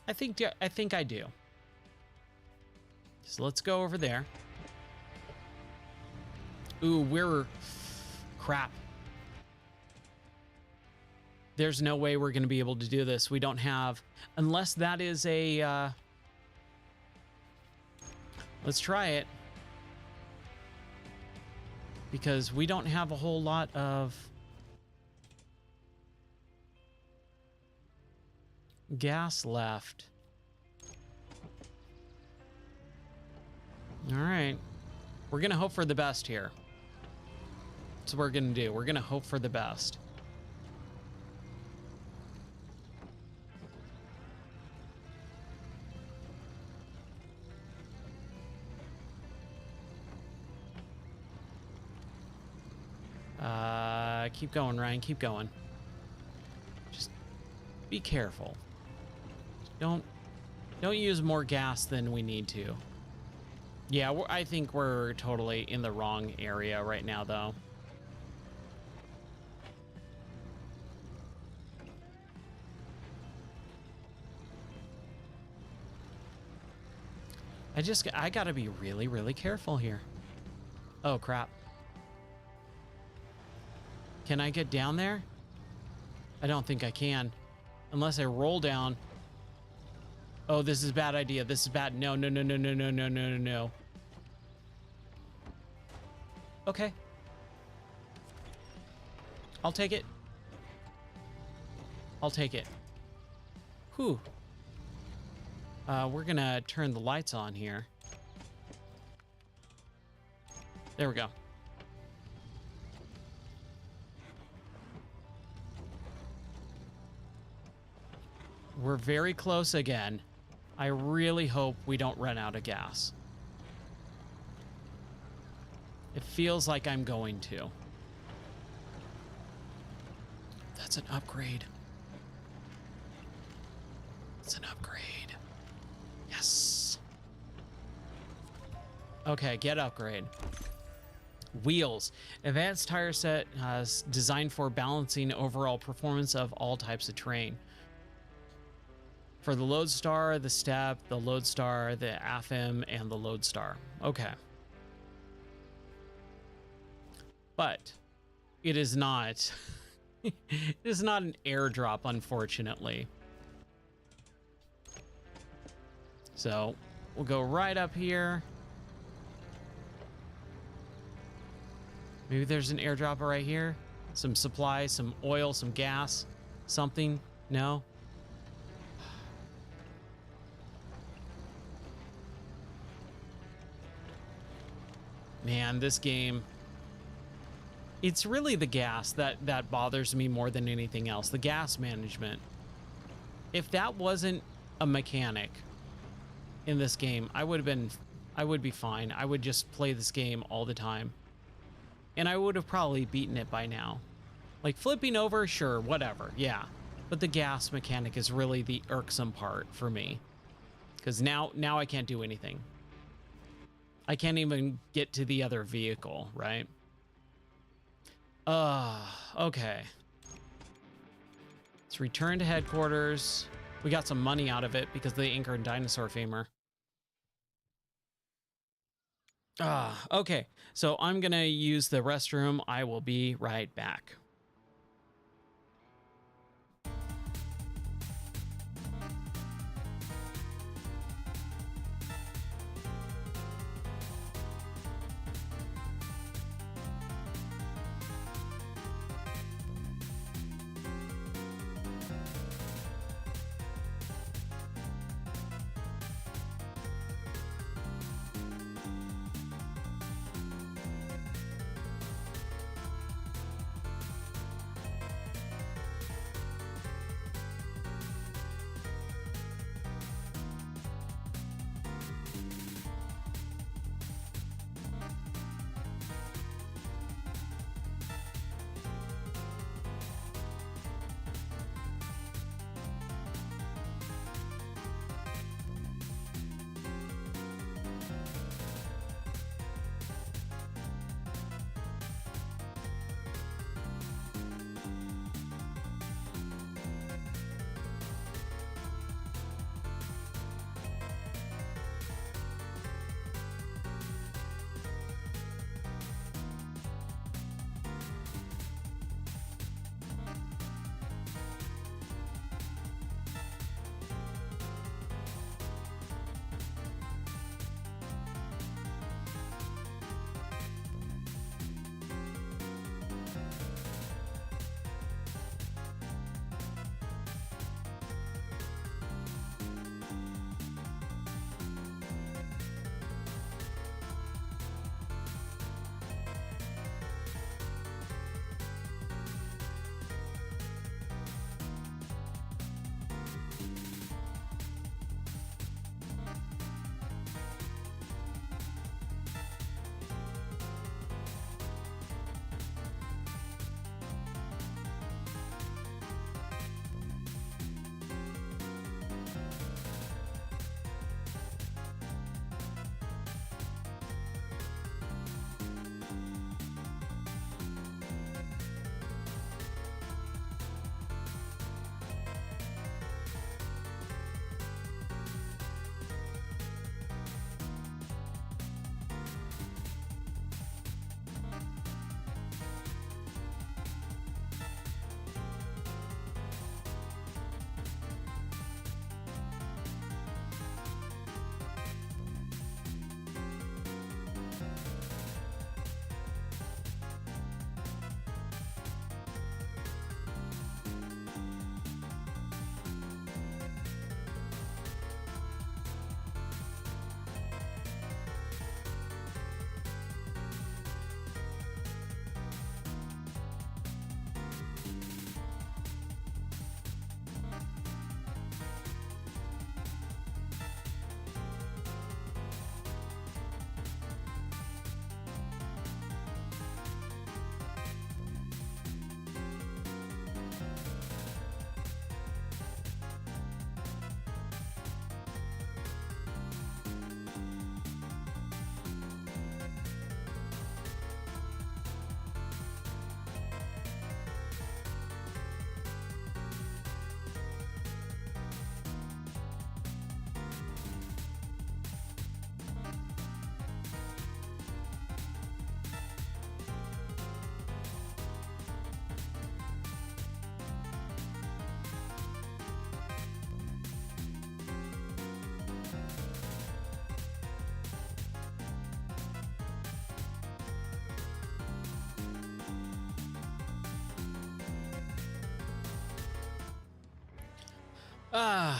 I think I do. So let's go over there. Ooh, we're... Crap. There's no way we're going to be able to do this. We don't have... Unless that is a... Let's try it. Because we don't have a whole lot of... gas left. All right. We're going to hope for the best here. That's what we're going to do. We're going to hope for the best. Keep going, Ryan. Keep going. Just be careful. Don't use more gas than we need to. Yeah, I think we're totally in the wrong area right now, though. I gotta be really, really careful here. Oh, crap. Can I get down there? I don't think I can. Unless I roll down. Oh, this is a bad idea. This is bad. No, no, no, no, no, no, no, no, no. Okay. I'll take it. I'll take it. Whew. We're gonna turn the lights on here. There we go. We're very close again. I really hope we don't run out of gas. It feels like I'm going to. That's an upgrade. It's an upgrade. Yes. Okay, get upgrade. Wheels. Advanced tire set designed for balancing overall performance of all types of terrain. For the Lodestar, the Step, the Lodestar, the AFM, and the Lodestar. Okay. But it is not... it is not an airdrop, unfortunately. So we'll go right up here. Maybe there's an airdrop right here. Some supplies, some oil, some gas, something. No? Man, this game, it's really the gas that bothers me more than anything else. The gas management. If that wasn't a mechanic in this game, I would be fine. I would just play this game all the time. And I would have probably beaten it by now. Like flipping over, sure, whatever, yeah. But the gas mechanic is really the irksome part for me. Because now I can't do anything. I can't even get to the other vehicle, right? Okay. Let's return to headquarters. We got some money out of it because of the Anchor and Dinosaur Femur. Okay. So I'm going to use the restroom. I will be right back.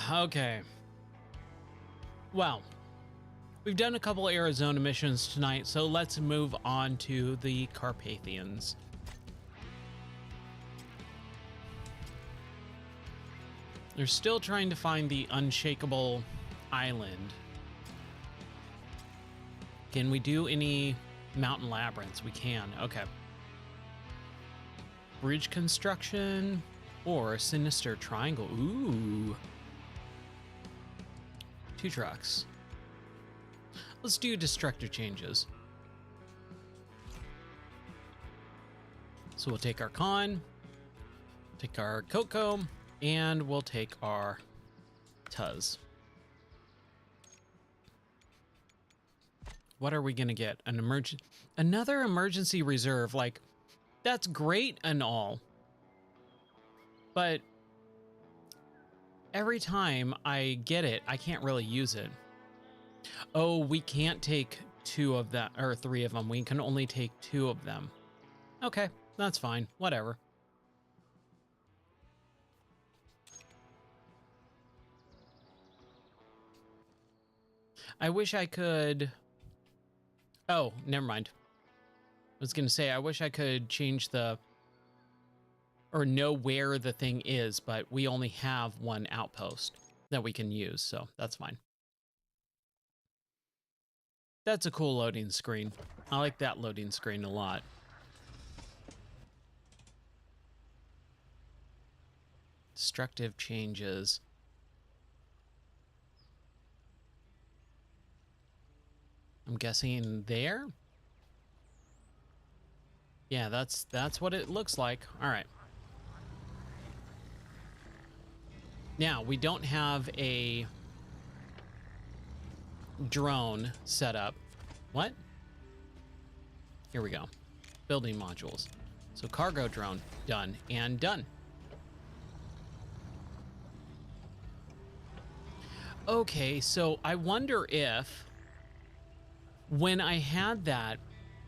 Okay. Well, we've done a couple Arizona missions tonight, so let's move on to the Carpathians. They're still trying to find the unshakable island. Can we do any mountain labyrinths? We can. Okay. Bridge construction or sinister triangle. Ooh. 2 trucks. Let's do destructor changes. So we'll take our con, take our Coco, and we'll take our Tuz. What are we going to get? Another emergency reserve. Like, that's great and all. But every time I get it, I can't really use it. Oh, we can't take 2 of that, or 3 of them. We can only take 2 of them. Okay, that's fine. Whatever. I wish I could... Oh, never mind. I was going to say, I wish I could change the... or know where the thing is, but we only have 1 outpost that we can use, so that's fine. That's a cool loading screen. I like that loading screen a lot. Destructive changes. I'm guessing there? Yeah, that's what it looks like. All right. Now, we don't have a drone set up. What? Here we go. Building modules. So cargo drone, done and done. Okay, so I wonder if when I had that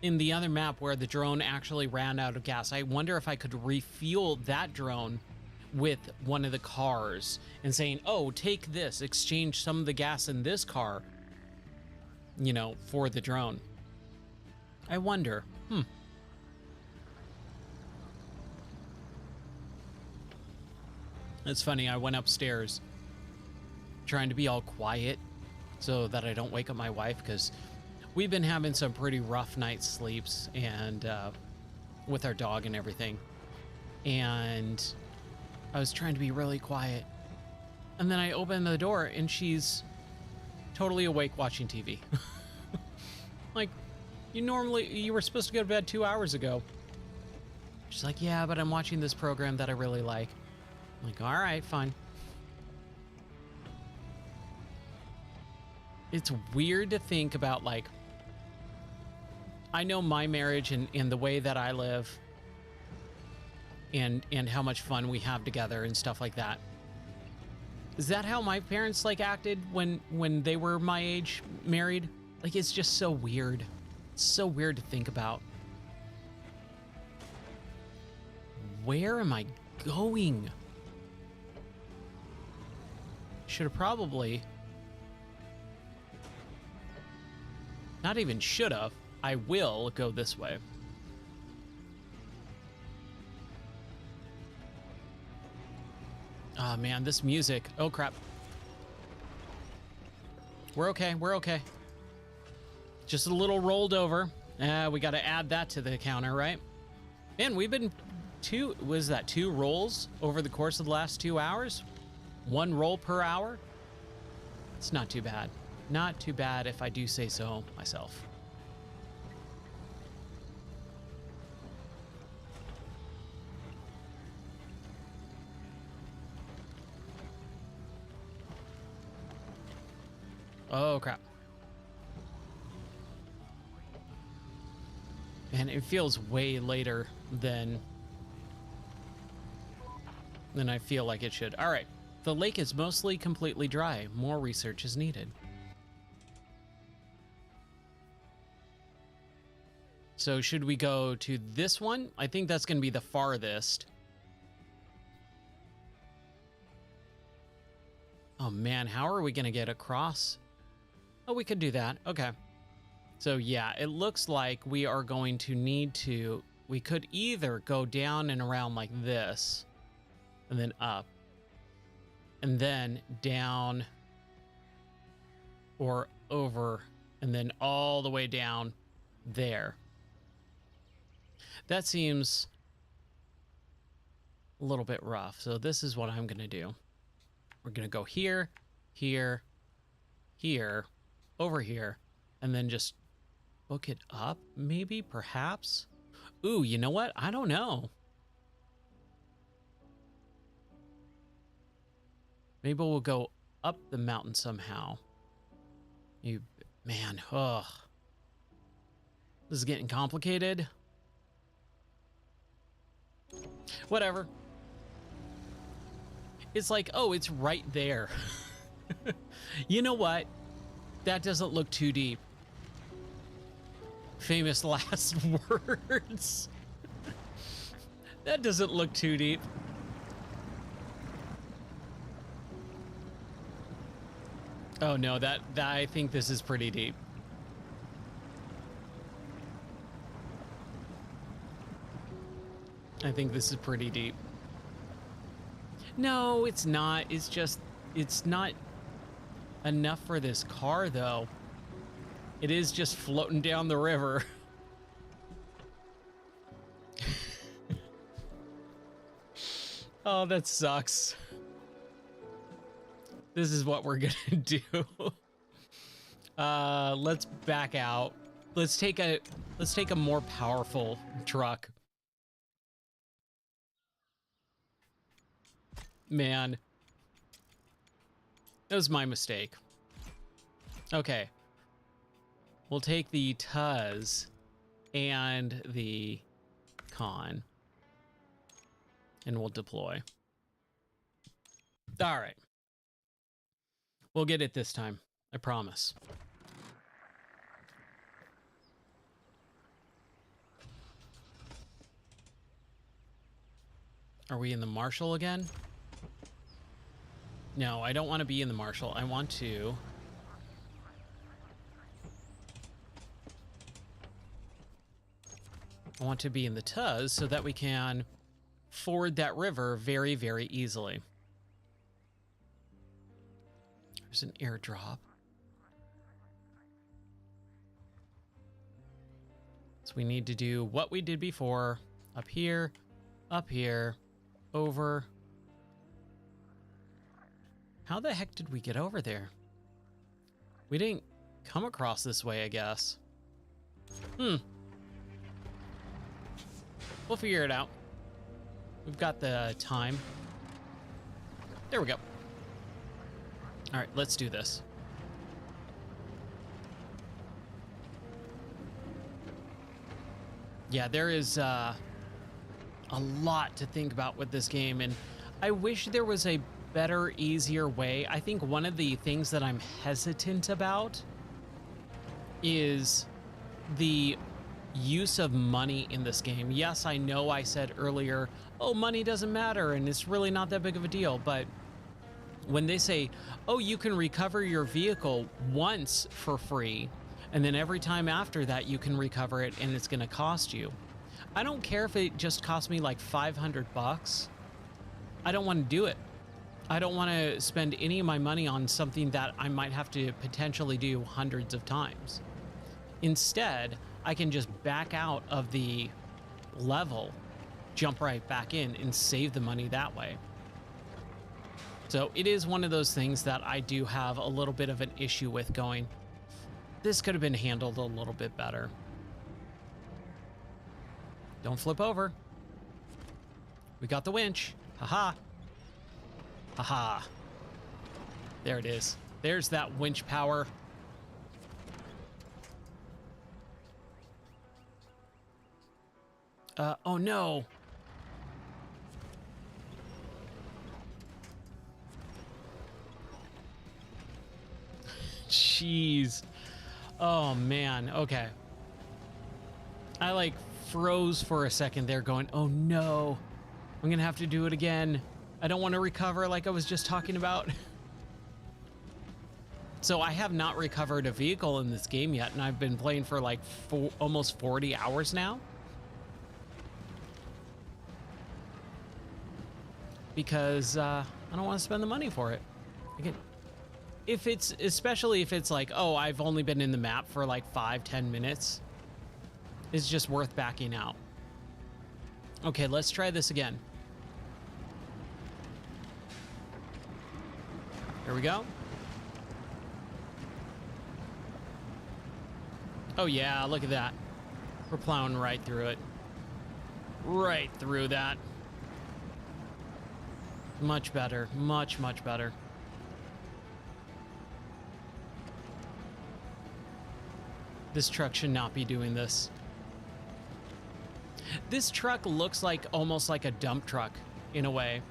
in the other map where the drone actually ran out of gas, I wonder if I could refuel that drone with one of the cars and saying, oh, take this, exchange some of the gas in this car, you know, for the drone. I wonder. It's funny, I went upstairs trying to be all quiet so that I don't wake up my wife, because we've been having some pretty rough night sleeps and with our dog and everything. And I was trying to be really quiet. And then I opened the door and she's totally awake watching TV. Like, you were supposed to go to bed 2 hours ago. She's like, yeah, but I'm watching this program that I really like. I'm like, all right, fine. It's weird to think about, like, I know my marriage and the way that I live and how much fun we have together and stuff like that. Is that how my parents, like, acted when they were my age, married? Like, it's just so weird. It's so weird to think about. Where am I going? Should have probably... Not even should have. I will go this way. Oh, man, this music. Oh, crap. We're okay. We're okay. Just a little rolled over. We got to add that to the counter, right? Man, we've been two rolls over the course of the last 2 hours? 1 roll per hour? It's not too bad. Not too bad if I do say so myself. Oh, crap. And it feels way later than I feel like it should. All right. The lake is mostly completely dry. More research is needed. So should we go to this one? I think that's going to be the farthest. Oh man, how are we going to get across? Oh, we could do that. Okay. So yeah, it looks like we are going to need to... We could either go down and around like this, and then up, and then down, or over, and then all the way down there. That seems a little bit rough. So this is what I'm going to do. We're going to go here, here, here, over here, and then just book it up, maybe, perhaps. Ooh, you know what? I don't know. Maybe we'll go up the mountain somehow. Man, ugh. This is getting complicated. Whatever. It's like, oh, it's right there. You know what? That doesn't look too deep. Famous last words. That doesn't look too deep. Oh no, that I think this is pretty deep. I think this is pretty deep. No, it's not. It's just, it's not enough for this car, though. It is just floating down the river. Oh, that sucks. This is what we're gonna do. Let's back out. Let's take a more powerful truck. Man, that was my mistake. Okay, we'll take the Tuz and the Con, and we'll deploy. All right, we'll get it this time, I promise. Are we in the Marshall again? No, I don't want to be in the Marshall. I want to... be in the Tuz so that we can ford that river very, very easily. There's an airdrop. So we need to do what we did before. Up here, over... How the heck did we get over there? We didn't come across this way, I guess. We'll figure it out. We've got the time. There we go. All right, let's do this. Yeah, there is a lot to think about with this game, and I wish there was a better, easier way. I think one of the things that I'm hesitant about is the use of money in this game. Yes, I know I said earlier, oh, money doesn't matter and it's really not that big of a deal, but when they say, oh, you can recover your vehicle once for free, and then every time after that you can recover it and it's going to cost you. I don't care if it just cost me like 500 bucks. I don't want to do it. I don't want to spend any of my money on something that I might have to potentially do hundreds of times. Instead, I can just back out of the level, jump right back in, and save the money that way. So it is one of those things that I do have a little bit of an issue with going, this could have been handled a little bit better. Don't flip over. We got the winch. Haha. Haha. There it is. There's that winch power. Oh no. Jeez. Oh man. Okay. I like froze for a second there going, oh no. I'm gonna have to do it again. I don't want to recover like I was just talking about. So I have not recovered a vehicle in this game yet, and I've been playing for like almost 40 hours now. Because I don't want to spend the money for it. Again, especially if it's like, oh, I've only been in the map for like 5-10 minutes, it's just worth backing out. Okay, let's try this again. Here we go. Oh yeah, look at that. We're plowing right through it. Right through that. Much better. Much, much better. This truck should not be doing this. This truck looks like almost like a dump truck in a way.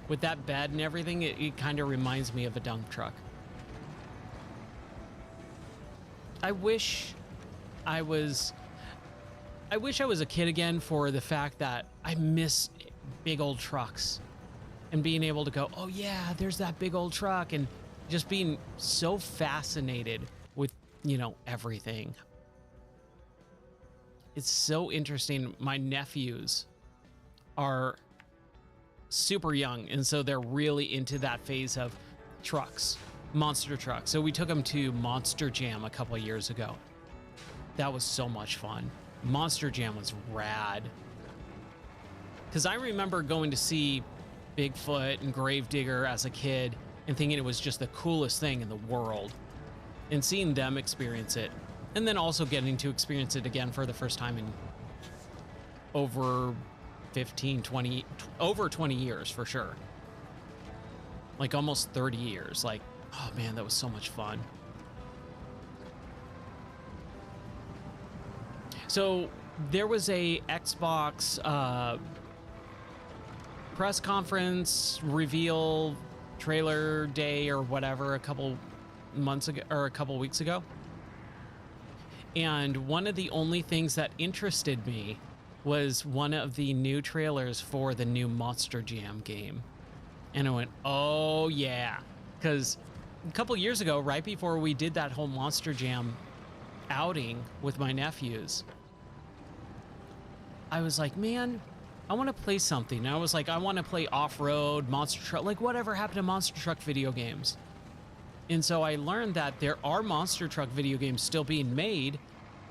With that bed and everything, it kind of reminds me of a dump truck. I wish I was a kid again for the fact that I miss big old trucks and being able to go, oh yeah, there's that big old truck, and just being so fascinated with, you know, everything. It's so interesting. My nephews are super young, and so they're really into that phase of trucks, monster trucks. So we took them to Monster Jam a couple years ago. That was so much fun. Monster Jam was rad. Because I remember going to see Bigfoot and Gravedigger as a kid and thinking it was just the coolest thing in the world, and seeing them experience it, and then also getting to experience it again for the first time in over 20 years for sure. Like almost 30 years. Like, oh man, that was so much fun. So there was a Xbox press conference reveal trailer day or whatever a couple months ago or a couple weeks ago. And one of the only things that interested me was one of the new trailers for the new Monster Jam game. And I went, oh yeah. Because a couple years ago, right before we did that whole Monster Jam outing with my nephews, I was like, man, I want to play something. And I was like, I want to play off-road, monster truck, like whatever happened to monster truck video games. And so I learned that there are monster truck video games still being made,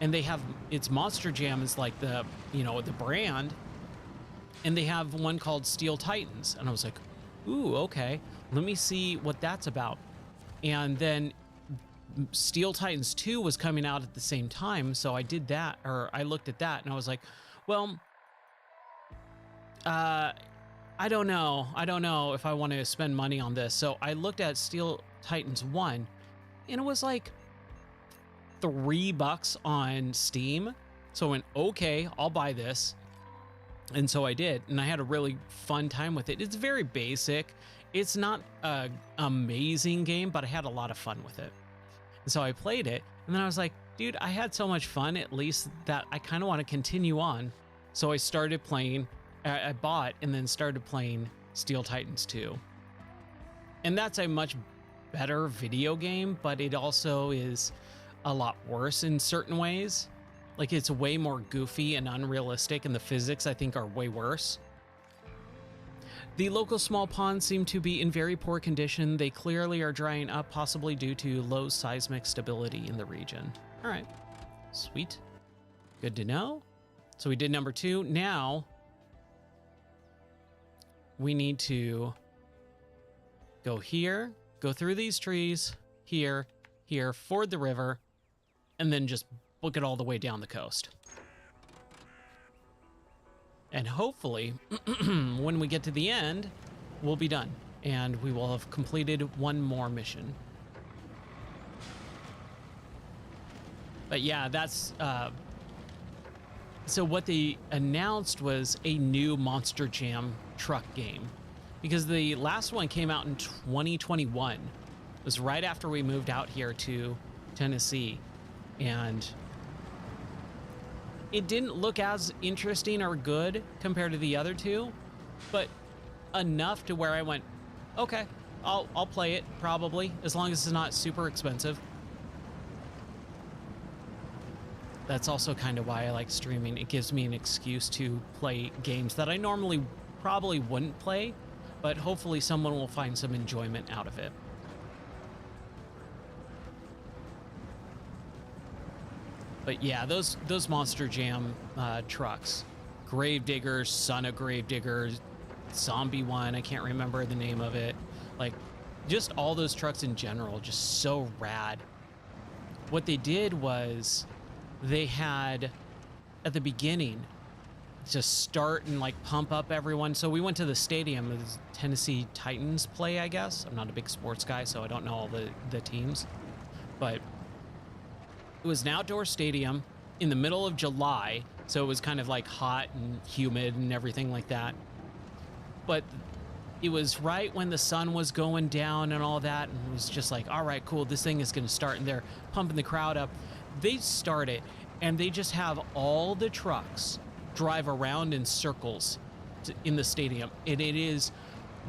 and they have, it's Monster Jam is like the, you know, the brand, and they have one called Steel Titans. And I was like, ooh, okay, let me see what that's about. And then Steel Titans 2 was coming out at the same time, so I did that, or I looked at that, and I was like, well, I don't know if I want to spend money on this. So I looked at Steel Titans 1, and it was like $3 on Steam. So I went, okay, I'll buy this. And so I did, and I had a really fun time with it. It's very basic. It's not an amazing game, but I had a lot of fun with it. And so I played it, and then I was like, dude, I had so much fun, at least, that I kind of want to continue on. So I started playing, I bought and then started playing Steel Titans 2. And that's a much better video game, but it also is a lot worse in certain ways. Like, it's way more goofy and unrealistic, and the physics, I think, are way worse. The local small ponds seem to be in very poor condition. They clearly are drying up, possibly due to low seismic stability in the region. All right, sweet. Good to know. So we did number 2. Now we need to go here, go through these trees, here, ford the river, and then just book it all the way down the coast. And hopefully, when we get to the end, we'll be done, and we will have completed one more mission. But yeah, that's... So what they announced was a new Monster Jam truck game, because the last one came out in 2021. It was right after we moved out here to Tennessee, and it didn't look as interesting or good compared to the other two, but enough to where I went, okay, I'll play it probably, as long as it's not super expensive. That's also kind of why I like streaming. It gives me an excuse to play games that I normally probably wouldn't play, but hopefully someone will find some enjoyment out of it. But yeah, those Monster Jam trucks, Gravedigger, Son of Gravedigger, Zombie one, I can't remember the name of it. Like, just all those trucks in general, just so rad. What they did was they had, at the beginning, just start and like pump up everyone. So we went to the stadium, it was Tennessee Titans play, I guess. I'm not a big sports guy, so I don't know all the teams. But it was an outdoor stadium in the middle of July So it was kind of like hot and humid and everything like that. But it was right when the sun was going down and all that, and it was just like, all right, cool, this thing is going to start. And they're pumping the crowd up. They start it, and they just have all the trucks drive around in circles in the stadium. And it is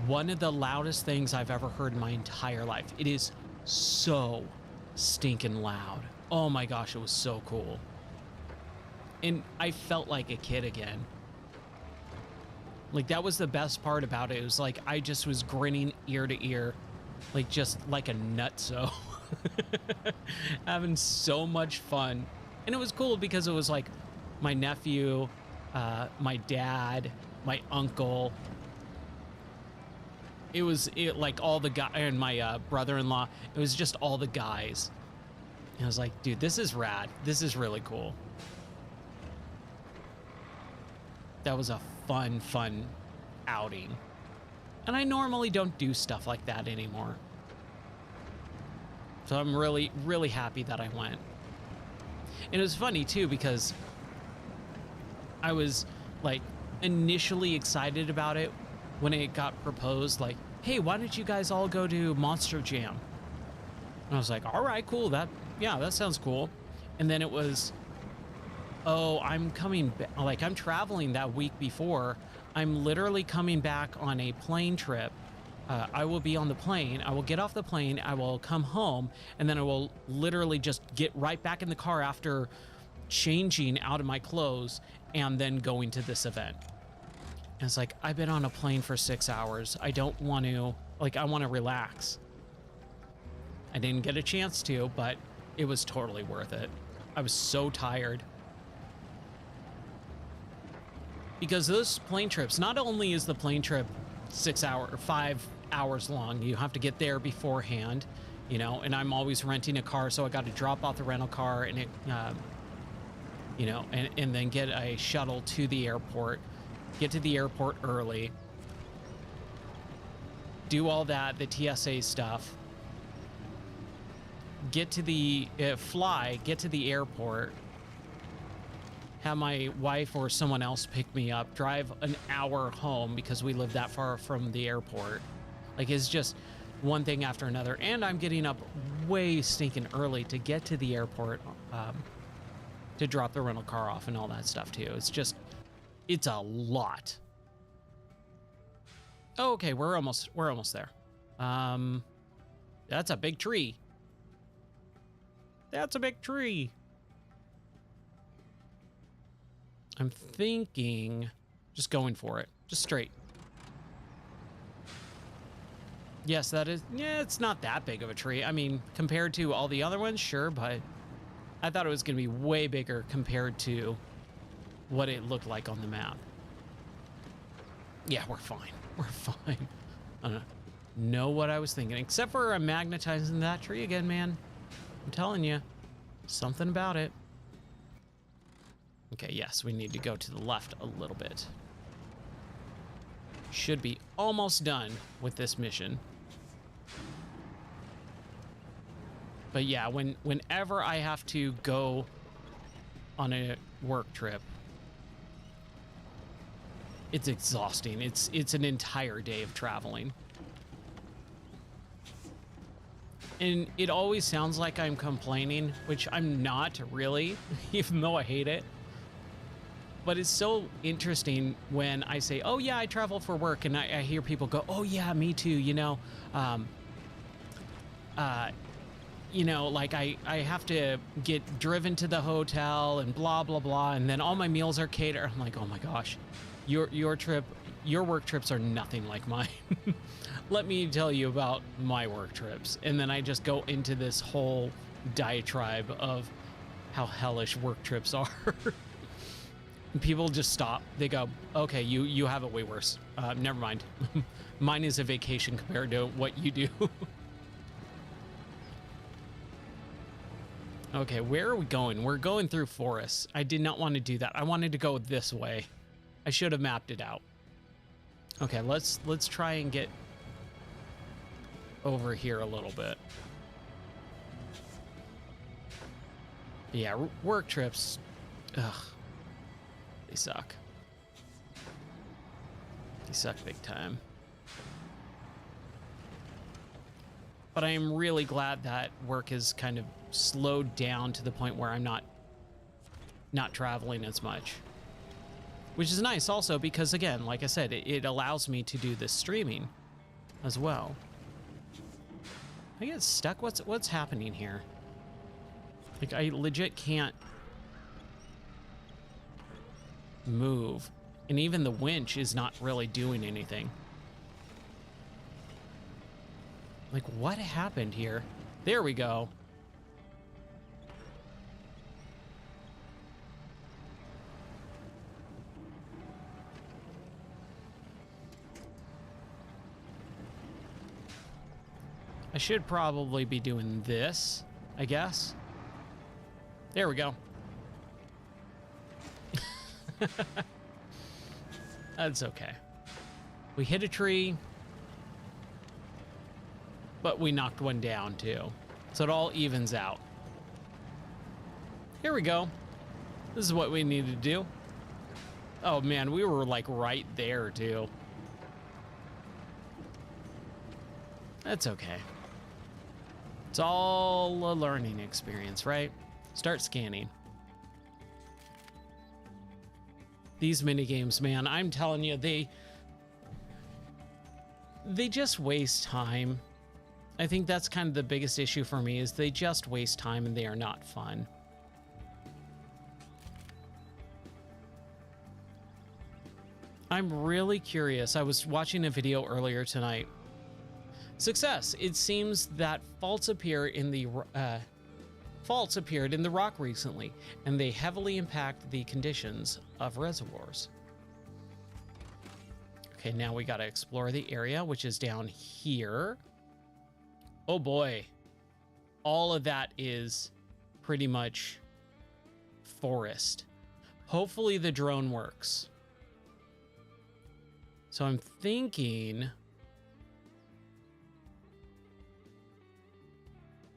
one of the loudest things I've ever heard in my entire life. It is so stinking loud. Oh my gosh, it was so cool. And I felt like a kid again. Like, that was the best part about it. It was like I just was grinning ear to ear, like just like a nutso. Having so much fun. And it was cool because it was like my nephew, my dad, my uncle. It was like all the guys, and my brother-in-law. It was just all the guys. And I was like, dude, this is rad. This is really cool. That was a fun outing. And I normally don't do stuff like that anymore. So I'm really, really happy that I went. And it was funny too, because I was like initially excited about it when it got proposed, like, hey, why don't you guys all go to Monster Jam? And I was like, all right, cool. That sounds cool. And then it was, oh, I'm coming back. Like, I'm traveling that week before. I'm literally coming back on a plane trip. I will be on the plane. I will get off the plane. I will come home, and then I will literally just get right back in the car after changing out of my clothes and then going to this event. And it's like, I've been on a plane for 6 hours. I don't want to, like, I want to relax. I didn't get a chance to, but it was totally worth it. I was so tired. Because those plane trips, not only is the plane trip 5 hours long, you have to get there beforehand, you know, and I'm always renting a car, so I got to drop off the rental car and it, you know, and then get a shuttle to the airport, get to the airport early, do all that, the TSA stuff, get to the get to the airport, have my wife or someone else pick me up, drive an hour home because we live that far from the airport. Like, it's just one thing after another. And I'm getting up way stinking early to get to the airport, to drop the rental car off and all that stuff too. It's a lot. Oh, okay, we're almost there. That's a big tree. That's a big tree. I'm thinking just going for it, just straight. Yes, that is, yeah, it's not that big of a tree. I mean, compared to all the other ones, sure, but I thought it was going to be way bigger compared to what it looked like on the map. Yeah, we're fine. We're fine. I don't know what I was thinking, except for I'm magnetizing that tree again, man. I'm telling you, something about it. Okay, yes, we need to go to the left a little bit. Should be almost done with this mission. But yeah, whenever I have to go on a work trip, it's exhausting. It's an entire day of traveling. And it always sounds like I'm complaining, which I'm not really, even though I hate it. But it's so interesting when I say, oh yeah, I travel for work, and I hear people go, oh yeah, me too, you know. You know, like I have to get driven to the hotel and blah, blah, blah. And then all my meals are catered. I'm like, oh my gosh, your work trips are nothing like mine. Let me tell you about my work trips. And then I just go into this whole diatribe of how hellish work trips are. People just stop. They go, okay, you have it way worse. Never mind. Mine is a vacation compared to what you do. Okay, where are we going? We're going through forests. I did not want to do that. I wanted to go this way. I should have mapped it out. Okay, let's try and get over here a little bit. Yeah, work trips. Ugh. suck. You suck big time. But I am really glad that work has kind of slowed down to the point where I'm not traveling as much. Which is nice also because, again, like I said, it allows me to do this streaming as well. I get stuck. What's happening here? Like, I legit can't move. And even the winch is not really doing anything. Like, what happened here? There we go. I should probably be doing this, I guess. There we go. That's okay. We hit a tree, but we knocked one down too. So it all evens out. Here we go. This is what we need to do. Oh man, we were like right there too. That's okay. It's all a learning experience, right? Start scanning. These mini games, man, I'm telling you, they just waste time. I think that's kind of the biggest issue for me, is they just waste time and they are not fun. I'm really curious. I was watching a video earlier tonight. Success. It seems that faults appeared in the rock recently, and they heavily impact the conditions of reservoirs. Okay, now we got to explore the area, which is down here. Oh boy. All of that is pretty much forest. Hopefully the drone works. So I'm thinking...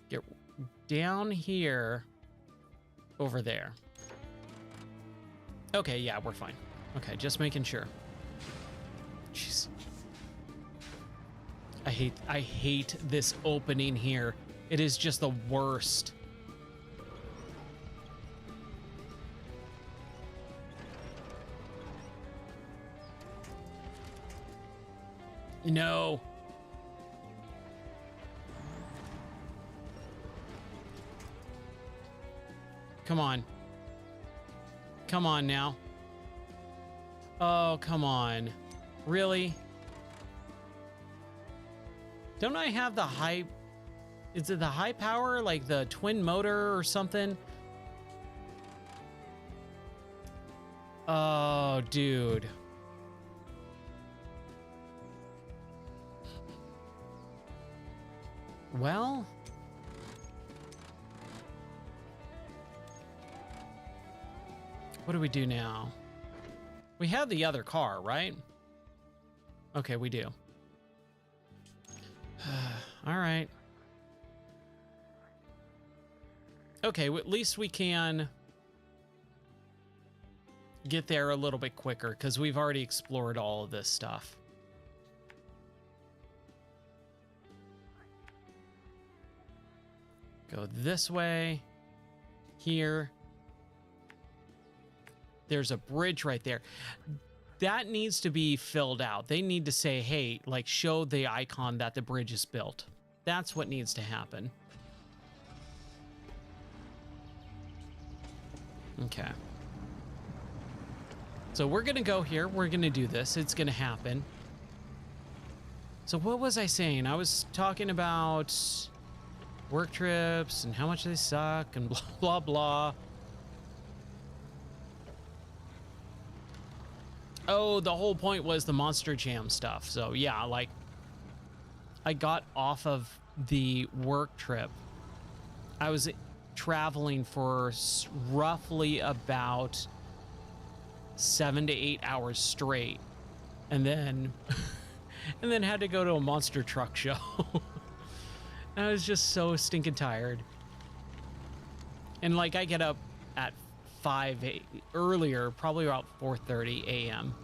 get down here, over there. Okay, yeah, we're fine. Okay, just making sure. Jeez. I hate this opening here. It is just the worst. No. Come on. Come on now. Oh, come on. Really? Don't I have the high... is it the high power? Like the twin motor or something? Oh, dude. Well... what do we do now? We have the other car, right? Okay, we do. All right. Okay, well, at least we can get there a little bit quicker because we've already explored all of this stuff. Go this way. Here. There's a bridge right there. That needs to be filled out. They need to say, hey, like show the icon that the bridge is built. That's what needs to happen. Okay. So we're going to go here. We're going to do this. It's going to happen. So what was I saying? I was talking about work trips and how much they suck and blah, blah, blah. Oh, the whole point was the Monster Jam stuff. So yeah, like I got off of the work trip. I was traveling for roughly about 7 to 8 hours straight, and then and then had to go to a monster truck show. I was just so stinking tired. And like I get up at earlier, probably about 4:30 a.m.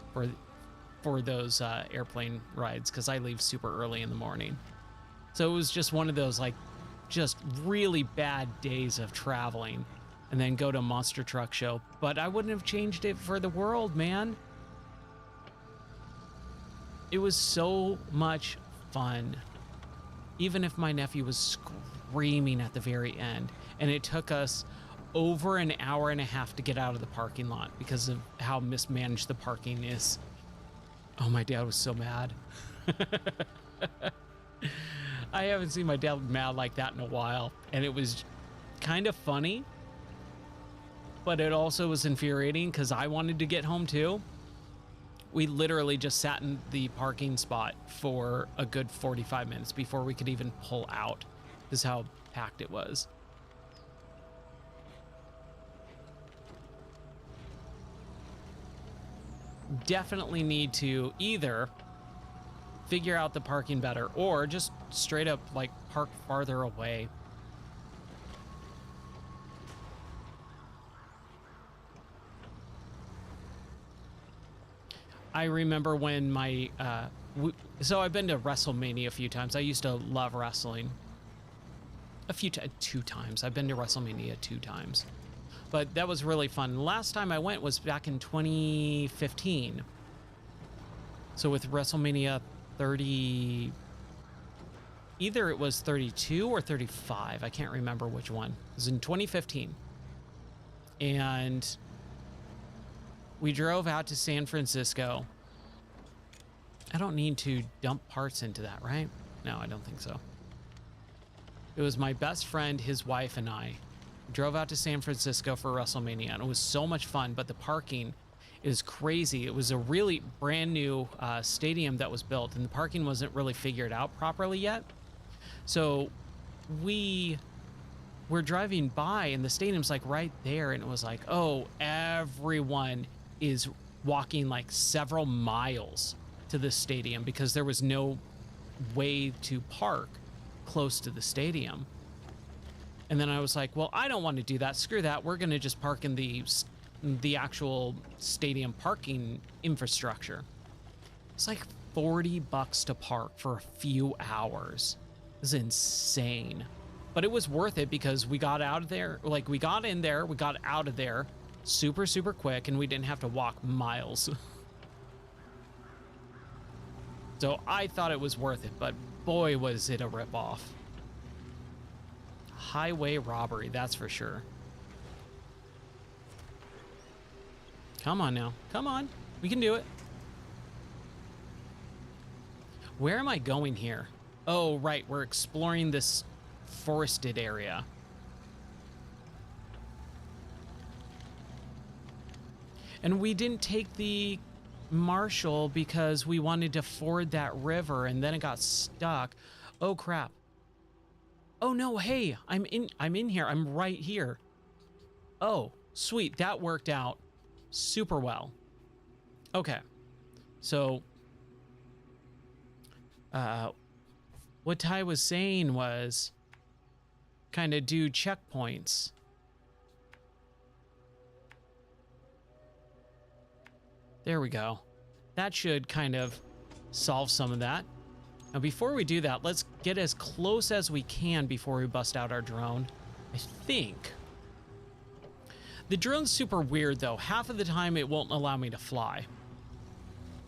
for those airplane rides, because I leave super early in the morning. So it was just one of those like just really bad days of traveling, and then go to a monster truck show. But I wouldn't have changed it for the world, man. It was so much fun. Even if my nephew was screaming at the very end, and it took us over an hour and a half to get out of the parking lot because of how mismanaged the parking is. Oh, my dad was so mad. I haven't seen my dad mad like that in a while, and it was kind of funny, but it also was infuriating because I wanted to get home too. We literally just sat in the parking spot for a good 45 minutes before we could even pull out. This is how packed it was. Definitely need to either figure out the parking better or just straight up like park farther away. I remember when my so I've been to WrestleMania a few times. I used to love wrestling. Two times. I've been to WrestleMania 2 times. But that was really fun. Last time I went was back in 2015. So with WrestleMania 30, either it was 32 or 35. I can't remember which one. It was in 2015. And we drove out to San Francisco. I don't need to dump parts into that, right? No, I don't think so. It was my best friend, his wife, and I drove out to San Francisco for WrestleMania, and it was so much fun, but the parking is crazy. It was a really brand new stadium that was built, and the parking wasn't really figured out properly yet. So we were driving by, and the stadium's like right there, and it was like, oh, everyone is walking like several miles to the stadium because there was no way to park close to the stadium. And then I was like, well, I don't want to do that. Screw that. We're going to just park in the actual stadium parking infrastructure. It's like $40 to park for a few hours. It's insane. But it was worth it because we got out of there. Like we got in there, we got out of there super, super quick, and we didn't have to walk miles. So I thought it was worth it, but boy, was it a ripoff. Highway robbery, that's for sure. Come on now. Come on. We can do it. Where am I going here? Oh, right. We're exploring this forested area. And we didn't take the Marshall because we wanted to ford that river, and then it got stuck. Oh, crap. Oh, no. Hey, I'm in here. I'm right here. Oh, sweet. That worked out super well. Okay. So, what Ty was saying was kind of do checkpoints. There we go. That should kind of solve some of that. Now, before we do that, let's get as close as we can before we bust out our drone. I think. The drone's super weird, though. Half of the time, it won't allow me to fly.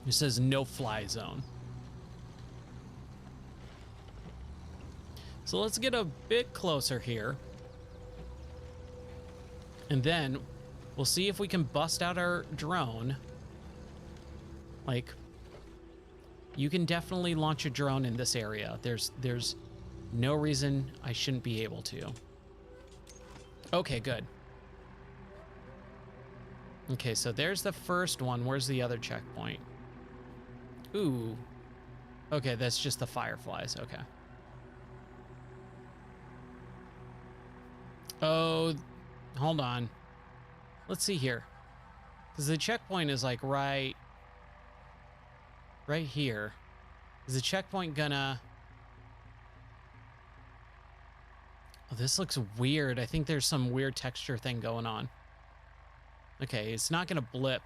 It says no fly zone. So let's get a bit closer here. And then we'll see if we can bust out our drone. Like, you can definitely launch a drone in this area. There's no reason I shouldn't be able to. Okay, good. Okay, so there's the first one. Where's the other checkpoint? Ooh. Okay, that's just the fireflies. Okay. Oh, hold on. Let's see here. Because the checkpoint is like right here. Is the checkpoint gonna... Oh, this looks weird. I think there's some weird texture thing going on. Okay, it's not gonna blip.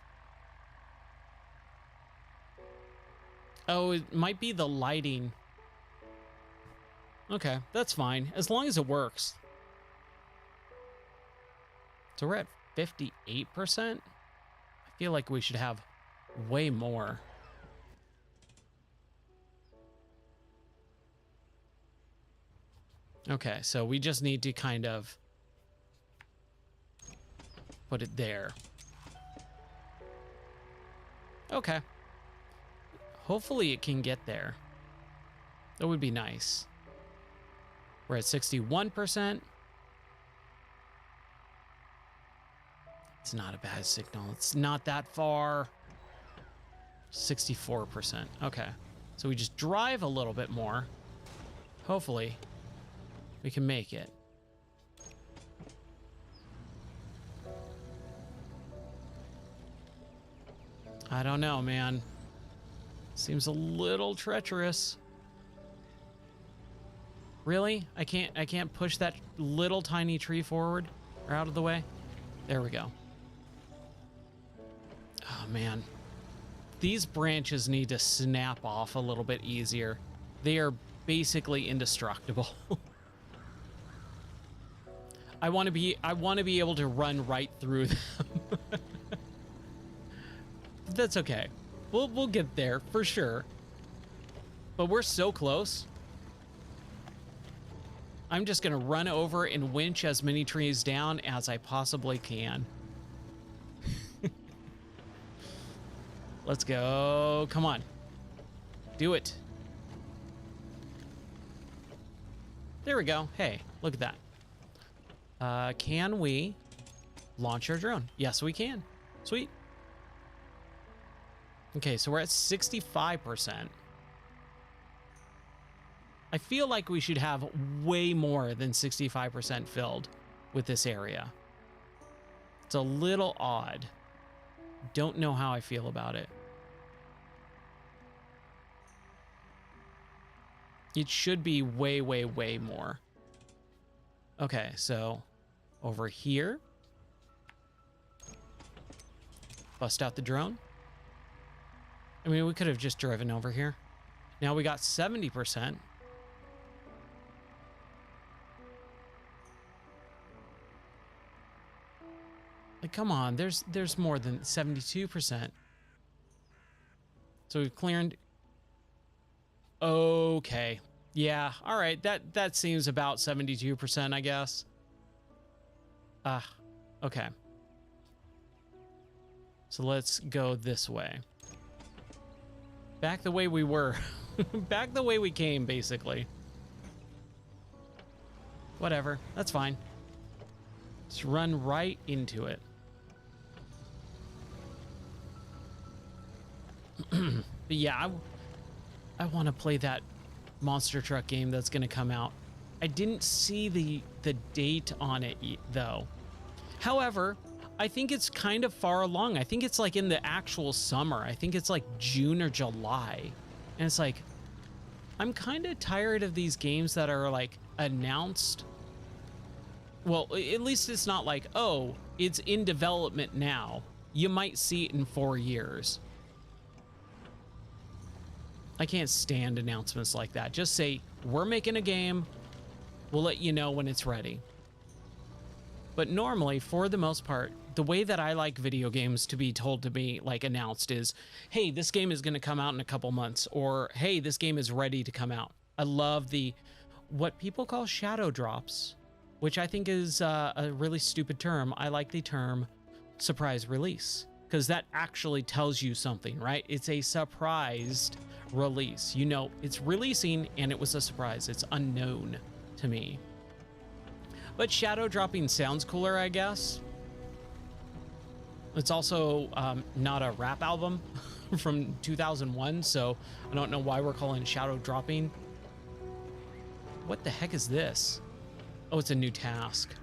Oh, it might be the lighting. Okay, that's fine, as long as it works. So we're at 58%. I feel like we should have way more. Okay, so we just need to kind of put it there. Okay. Hopefully it can get there. That would be nice. We're at 61%. It's not a bad signal. It's not that far. 64%. Okay. So we just drive a little bit more. Hopefully we can make it. I don't know, man. Seems a little treacherous. Really? I can't push that little tiny tree forward or out of the way. There we go. Oh man. These branches need to snap off a little bit easier. They are basically indestructible. I want to be able to run right through them. That's okay. We'll get there for sure. But we're so close. I'm just gonna run over and winch as many trees down as I possibly can. Let's go. Come on. Do it. There we go. Hey, look at that. Can we launch our drone? Yes, we can. Sweet. Okay, so we're at 65%. I feel like we should have way more than 65% filled with this area. It's a little odd. Don't know how I feel about it. It should be way, way, way more. Okay, so over here. Bust out the drone. I mean, we could have just driven over here. Now we got 70%. Like, come on, there's more than 72%. So we've cleared. Okay. Yeah, all right. That seems about 72%, I guess. Okay. So let's go this way. Back the way we were. Back the way we came, basically. Whatever. That's fine. Just run right into it. But yeah, I want to play that monster truck game that's going to come out. I didn't see the date on it though. However, I think it's kind of far along. I think it's like in the actual summer. I think it's like June or July. And it's like, I'm kind of tired of these games that are like announced. Well, at least it's not like, oh, it's in development now. You might see it in 4 years. I can't stand announcements like that. Just say, we're making a game. We'll let you know when it's ready. But normally, for the most part, the way that I like video games to be told to me, like announced, is, hey, this game is going to come out in a couple months, or hey, this game is ready to come out. I love what people call shadow drops, which I think is a really stupid term. I like the term surprise release, because that actually tells you something, right? It's a surprised release. You know, it's releasing and it was a surprise. It's unknown to me. But shadow dropping sounds cooler, I guess. It's also not a rap album from 2001, so I don't know why we're calling it shadow dropping. What the heck is this? Oh, it's a new task.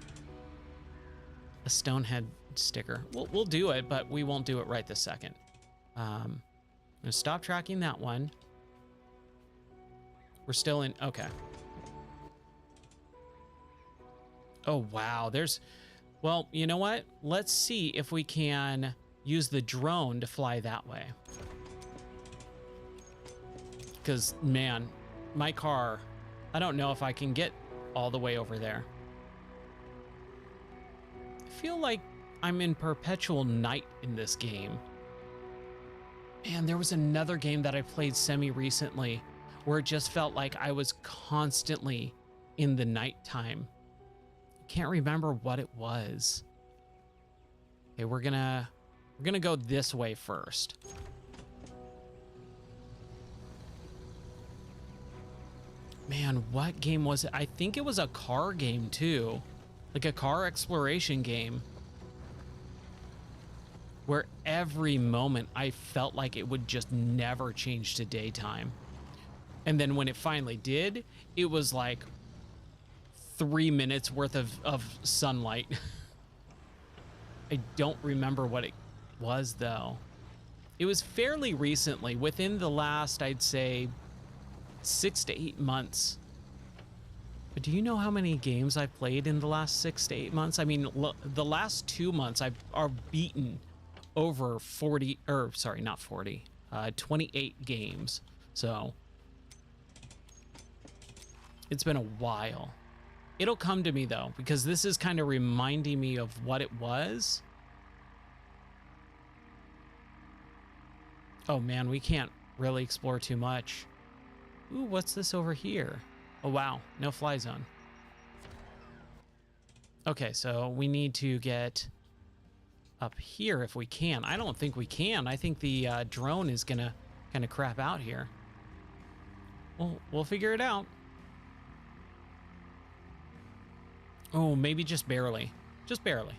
A Stonehead sticker. We'll do it, but we won't do it right this second. I'm gonna stop tracking that one. We're still in. Okay. Oh wow, there's Well, you know what? Let's see if we can use the drone to fly that way. Because, man, my car, I don't know if I can get all the way over there. I feel like I'm in perpetual night in this game. Man, there was another game that I played semi-recently where it just felt like I was constantly in the nighttime. Can't remember what it was. Okay, we're gonna go this way first. Man, what game was it? I think it was a car game too. Like a car exploration game. Where every moment I felt like it would just never change to daytime. And then when it finally did, it was like 3 minutes worth of sunlight. I don't remember what it was though. It was fairly recently, within the last, I'd say, 6 to 8 months. But do you know how many games I've played in the last 6 to 8 months? I mean, the last 2 months I've beaten over 40, or sorry, not 40, 28 games. So it's been a while. It'll come to me though, because this is kind of reminding me of what it was. Oh man, we can't really explore too much. Ooh, what's this over here? Oh wow, no fly zone. Okay, so we need to get up here if we can. I don't think we can. I think the drone is gonna kind of crap out here. We'll figure it out. Oh, maybe just barely. Just barely.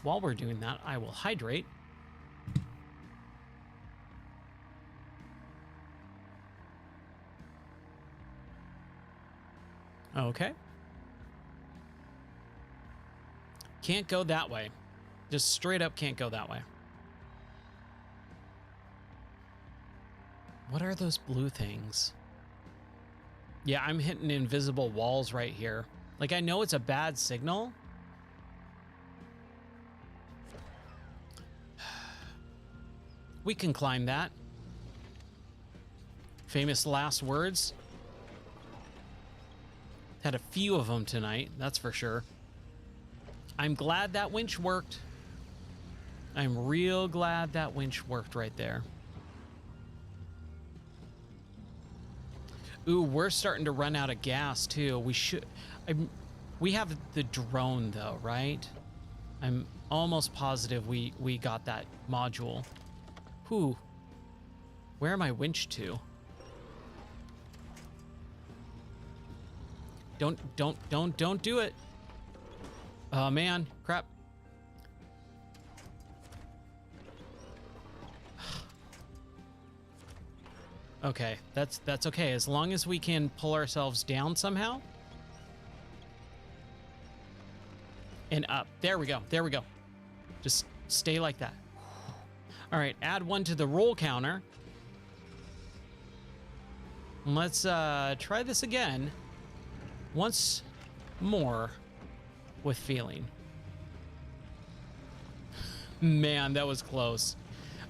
While we're doing that, I will hydrate. Okay. Can't go that way. Just straight up can't go that way. What are those blue things? Yeah, I'm hitting invisible walls right here. Like, I know it's a bad signal. We can climb that. Famous last words. Had a few of them tonight, that's for sure. I'm glad that winch worked. I'm real glad that winch worked right there. Ooh, we're starting to run out of gas too. We have the drone though, right? I'm almost positive we got that module. Whew. Where am I winched to? Don't do it. Oh man, crap. Okay, that's okay. As long as we can pull ourselves down somehow. And up. There we go. There we go. Just stay like that. All right, add 1 to the roll counter. Let's try this again. Once more with feeling. Man, that was close.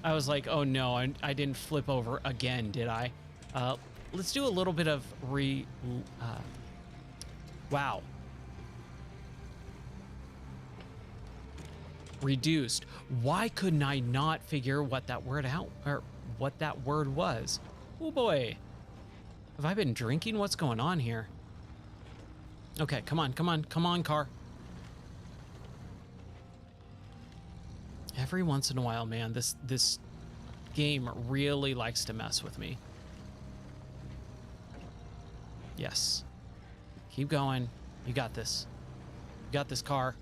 I was like, oh no, I didn't flip over again, did I? Let's do a little bit of wow. Reduced. Why couldn't I not figure what that word out, or what that word was? Oh boy. Have I been drinking? What's going on here? Okay, come on, come on, come on, car. Every once in a while, man, this game really likes to mess with me. Yes. Keep going. You got this. You got this, car.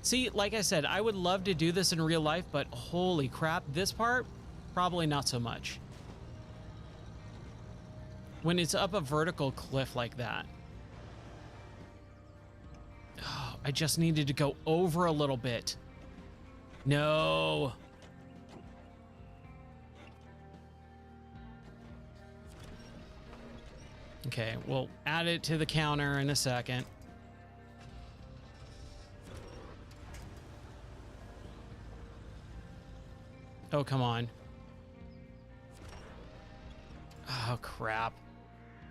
See, like I said, I would love to do this in real life, but holy crap, this part, probably not so much. When it's up a vertical cliff like that. Oh, I just needed to go over a little bit. No. Okay, we'll add it to the counter in a second. Oh, come on. Oh, crap.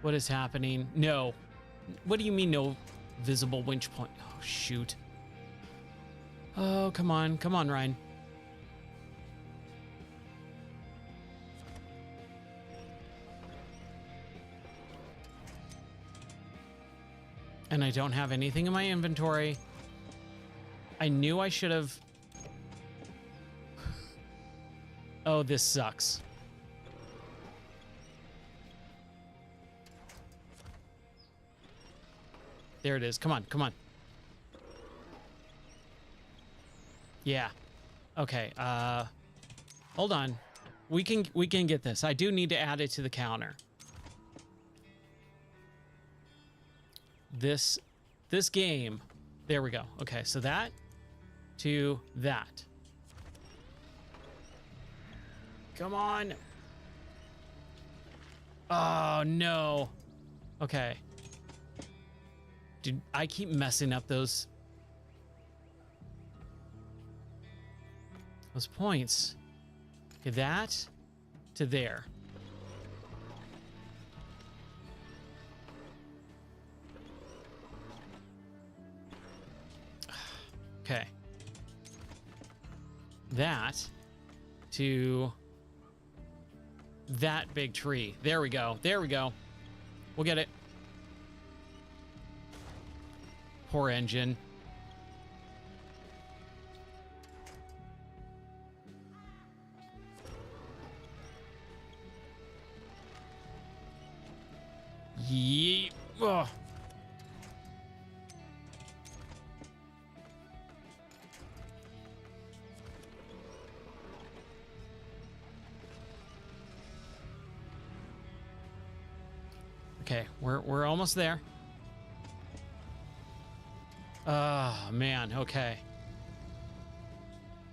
What is happening? No. What do you mean no visible winch point? Oh, shoot. Oh, come on. Come on, Ryan. And I don't have anything in my inventory. I knew I should have... Oh, this sucks. There it is. Come on, come on. Yeah. Okay, hold on. We can get this. I do need to add it to the counter. This game. There we go. Okay, so that to that. Come on. Oh, no. Okay. Dude, I keep messing up those points. Okay, that to there. Okay. That to that big tree. There we go. There we go. We'll get it. Poor engine. Yeep. Ugh. Okay, we're almost there. Oh, man. Okay.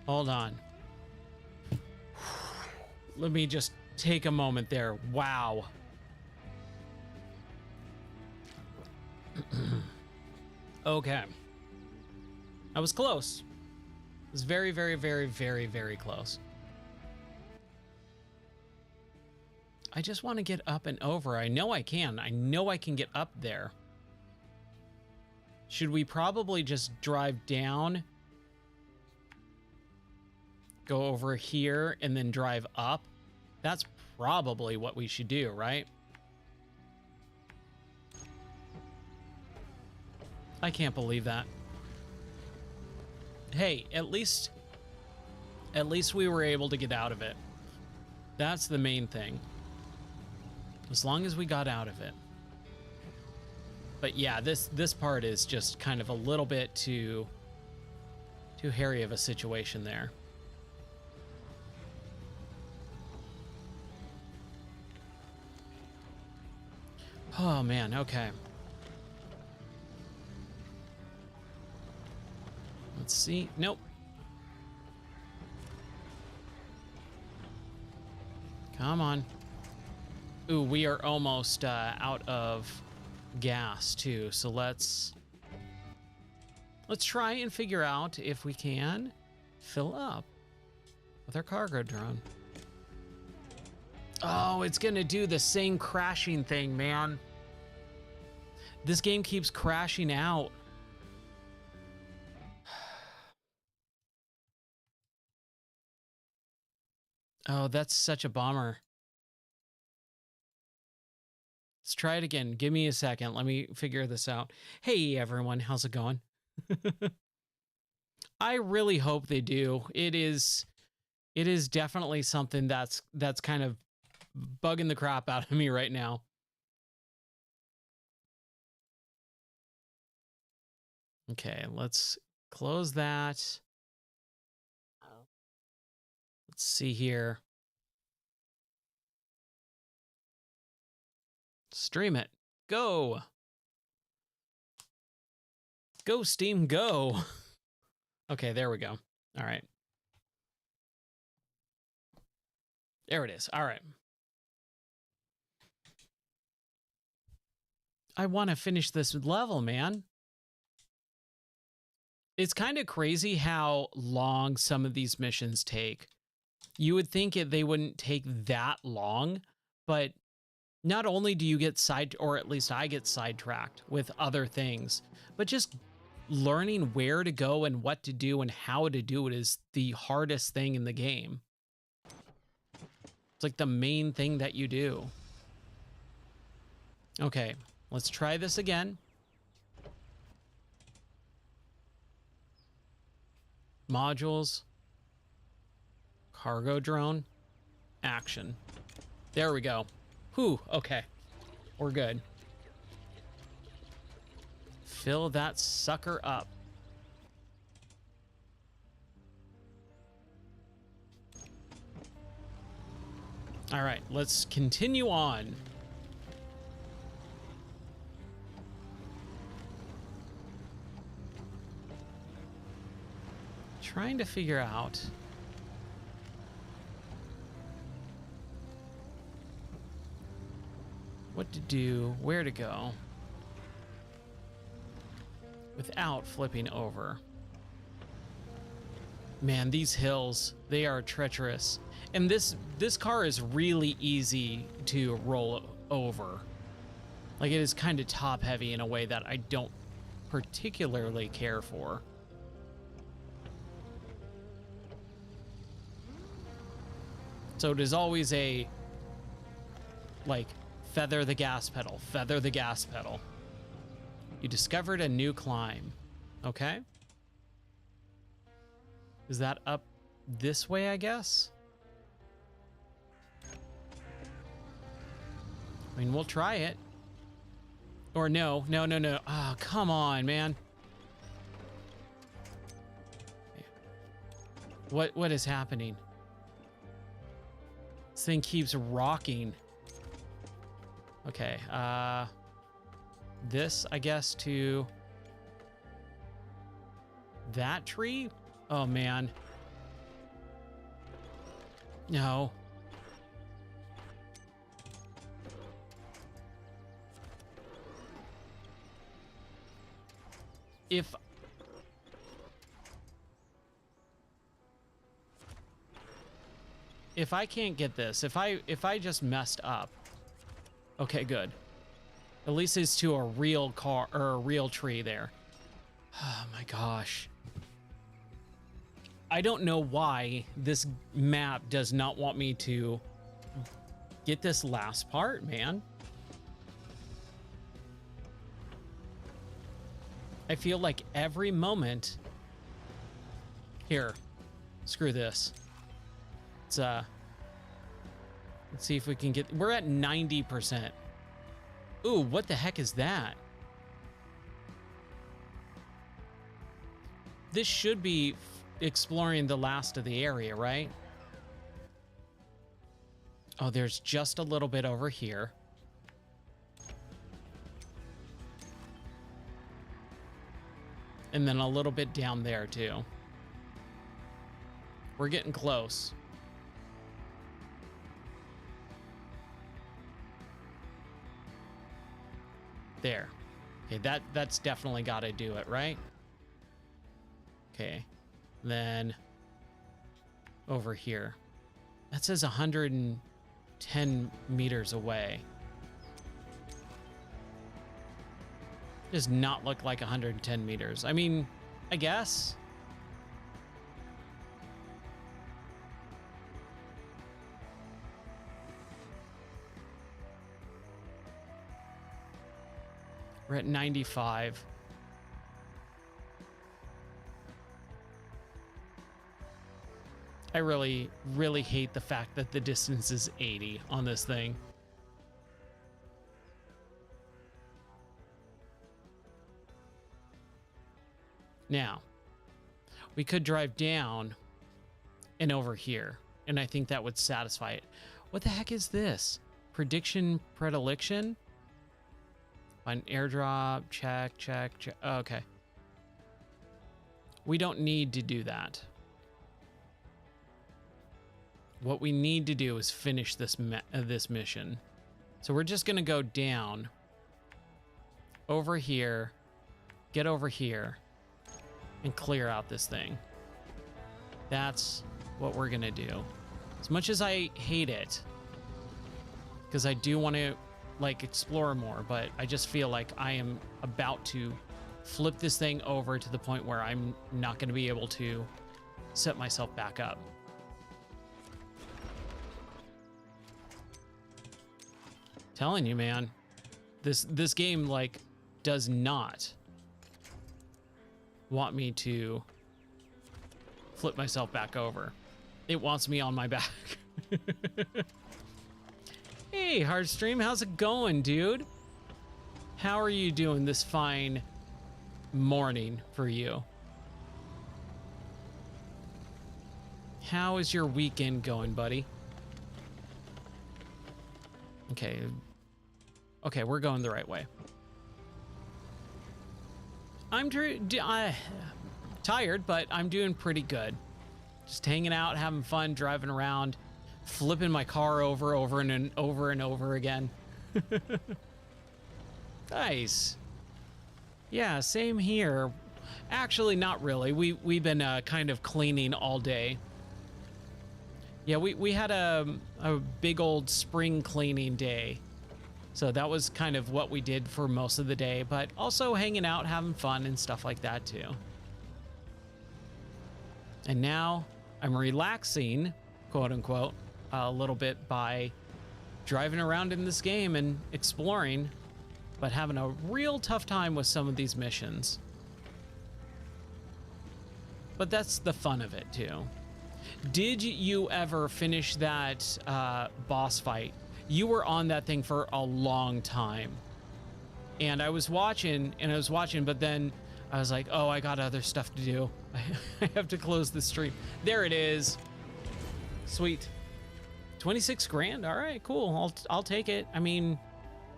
Hold on. Let me just take a moment there. Wow. Okay. I was close. It was very, very, very, very, very close. I just want to get up and over. I know I can. I know I can get up there. Should we probably just drive down, go over here, and then drive up? That's probably what we should do, right? I can't believe that. Hey, at least we were able to get out of it. That's the main thing. As long as we got out of it. But yeah, this part is just kind of a little bit too hairy of a situation there. Oh man, okay. Let's see. Nope. Come on. Ooh, we are almost out of gas too, so let's try and figure out if we can fill up with our cargo drone. Oh, it's gonna do the same crashing thing, man. This game keeps crashing out. Oh, that's such a bummer. Let's try it again. Give me a second. Let me figure this out. Hey, everyone. How's it going? I really hope they do. It is definitely something that's kind of bugging the crap out of me right now. Okay, let's close that. Let's see here. Stream it. Go. Go, Steam, go. Okay, there we go. All right. There it is. All right. I want to finish this level, man. It's kind of crazy how long some of these missions take. You would think they wouldn't take that long, but not only do you get or at least I get sidetracked with other things, but just learning where to go and what to do and how to do it is the hardest thing in the game. It's like the main thing that you do. Okay, let's try this again. Modules. Cargo drone. Action. There we go. Whew, okay. We're good. Fill that sucker up. All right, let's continue on. Trying to figure out what to do, where to go without flipping over. Man, these hills, they are treacherous. And this car is really easy to roll over. Like, it is kind of top heavy in a way that I don't particularly care for. So it is always a, like, feather the gas pedal, feather the gas pedal. You discovered a new climb. Okay. Is that up this way, I guess? I mean, we'll try it. Or no. Oh, come on, man. What is happening? This thing keeps rocking. Okay, this, I guess, to that tree? Oh, man. No. If I can't get this, if I just messed up. Okay, good. At least it's to a real car or a real tree there. Oh my gosh. I don't know why this map does not want me to get this last part, man. I feel like every moment. Here, screw this. Let's see if we can get, we're at 90%. Ooh, what the heck is that? This should be exploring the last of the area, right? Oh, there's just a little bit over here. And then a little bit down there too. We're getting close. There. Okay, that's definitely got to do it, right? Okay. Then over here. That says 110 meters away. Does not look like 110 meters. I mean, I guess. We're at 95. I really, really hate the fact that the distance is 80 on this thing. Now, we could drive down and over here, and I think that would satisfy it. What the heck is this? Prediction predilection? An airdrop, check. Oh, okay. We don't need to do that. What we need to do is finish this mission. So we're just going to go down. over here, get over here, and clear out this thing. That's what we're gonna do. As much as I hate it, because I do want to like explore more, but I just feel like I am about to flip this thing over to the point where I'm not going to be able to set myself back up. Telling you, man, this game like does not want me to flip myself back over. It wants me on my back. Hey, Hardstream, how's it going, dude? How are you doing this fine morning for you? How is your weekend going, buddy? Okay. Okay, we're going the right way. I'm tired, but I'm doing pretty good. Just hanging out, having fun, driving around, flipping my car over and over again. Nice. Yeah, same here. Actually, not really. We've been kind of cleaning all day. Yeah, we had a big old spring cleaning day. So that was kind of what we did for most of the day, but also hanging out, having fun and stuff like that too. And now I'm relaxing, quote unquote, a little bit by driving around in this game and exploring, but having a real tough time with some of these missions. But that's the fun of it too. Did you ever finish that boss fight? You were on that thing for a long time. And I was watching, but then I was like, oh, I got other stuff to do. I have to close the stream. There it is. Sweet. 26 grand. All right, cool. I'll take it. I mean,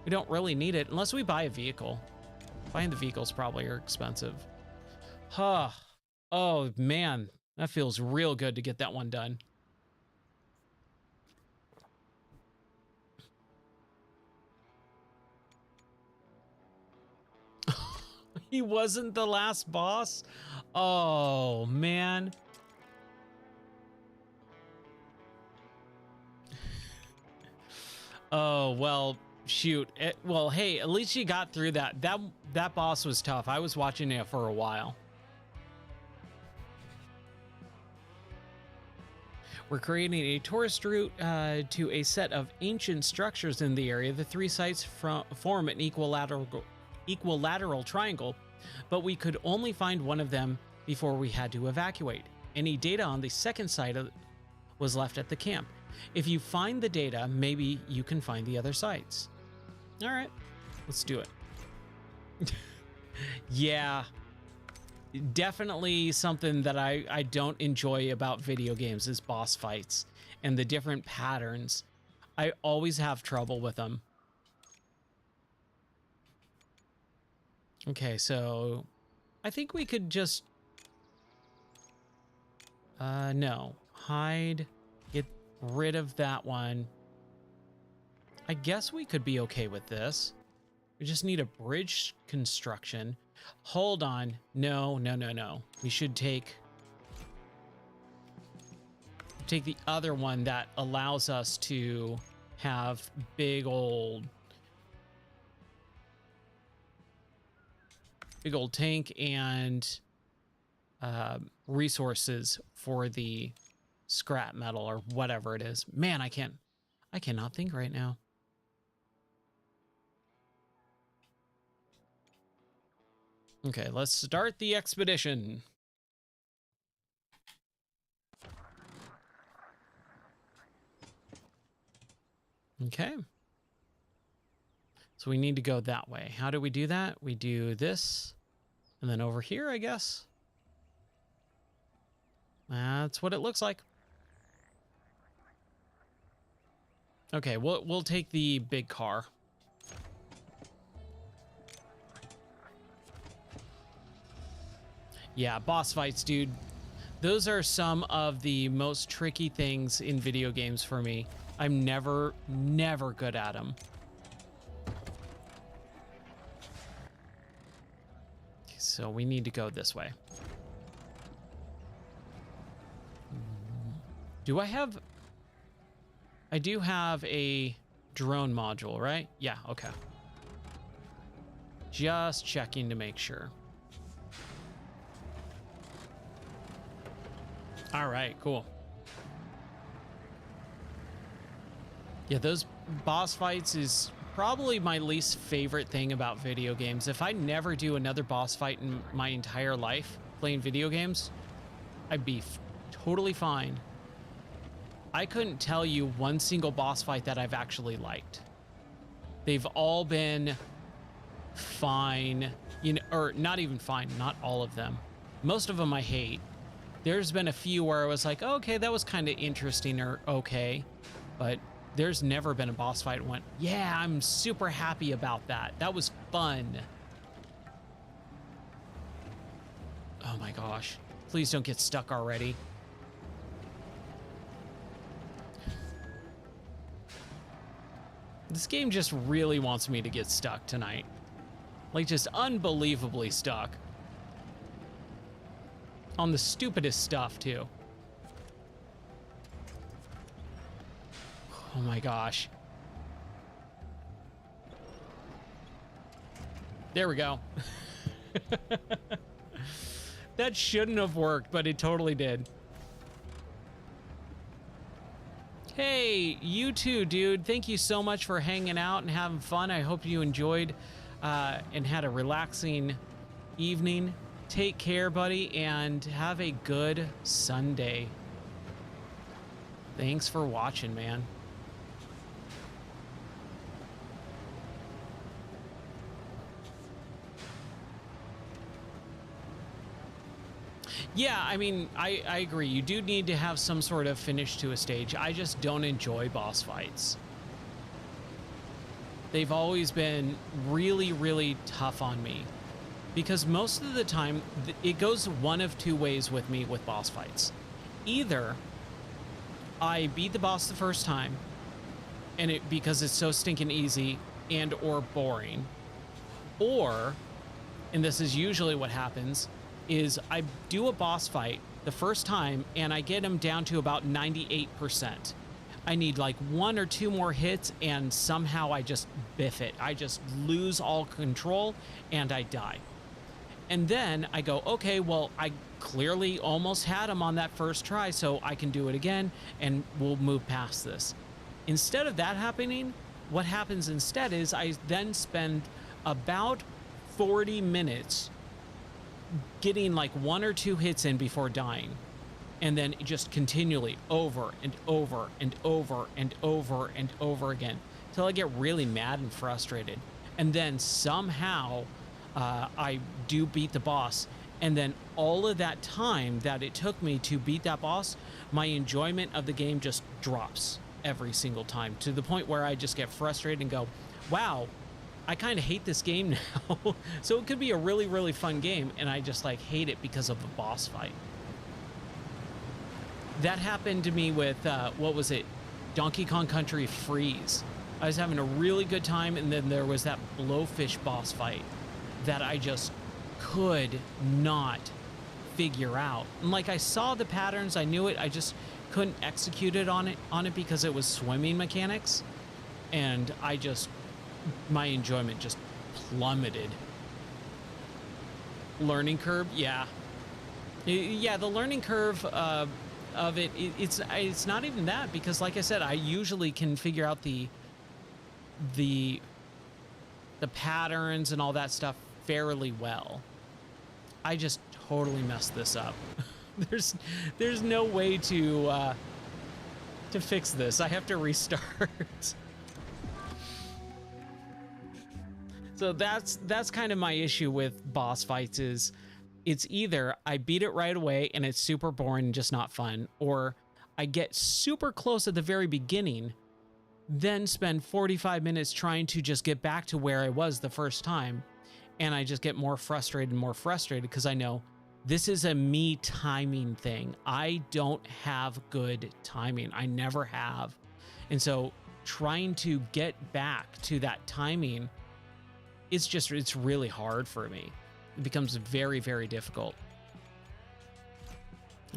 we don't really need it unless we buy a vehicle. Buying the vehicles probably are expensive. Huh. Oh man, that feels real good to get that one done. He wasn't the last boss? Oh, man. Oh, well, shoot. Well, hey, at least you got through that. That boss was tough. I was watching it for a while. We're creating a tourist route to a set of ancient structures in the area. The three sites form an equilateral triangle, but we could only find one of them before we had to evacuate. Any data on the second site was left at the camp. If you find the data, maybe you can find the other sites. All right, let's do it. Yeah, definitely something that I don't enjoy about video games is boss fights and the different patterns. I always have trouble with them. Okay, so I think we could just, no, hide, get rid of that one. I guess we could be okay with this. We just need a bridge construction. Hold on. No. We should take the other one that allows us to have big old tank and resources for the scrap metal or whatever it is. Man, I cannot think right now. Okay, let's start the expedition. Okay. So we need to go that way. How do we do that? We do this and then over here, I guess. That's what it looks like. Okay, we'll take the big car. Yeah, boss fights, dude. Those are some of the most tricky things in video games for me. I'm never good at them. so we need to go this way. Do I have... I do have a drone module, right? Yeah, okay. Just checking to make sure. All right, cool. Yeah, those boss fights is probably my least favorite thing about video games. If I never do another boss fight in my entire life playing video games, I'd be totally fine. I couldn't tell you one single boss fight that I've actually liked. They've all been fine, you know, or not even fine, not all of them. Most of them I hate. There's been a few where I was like, okay, that was kind of interesting or okay, but there's never been a boss fight that went, yeah, I'm super happy about that. That was fun. Oh my gosh. Please don't get stuck already. This game just really wants me to get stuck tonight. Like, just unbelievably stuck. On the stupidest stuff, too. Oh my gosh. There we go. That shouldn't have worked, but it totally did. Hey, you too, dude. Thank you so much for hanging out and having fun. I hope you enjoyed and had a relaxing evening. Take care, buddy, and have a good Sunday. Thanks for watching, man. Yeah, I mean, I agree. You do need to have some sort of finish to a stage. I just don't enjoy boss fights. They've always been really, really tough on me. Because most of the time, it goes one of two ways with me with boss fights. Either I beat the boss the first time, and because it's so stinking easy and or boring. Or, and this is usually what happens, is I do a boss fight the first time and I get him down to about 98%. I need like one or two more hits and somehow I just biff it. I just lose all control and I die. And then I go, okay, well, I clearly almost had him on that first try, so I can do it again and we'll move past this. Instead of that happening, what happens instead is I then spend about 40 minutes getting like one or two hits in before dying, and then just continually over and over and over and over and over again till I get really mad and frustrated. And then somehow I do beat the boss, and then all of that time that it took me to beat that boss, my enjoyment of the game just drops every single time, to the point where I just get frustrated and go, wow, I kind of hate this game now. So it could be a really, really fun game, and I just like hate it because of the boss fight. That happened to me with, what was it? Donkey Kong Country Freeze. I was having a really good time, and then there was that blowfish boss fight that I just could not figure out. And like, I saw the patterns, I knew it, I just couldn't execute it on it because it was swimming mechanics, and my enjoyment just plummeted. Learning curve, yeah. Yeah, the learning curve of it's not even that, because like I said, I usually can figure out the patterns and all that stuff fairly well. I just totally messed this up. There's no way to fix this. I have to restart. So that's kind of my issue with boss fights, is it's either I beat it right away and it's super boring and just not fun, or I get super close at the very beginning, then spend 45 minutes trying to just get back to where I was the first time, and I just get more frustrated and more frustrated because I know this is a me timing thing. I don't have good timing. I never have. And so trying to get back to that timing, it's really hard for me. It becomes very, very difficult.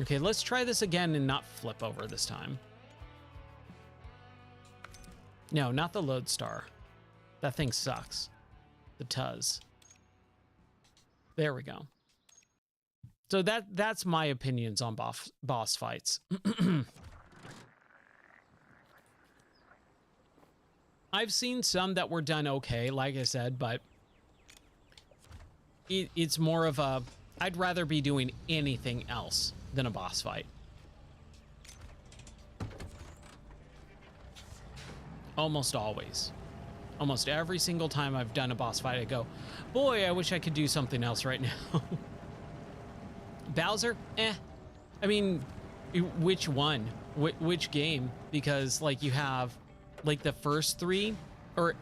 Okay, let's try this again and not flip over this time. No, not the lodestar. That thing sucks. The Tuz. There we go. So that's my opinions on boss fights. I've seen some that were done okay, like I said, but it's more of a, I'd rather be doing anything else than a boss fight. Almost always. Almost every single time I've done a boss fight, I go, boy, I wish I could do something else right now. Bowser? Eh. I mean, which one? Which game? Because, like, you have, like, the first three, or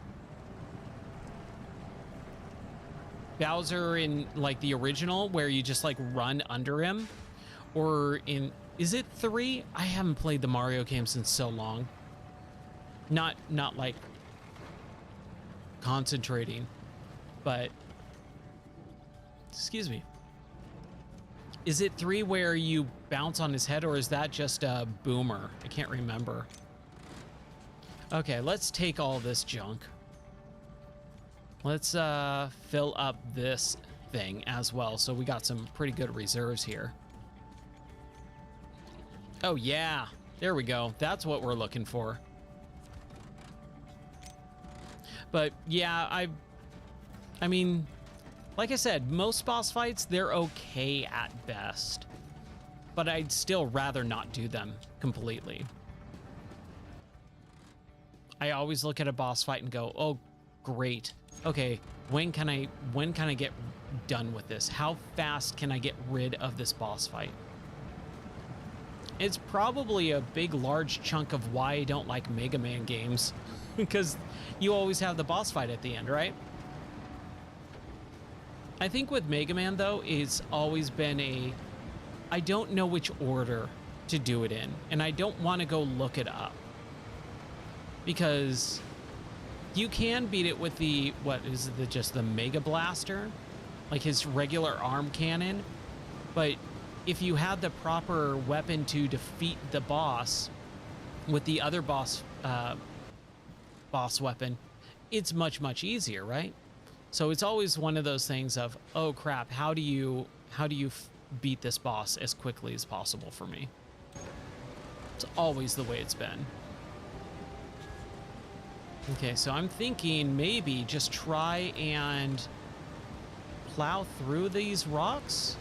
Bowser in, like, the original, where you just, like, run under him, or in, is it 3? I haven't played the Mario games in so long. Not like concentrating, but excuse me. Is it 3 where you bounce on his head, or is that just a boomer? I can't remember. Okay, let's take all this junk. Let's fill up this thing as well, so we got some pretty good reserves here. Oh yeah, there we go. That's what we're looking for. But yeah, I mean, like I said, most boss fights, they're okay at best, but I'd still rather not do them completely. I always look at a boss fight and go, oh, great. Okay, when can I get done with this? How fast can I get rid of this boss fight? It's probably a big, large chunk of why I don't like Mega Man games, because you always have the boss fight at the end, right? I think with Mega Man, though, it's always been I don't know which order to do it in, and I don't want to go look it up. Because you can beat it with the, what is it, just the Mega Blaster? Like his regular arm cannon. But if you had the proper weapon to defeat the boss with the other boss weapon, it's much, much easier, right? So it's always one of those things of, oh crap, how do you beat this boss as quickly as possible for me? It's always the way it's been. Okay, so I'm thinking maybe just try and plow through these rocks.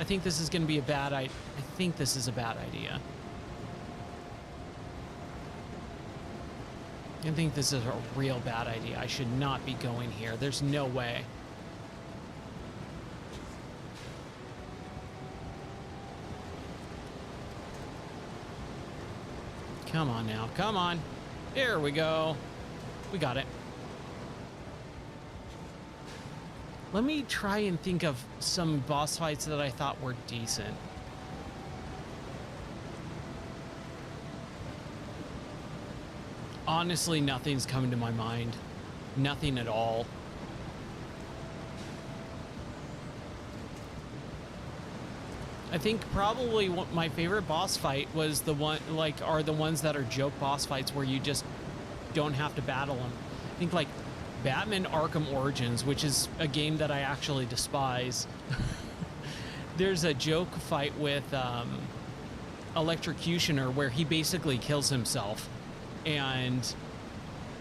I think this is going to be a bad idea. I think this is a bad idea. I think this is a real bad idea. I should not be going here. There's no way. Come on now. Come on. There we go. We got it. Let me try and think of some boss fights that I thought were decent. Honestly, nothing's coming to my mind. Nothing at all. I think probably my favorite boss fight was the one, like, are the ones that are joke boss fights where you just don't have to battle them. I think like Batman Arkham Origins, which is a game that I actually despise. There's a joke fight with Electrocutioner where he basically kills himself and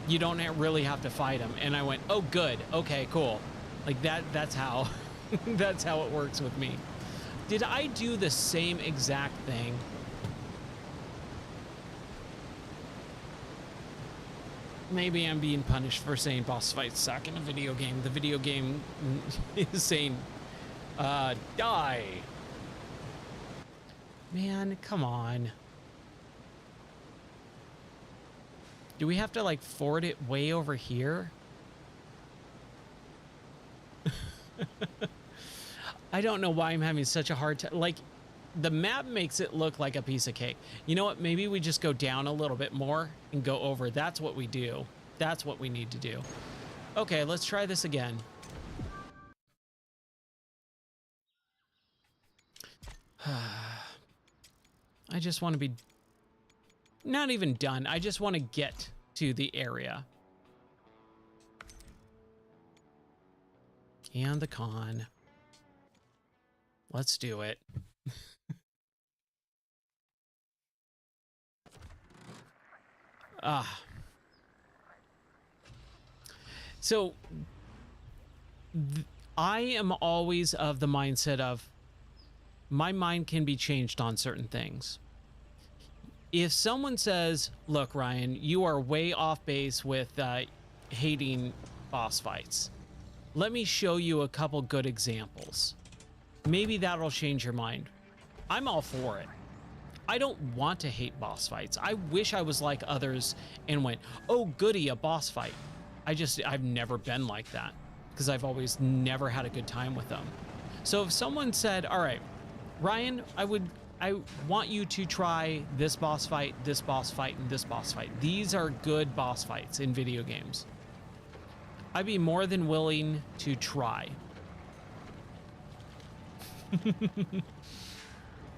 you don't really have to fight him. And I went, oh, good. Okay, cool. Like that's how, that's how it works with me. Did I do the same exact thing? Maybe I'm being punished for saying boss fights suck in a video game. The video game is saying, die. Man, come on. Do we have to, like, forward it way over here? I don't know why I'm having such a hard time. Like, the map makes it look like a piece of cake. You know what? Maybe we just go down a little bit more and go over. That's what we do. That's what we need to do. Okay, let's try this again. I just want to be not even done. I just want to get to the area. And the con. Let's do it. So I am always of the mindset of my mind can be changed on certain things. If someone says, look, Ryan, you are way off base with hating boss fights. Let me show you a couple good examples. Maybe that'll change your mind. I'm all for it. I don't want to hate boss fights. I wish I was like others and went, oh, goody, a boss fight. I've never been like that because I've always never had a good time with them. So if someone said, all right, Ryan, I want you to try this boss fight, and this boss fight. These are good boss fights in video games. I'd be more than willing to try.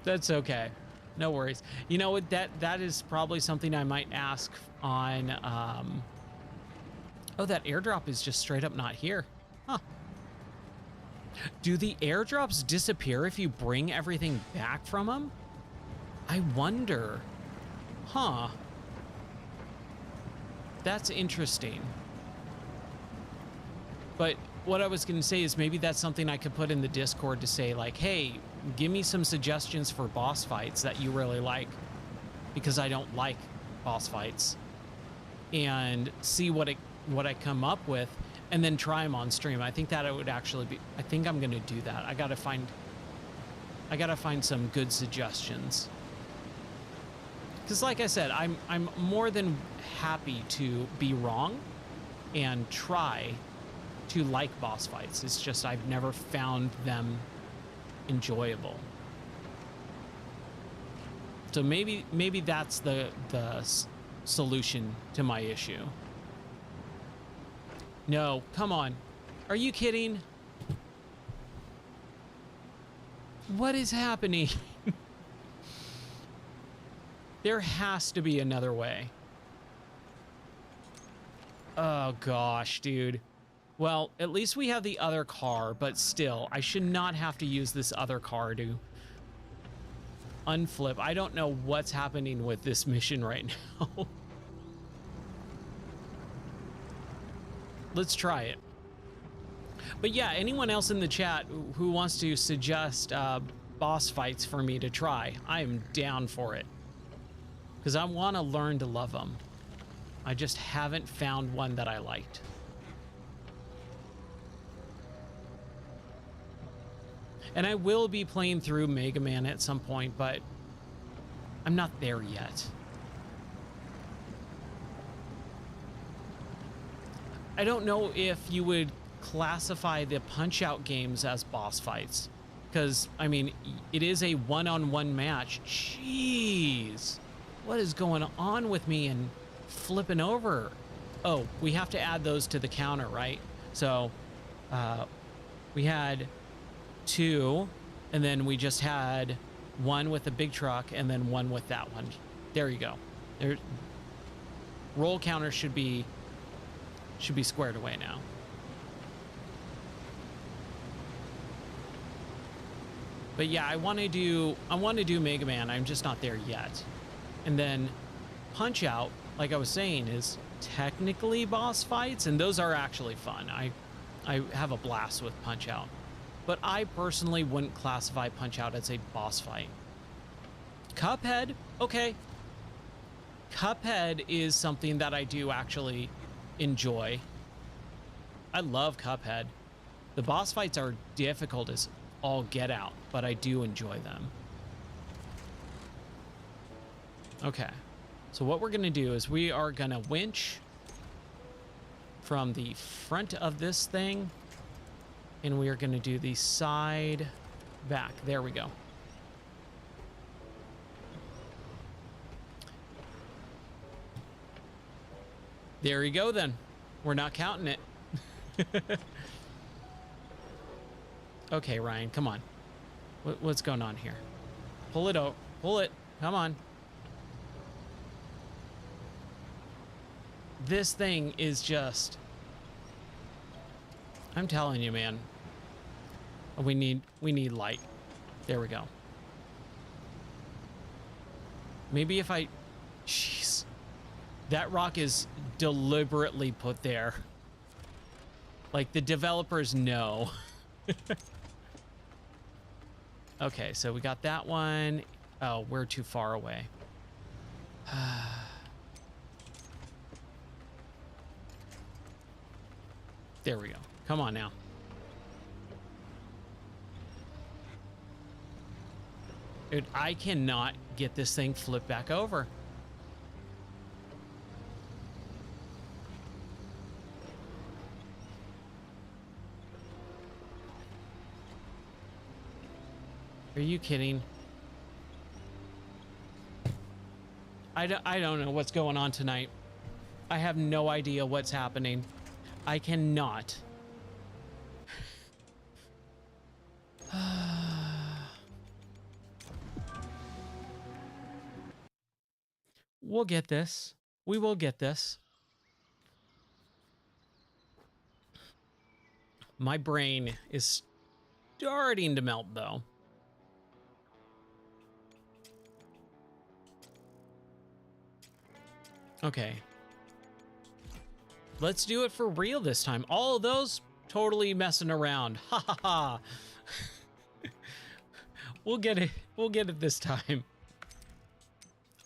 That's okay. No worries. You know what? That is probably something I might ask on. Oh, that airdrop is just straight up not here. Huh. Do the airdrops disappear if you bring everything back from them? I wonder. Huh. That's interesting. But what I was going to say is maybe that's something I could put in the Discord to say like, hey, give me some suggestions for boss fights that you really like, because I don't like boss fights, and see what I come up with, and then try them on stream. I think that it would actually be, I think I'm going to do that. I got to find some good suggestions. Because like I said, I'm more than happy to be wrong and try to like boss fights. It's just I've never found them enjoyable. So maybe that's the solution to my issue. No, come on. Are you kidding? What is happening? There has to be another way. Oh gosh, dude. Well, at least we have the other car, but still, I should not have to use this other car to unflip. I don't know what's happening with this mission right now. Let's try it. But yeah, anyone else in the chat who wants to suggest boss fights for me to try, I am down for it. Because I want to learn to love them. I just haven't found one that I liked. And I will be playing through Mega Man at some point, but I'm not there yet. I don't know if you would classify the Punch-Out games as boss fights. Because, I mean, it is a one-on-one match. Jeez. What is going on with me and flipping over? Oh, we have to add those to the counter, right? So, we had 2, and then we just had 1 with the big truck, and then 1 with that one. There you go. There, roll counter should be squared away now. But yeah, I want to do Mega Man. I'm just not there yet. And then Punch Out, like I was saying, is technically boss fights, and those are actually fun. I have a blast with Punch Out. But I personally wouldn't classify Punch Out as a boss fight. Cuphead, okay. Cuphead is something that I do actually enjoy. I love Cuphead. The boss fights are difficult as all get out, but I do enjoy them. Okay, so what we're gonna do is we are gonna winch from the front of this thing, and we are gonna do the side back. There we go. There you go then. We're not counting it. Okay, Ryan, come on. What's going on here? Pull it out. Pull it. Come on. This thing is just... I'm telling you, man. We need light. There we go. Maybe if I... Jeez. That rock is deliberately put there. Like, the developers know. Okay, so we got that one. Oh, we're too far away. There we go. Come on now. Dude, I cannot get this thing flipped back over. Are you kidding? I don't know what's going on tonight. I have no idea what's happening. I cannot. We'll get this. We will get this. My brain is starting to melt, though. Okay. Let's do it for real this time. All of those totally messing around. Ha ha ha. We'll get it. We'll get it this time.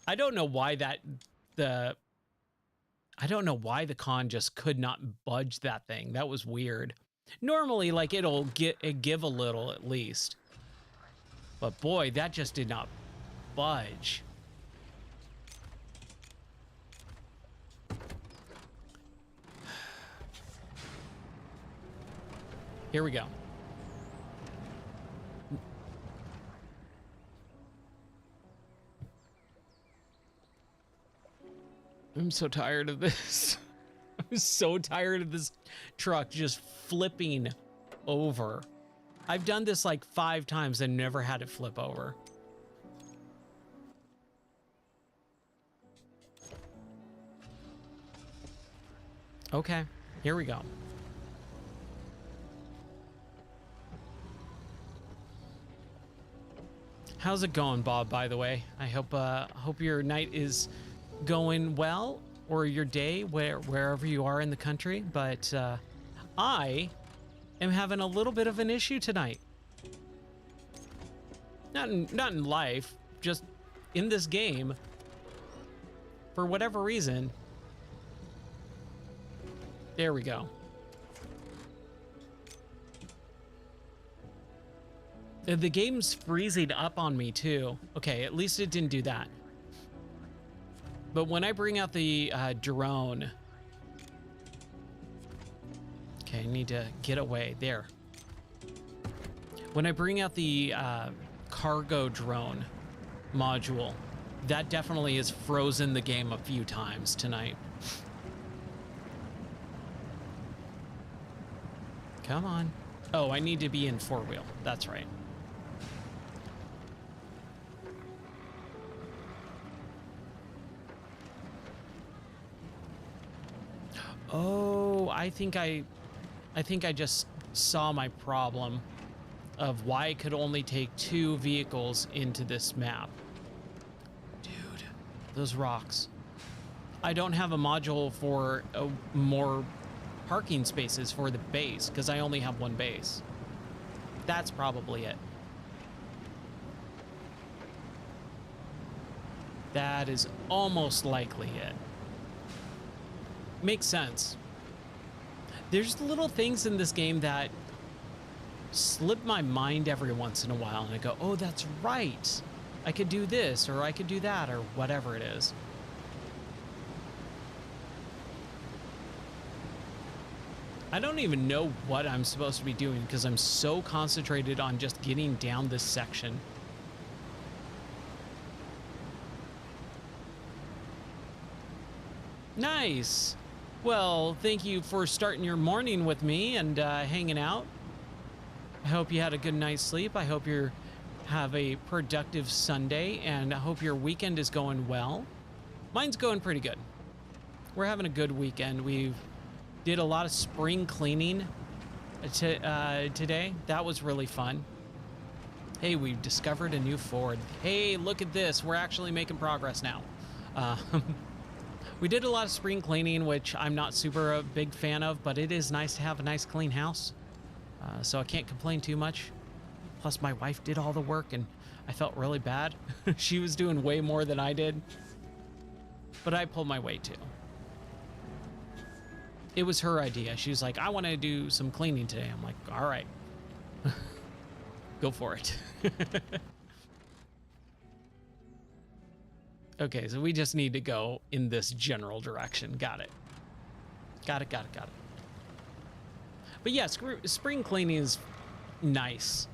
I don't know why the con just could not budge that thing. That was weird. Normally, like, it'll give a little at least. But boy, that just did not budge. Here we go. I'm so tired of this. I'm so tired of this truck just flipping over. I've done this like 5 times and never had it flip over. Okay, here we go. How's it going, Bob, by the way? I hope your night is going well, or your day, wherever you are in the country. But I am having a little bit of an issue tonight. Not in life, just in this game. For whatever reason. There we go. The game's freezing up on me too. Okay, at least it didn't do that. But when I bring out the drone... Okay, I need to get away. There. When I bring out the cargo drone module, that definitely has frozen the game a few times tonight. Come on. Oh, I need to be in 4-wheel. That's right. Oh, I think I just saw my problem of why I could only take 2 vehicles into this map. Dude, those rocks. I don't have a module for more parking spaces for the base because I only have 1 base. That's probably it. That is almost likely it. Makes sense. There's little things in this game that slip my mind every once in a while, and I go, oh, that's right. I could do this, or I could do that, or whatever it is. I don't even know what I'm supposed to be doing because I'm so concentrated on just getting down this section. Nice. Well, thank you for starting your morning with me and hanging out. I hope you had a good night's sleep. I hope you're have a productive Sunday, and I hope your weekend is going well. Mine's going pretty good. We're having a good weekend. We did a lot of spring cleaning today. That was really fun. Hey, we discovered a new Ford. Hey, look at this. We're actually making progress now. We did a lot of spring cleaning, which I'm not super a big fan of, but it is nice to have a nice clean house. So I can't complain too much. Plus, my wife did all the work, and I felt really bad. She was doing way more than I did. But I pulled my weight, too. It was her idea. She was like, I want to do some cleaning today. I'm like, all right. Go for it. Okay, so we just need to go in this general direction. Got it. Got it. But yeah, spring cleaning is nice.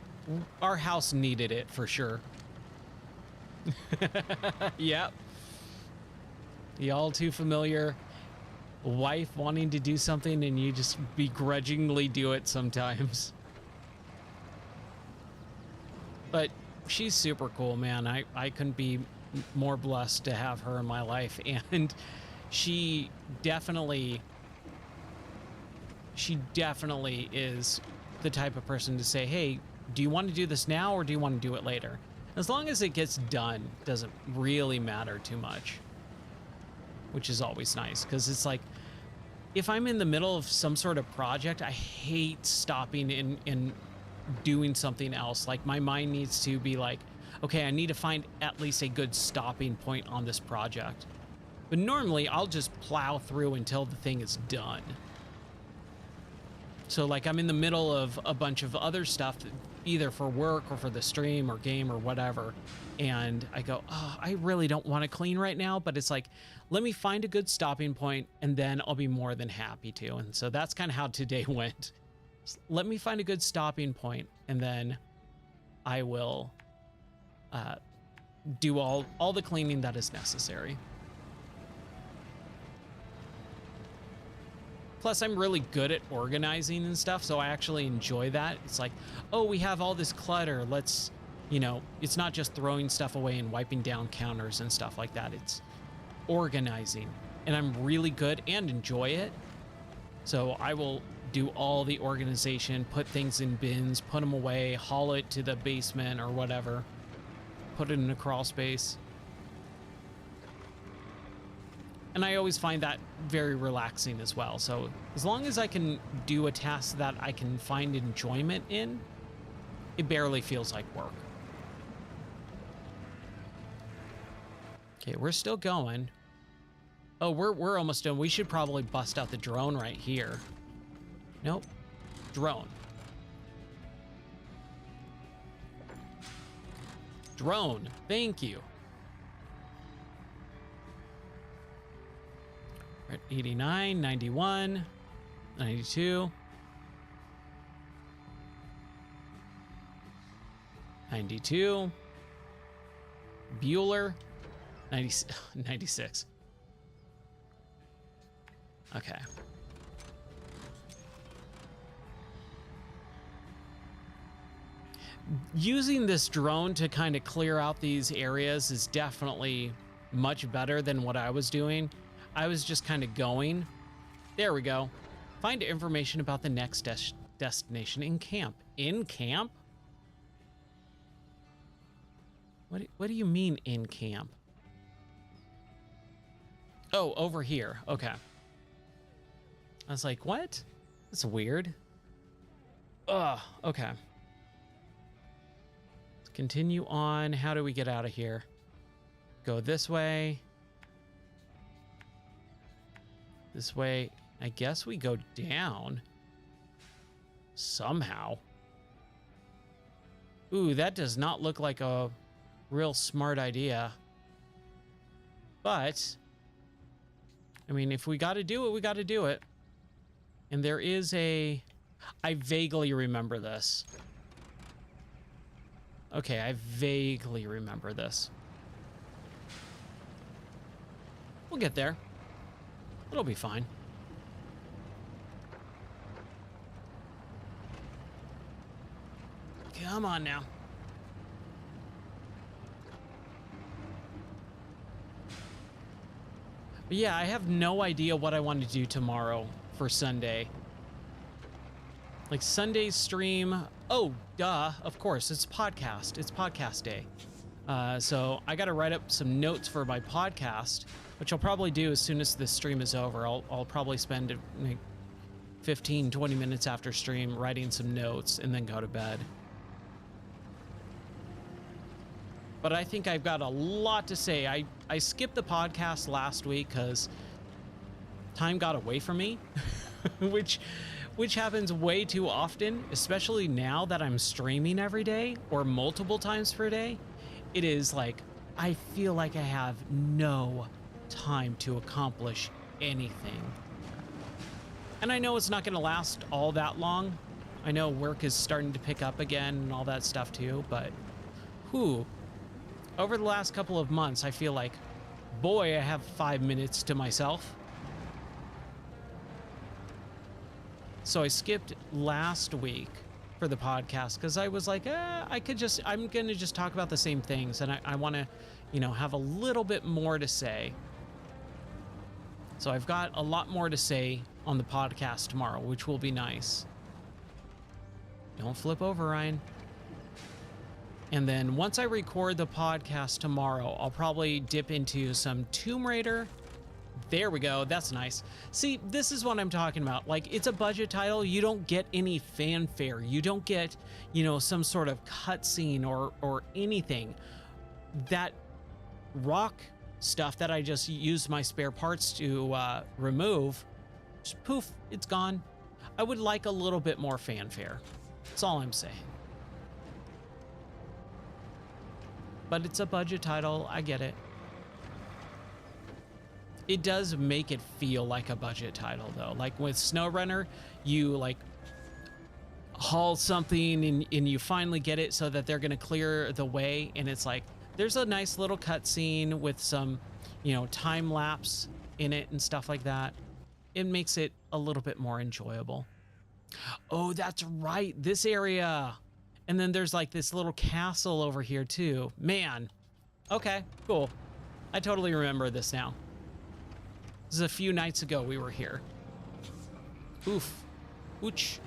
Our house needed it for sure. Yep. The all too familiar wife wanting to do something and you just begrudgingly do it sometimes. But she's super cool, man. I couldn't be more blessed to have her in my life, and she definitely is the type of person to say, hey, do you want to do this now or do you want to do it later? As long as it gets done, doesn't really matter too much, which is always nice, because it's like, if I'm in the middle of some sort of project, I hate stopping and doing something else. Like, my mind needs to be like, okay, I need to find at least a good stopping point on this project. But normally I'll just plow through until the thing is done. So like, I'm in the middle of a bunch of other stuff, either for work or for the stream or game or whatever. And I go, oh, I really don't want to clean right now, but it's like, let me find a good stopping point and then I'll be more than happy to. And so that's kind of how today went. Let me find a good stopping point and then I will do all the cleaning that is necessary. Plus, I'm really good at organizing and stuff, so I actually enjoy that. It's like, oh, we have all this clutter. Let's, you know, it's not just throwing stuff away and wiping down counters and stuff like that. It's organizing, and I'm really good and enjoy it. So I will do all the organization, put things in bins, put them away, haul it to the basement or whatever, put it in a crawl space. And I always find that very relaxing as well. So as long as I can do a task that I can find enjoyment in, it barely feels like work. Okay, we're still going. Oh, we're almost done. We should probably bust out the drone right here. Nope. Drone. Drone. Thank you. We're at 89, 91, 92, 92, Bueller, 96. Okay. Using this drone to kind of clear out these areas is definitely much better than what I was doing. I was just kind of going. There we go. Find information about the next destination in camp. In camp? What do you mean in camp? Oh, over here. Okay. I was like, what? That's weird. Ugh, okay. Let's continue on. How do we get out of here? Go this way. This way. I guess we go down. Somehow. Ooh, that does not look like a real smart idea. But, I mean, if we got to do it, we got to do it. And there is a... I vaguely remember this. Okay, I vaguely remember this. We'll get there. It'll be fine. Come on now. But yeah, I have no idea what I want to do tomorrow for Sunday. Like Sunday's stream. Oh, duh. Of course, it's podcast. It's podcast day. So I got to write up some notes for my podcast, which I'll probably do as soon as this stream is over. I'll probably spend like 15, 20 minutes after stream writing some notes and then go to bed. But I think I've got a lot to say. I skipped the podcast last week because time got away from me, which happens way too often, especially now that I'm streaming every day or multiple times per day. It is like, I feel like I have no time to accomplish anything. And I know it's not going to last all that long. I know work is starting to pick up again and all that stuff too, but over the last couple of months, I feel like, boy, I have 5 minutes to myself. So I skipped last week for the podcast because I was like, I'm going to just talk about the same things. And I want to, have a little bit more to say. So I've got a lot more to say on the podcast tomorrow, which will be nice. Don't flip over, Ryan. And then once I record the podcast tomorrow, I'll probably dip into some Tomb Raider. There we go. That's nice. See, this is what I'm talking about. Like, it's a budget title. You don't get any fanfare. You don't get, some sort of cutscene or anything. That rock stuff that I just used my spare parts to remove, just poof, it's gone. I would like a little bit more fanfare. That's all I'm saying. But it's a budget title. I get it. It does make it feel like a budget title, though. Like with SnowRunner, you like haul something and you finally get it so that they're going to clear the way. And it's like, there's a nice little cutscene with some, time lapse in it and stuff like that. It makes it a little bit more enjoyable. Oh, that's right. This area. And then there's like this little castle over here too. Man. Okay, cool. I totally remember this now. This is a few nights ago we were here. Oof. Ooch.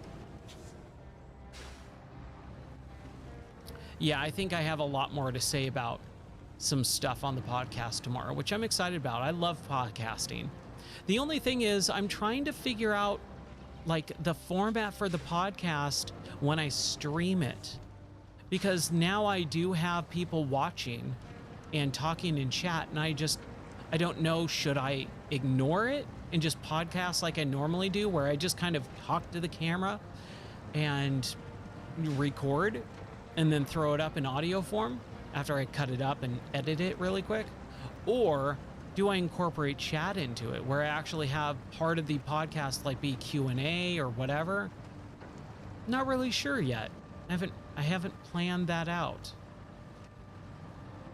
Yeah, I think I have a lot more to say about some stuff on the podcast tomorrow, which I'm excited about. I love podcasting. The only thing is I'm trying to figure out like the format for the podcast when I stream it, because now I do have people watching and talking in chat, and I don't know, should I ignore it and just podcast like I normally do, where I just kind of talk to the camera and record and then throw it up in audio form after I cut it up and edit it really quick? Or do I incorporate chat into it where I actually have part of the podcast like be Q&A or whatever? Not really sure yet. I haven't planned that out.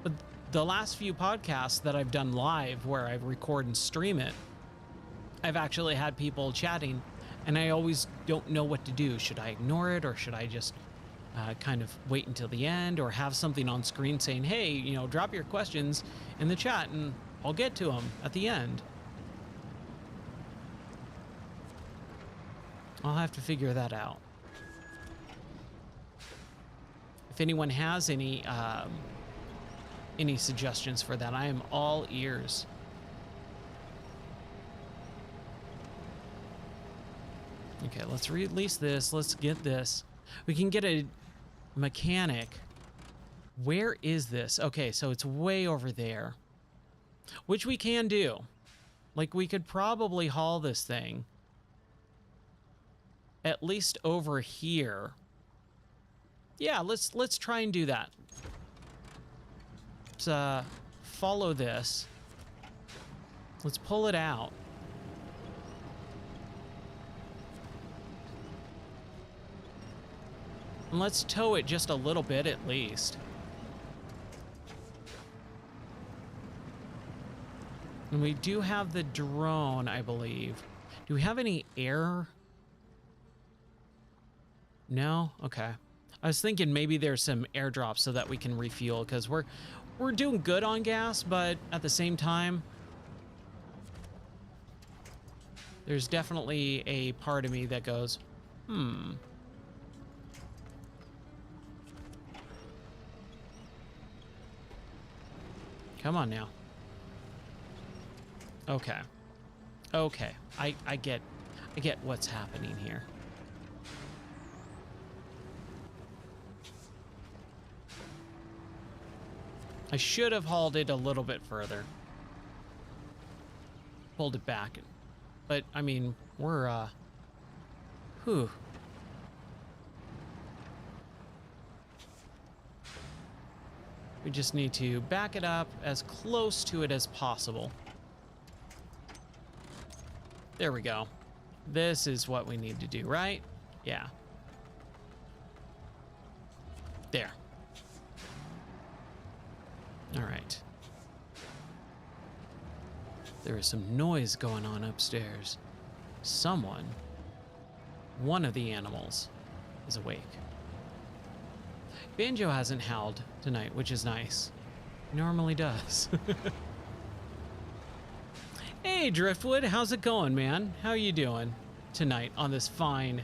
But the last few podcasts that I've done live where I record and stream it, I've actually had people chatting, and I always don't know what to do. Should I ignore it, or should I just kind of wait until the end, or have something on screen saying, hey, drop your questions in the chat and I'll get to them at the end? I'll have to figure that out. If anyone has any suggestions for that, I am all ears. Okay, let's release this. Let's get this. We can get a mechanic. Where is this? Okay, so it's way over there, which we can do. Like, we could probably haul this thing at least over here. Yeah, let's try and do that. Let's follow this. Let's pull it out. And let's tow it just a little bit at least. And we do have the drone, I believe. Do we have any air? No? Okay. I was thinking maybe there's some airdrops so that we can refuel, because we're doing good on gas, but at the same time, There's definitely a part of me that goes, hmm. Come on now. Okay. Okay. I get what's happening here. I should have hauled it a little bit further. Pulled it back. But I mean, we're whew. We just need to back it up as close to it as possible. There we go. This is what we need to do, right? Yeah. There. All right. There is some noise going on upstairs. Someone, one of the animals, is awake. Banjo hasn't howled tonight, which is nice. He normally does. Hey, Driftwood, how's it going, man? How you doing tonight on this fine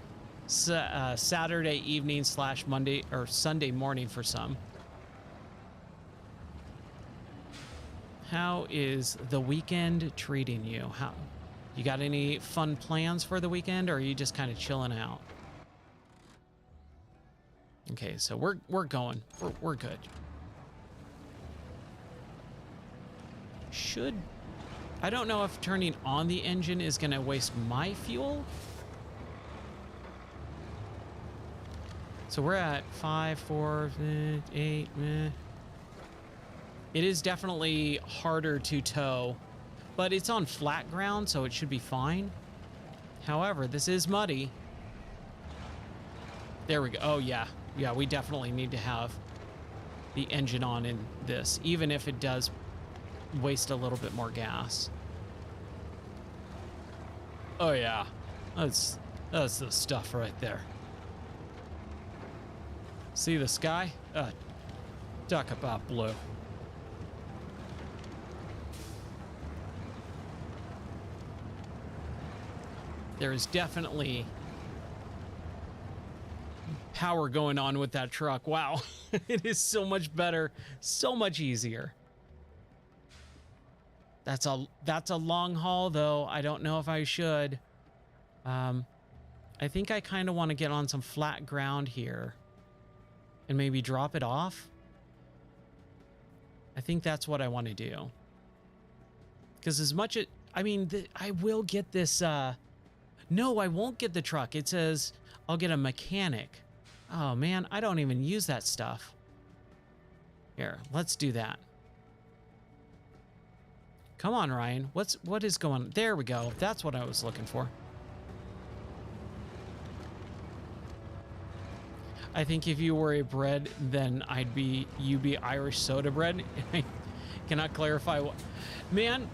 Saturday evening / Monday or Sunday morning for some? How is the weekend treating you? How you got any fun plans for the weekend, or are you just kind of chilling out? Okay, so we're going. We're good. I don't know if turning on the engine is going to waste my fuel. So we're at 5, 4, 8. It is definitely harder to tow, but it's on flat ground, so it should be fine. However, this is muddy. There we go. Oh, yeah. Yeah, we definitely need to have the engine on in this, even if it does waste a little bit more gas. Oh, yeah. That's the stuff right there. See the sky? Talk about blue. There is definitely power going on with that truck. Wow. It is so much better, so much easier. That's a long haul though. I don't know if I should. I think I kind of want to get on some flat ground here and maybe drop it off. I think that's what I want to do. Because as much as, I mean, I will get this, no, I won't get the truck. It says I'll get a mechanic. Oh man, I don't even use that stuff. Here, let's do that. Come on, Ryan. What is going on? There we go. That's what I was looking for. I think if you were a bread, then you'd be Irish soda bread. I cannot clarify what. Man,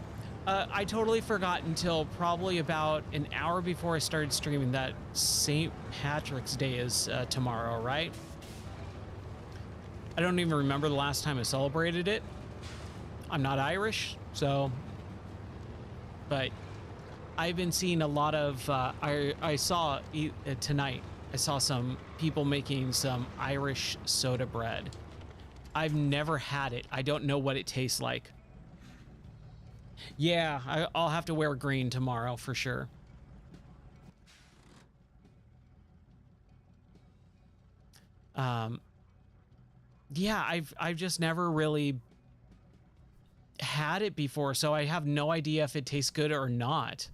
I totally forgot until probably about an hour before I started streaming that St. Patrick's Day is tomorrow, right? I don't even remember the last time I celebrated it. I'm not Irish, so. But I've been seeing a lot of, I saw tonight, I saw some people making some Irish soda bread. I've never had it. I don't know what it tastes like. Yeah, I'll have to wear green tomorrow for sure. Yeah, I've just never really had it before, so I have no idea if it tastes good or not.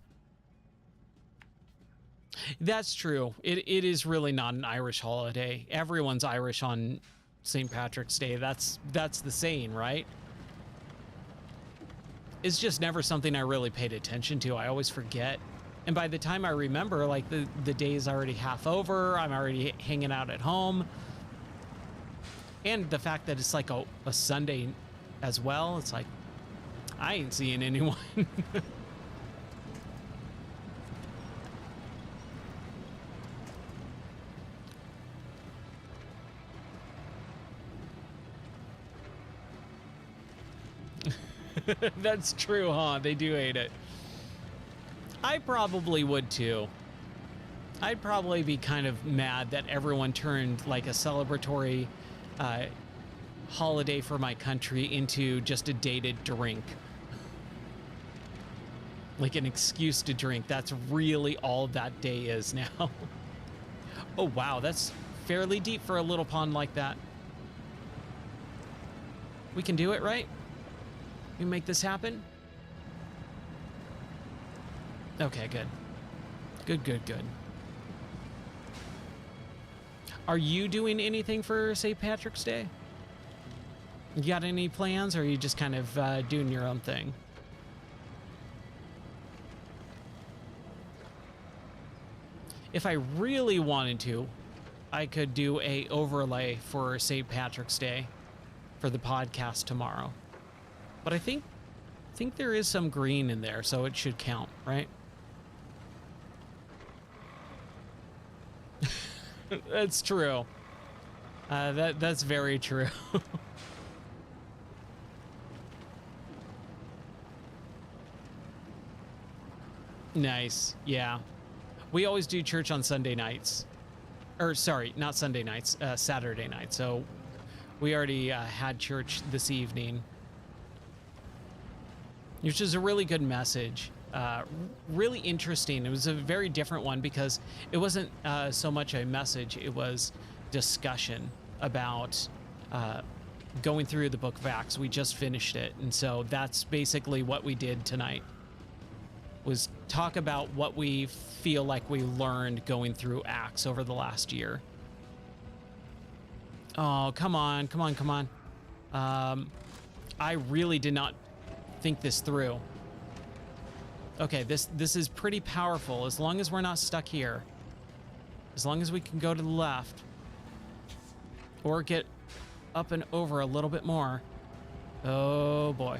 That's true. It is really not an Irish holiday. Everyone's Irish on St. Patrick's Day. That's the saying, right? It's just never something I really paid attention to. I always forget. And by the time I remember, like the day is already half over. I'm already hanging out at home. And the fact that it's like a Sunday as well, it's like, I ain't seeing anyone. That's true, huh? They do hate it. I probably would too. I'd probably be kind of mad that everyone turned like a celebratory holiday for my country into just a dated drink. Like an excuse to drink. That's really all that day is now. Oh, wow. That's fairly deep for a little pond like that. We can do it, right? We make this happen? Okay, good. Good, good, good. Are you doing anything for St. Patrick's Day? You got any plans, or are you just kind of doing your own thing? If I really wanted to, I could do a overlay for St. Patrick's Day for the podcast tomorrow. But I think there is some green in there, so it should count, right? That's true. That's very true. Nice. Yeah. We always do church on Sunday nights. Or sorry, not Sunday nights, Saturday night. So we already had church this evening, which is a really good message. Really interesting. It was a very different one because it wasn't so much a message, it was discussion about going through the book of Acts. We just finished it, and so that's basically what we did tonight, was talk about what we feel like we learned going through Acts over the last year. Oh, come on, come on, come on. I really did not think this through. Okay, this is pretty powerful as long as we're not stuck here. As long as we can go to the left or get up and over a little bit more. Oh boy.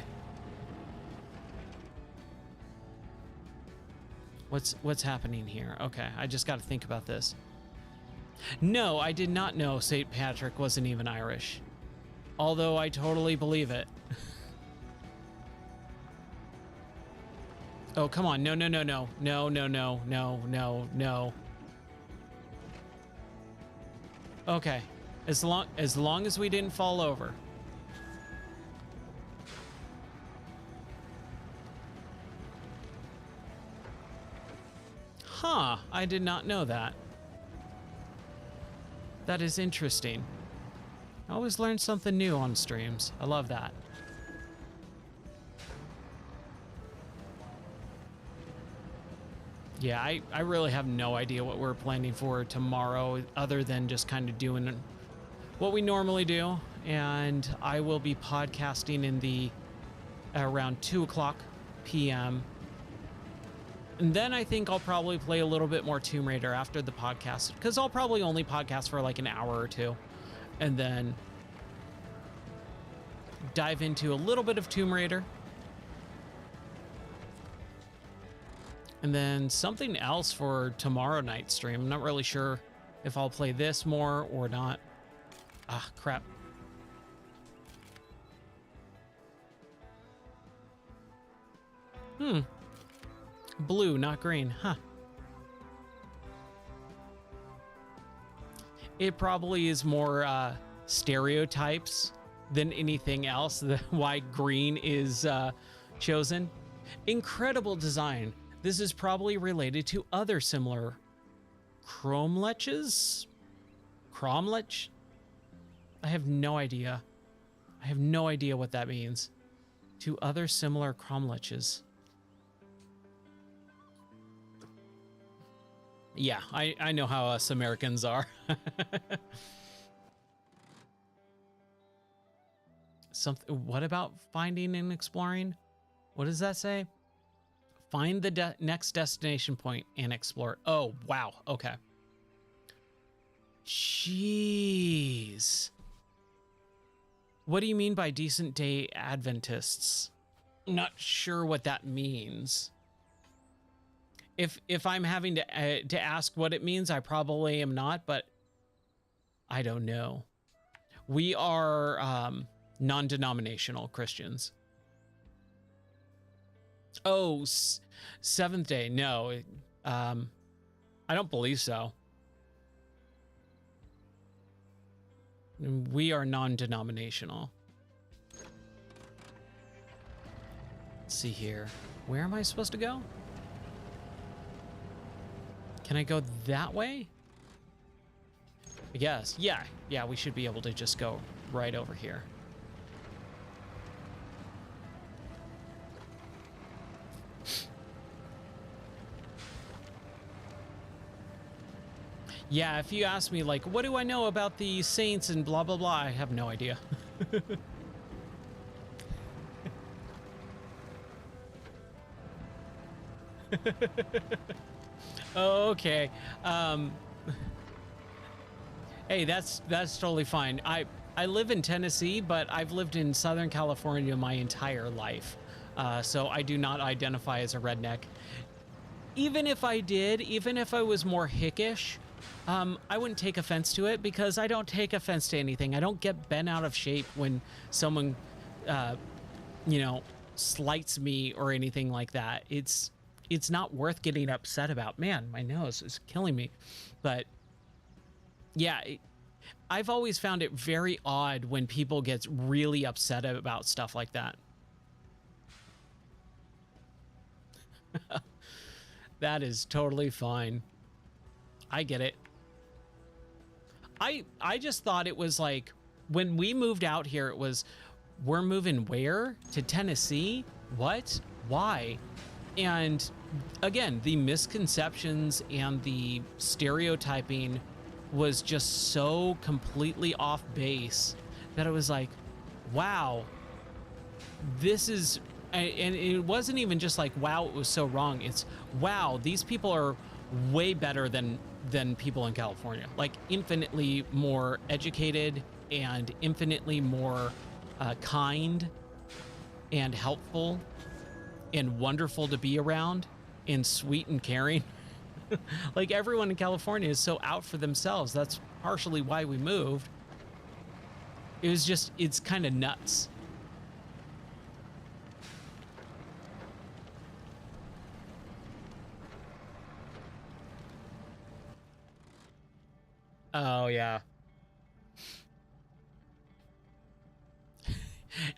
What's happening here? Okay, I just got to think about this. No, I did not know St. Patrick wasn't even Irish. Although I totally believe it. Oh, come on. No, no, no, no. No, no, no, no, no, no. Okay. As long as we didn't fall over. Huh, I did not know that. That is interesting. I always learn something new on streams. I love that. Yeah, I really have no idea what we're planning for tomorrow other than just kind of doing what we normally do. And I will be podcasting in the around 2:00 p.m. And then I think I'll probably play a little bit more Tomb Raider after the podcast, because I'll probably only podcast for like an hour or two, and then dive into a little bit of Tomb Raider. And then something else for tomorrow night's stream. I'm not really sure if I'll play this more or not. Ah, crap. Blue, not green. Huh. It probably is more stereotypes than anything else, why green is chosen. Incredible design. This is probably related to other similar cromleches? Cromlech? I have no idea. I have no idea what that means. To other similar cromleches. Yeah, I know how us Americans are. What about finding and exploring? What does that say? Find the next destination point and explore. Oh, wow. Okay. Jeez. What do you mean by decent day Adventists? I'm not sure what that means. If I'm having to ask what it means, I probably am not, but I don't know. We are non-denominational Christians. Oh, seventh day. No, I don't believe so. We are non-denominational. Let's see here. Where am I supposed to go? Can I go that way? I guess. Yeah, we should be able to just go right over here. Yeah, if you ask me, like, what do I know about the saints and blah, blah, blah, I have no idea. Okay. Hey, that's totally fine. I live in Tennessee, but I've lived in Southern California my entire life. So I do not identify as a redneck. Even if I did, even if I was more hickish, I wouldn't take offense to it because I don't take offense to anything. I don't get bent out of shape when someone, you know, slights me or anything like that. It's not worth getting upset about. Man, my nose is killing me. But yeah, I've always found it very odd when people get really upset about stuff like that. That is totally fine. I get it. I just thought it was like when we moved out here, it was we're moving where? To Tennessee? What? Why? And again, the misconceptions and the stereotyping was just so completely off base that it was like, wow, this is, and it wasn't even just like, wow, it was so wrong. It's, wow, these people are way better than people in California, like infinitely more educated and infinitely more kind and helpful and wonderful to be around and sweet and caring. Like everyone in California is so out for themselves. That's partially why we moved. It was just, it's kind of nuts. Oh, yeah.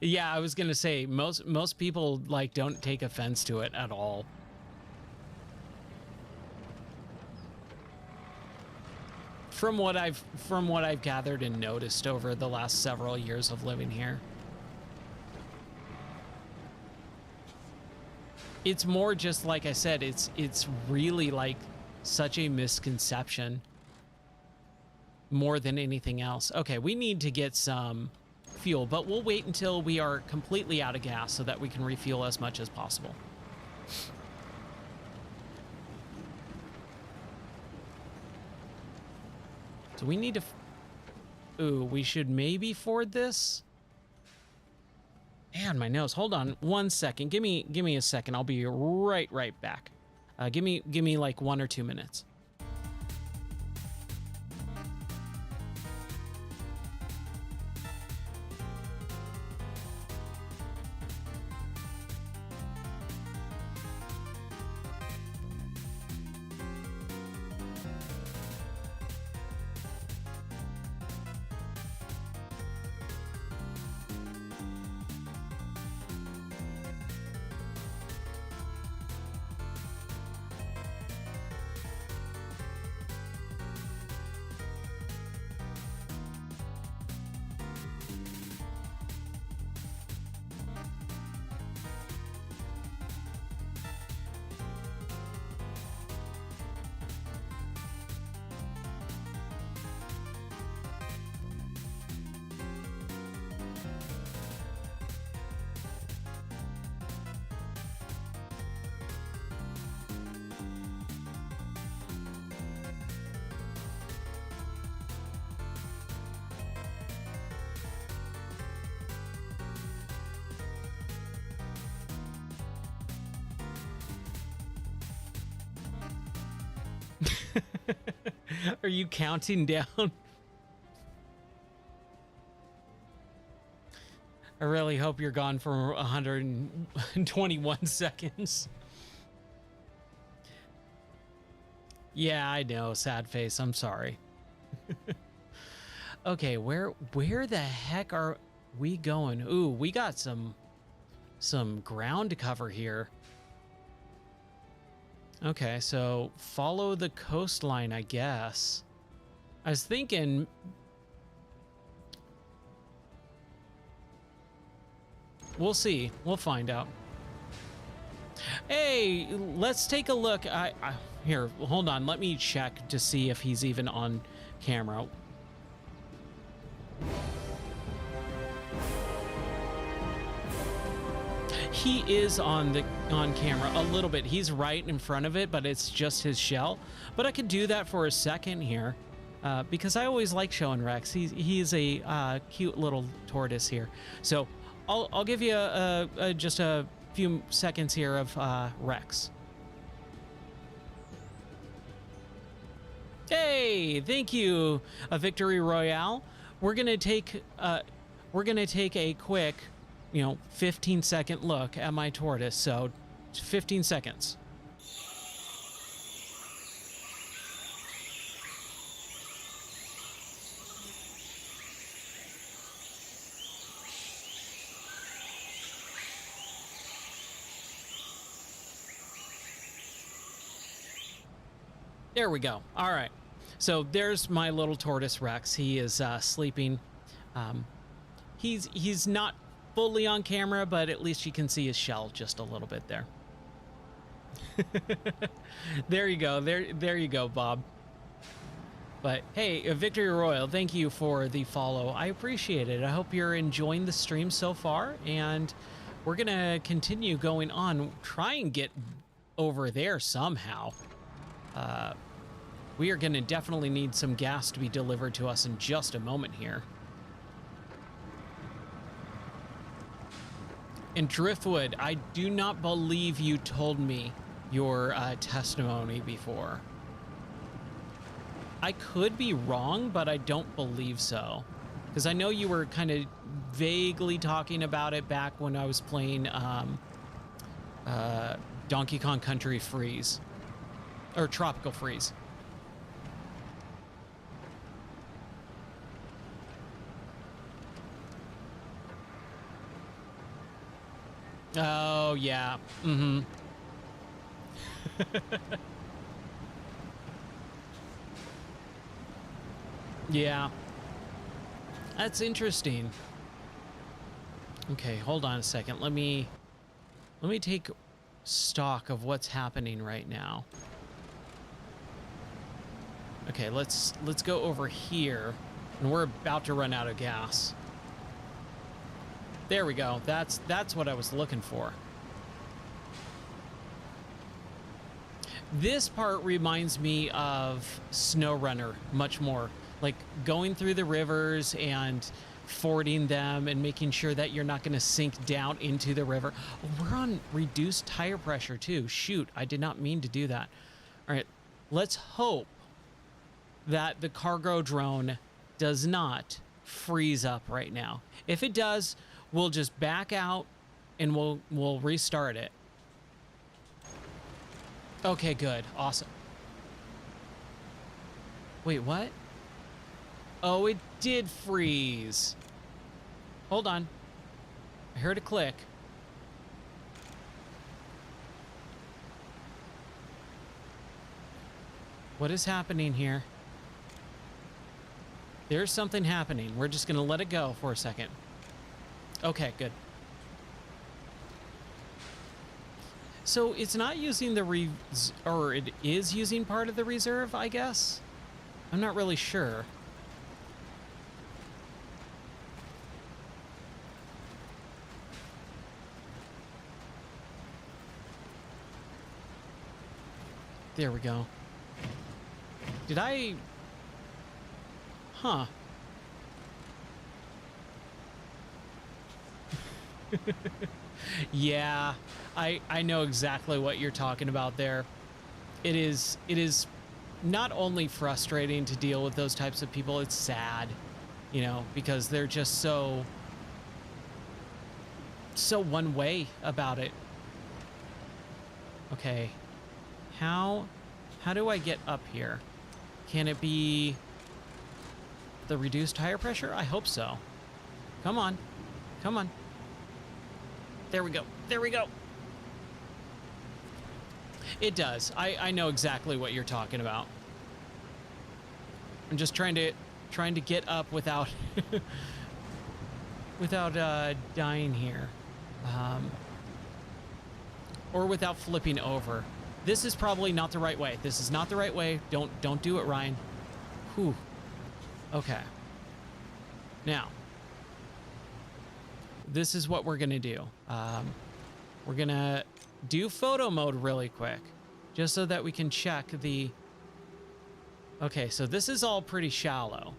Yeah, I was gonna say most people like don't take offense to it at all. From what I've gathered and noticed over the last several years of living here. It's more just like I said, it's really like such a misconception more than anything else. Okay, we need to get some fuel, but we'll wait until we are completely out of gas so that we can refuel as much as possible. So we need to, ooh, we should maybe ford this. Man, my nose. Hold on one second. Give me a second. I'll be right back. Give me like 1 or 2 minutes. Are you counting down? I really hope you're gone for 121 seconds. Yeah, I know, sad face. I'm sorry. Okay, where the heck are we going? Ooh, we got some ground to cover here. Okay, so follow the coastline, I guess. I was thinking we'll see. We'll find out. Hey, let's take a look. Here, hold on. Let me check to see if he's even on camera. He is on camera a little bit. He's right in front of it, but it's just his shell. But I could do that for a second here, because I always like showing Rex. He's a cute little tortoise here. So I'll give you just a few seconds here of Rex. Hey, thank you, a Victory Royale. We're gonna take a quick, 15-second look at my tortoise. So 15 seconds. There we go. All right. So there's my little tortoise Rex. He is sleeping. He's not fully on camera, but at least you can see his shell just a little bit there. There you go. There you go, Bob. But hey, Victory Royal, thank you for the follow. I appreciate it. I hope you're enjoying the stream so far, and we're gonna continue going on. Try and get over there somehow. We are going to definitely need some gas to be delivered to us in just a moment here. And Driftwood, I do not believe you told me your testimony before. I could be wrong, but I don't believe so. Because I know you were kind of vaguely talking about it back when I was playing Donkey Kong Country Freeze. Or Tropical Freeze. Oh, yeah. Mm-hmm. Yeah. That's interesting. Okay, hold on a second. Let me take stock of what's happening right now. Okay, let's go over here, and we're about to run out of gas. There we go. That's what I was looking for. This part reminds me of SnowRunner much more, like going through the rivers and fording them and making sure that you're not going to sink down into the river. Oh, we're on reduced tire pressure too. Shoot, I did not mean to do that. All right, let's hope that the cargo drone does not freeze up right now. If it does, we'll just back out and we'll restart it. Okay, good. Awesome. Wait, what? Oh, it did freeze. Hold on. I heard a click. What is happening here? There's something happening. We're just going to let it go for a second. Okay, good. So it's not using the or it is using part of the reserve, I guess? I'm not really sure. There we go. Did I... Huh. Yeah, I know exactly what you're talking about there. It is not only frustrating to deal with those types of people, it's sad, you know, because they're just so so one way about it. Okay. How do I get up here? Can it be the reduced tire pressure? I hope so. Come on. Come on. There we go. There we go. It does. I know exactly what you're talking about. I'm just trying to get up without without dying here. Or without flipping over. This is probably not the right way. This is not the right way. Don't do it, Ryan. Whew. Okay. Now, this is what we're gonna do. We're gonna do photo mode really quick, just so that we can check the... Okay, so this is all pretty shallow.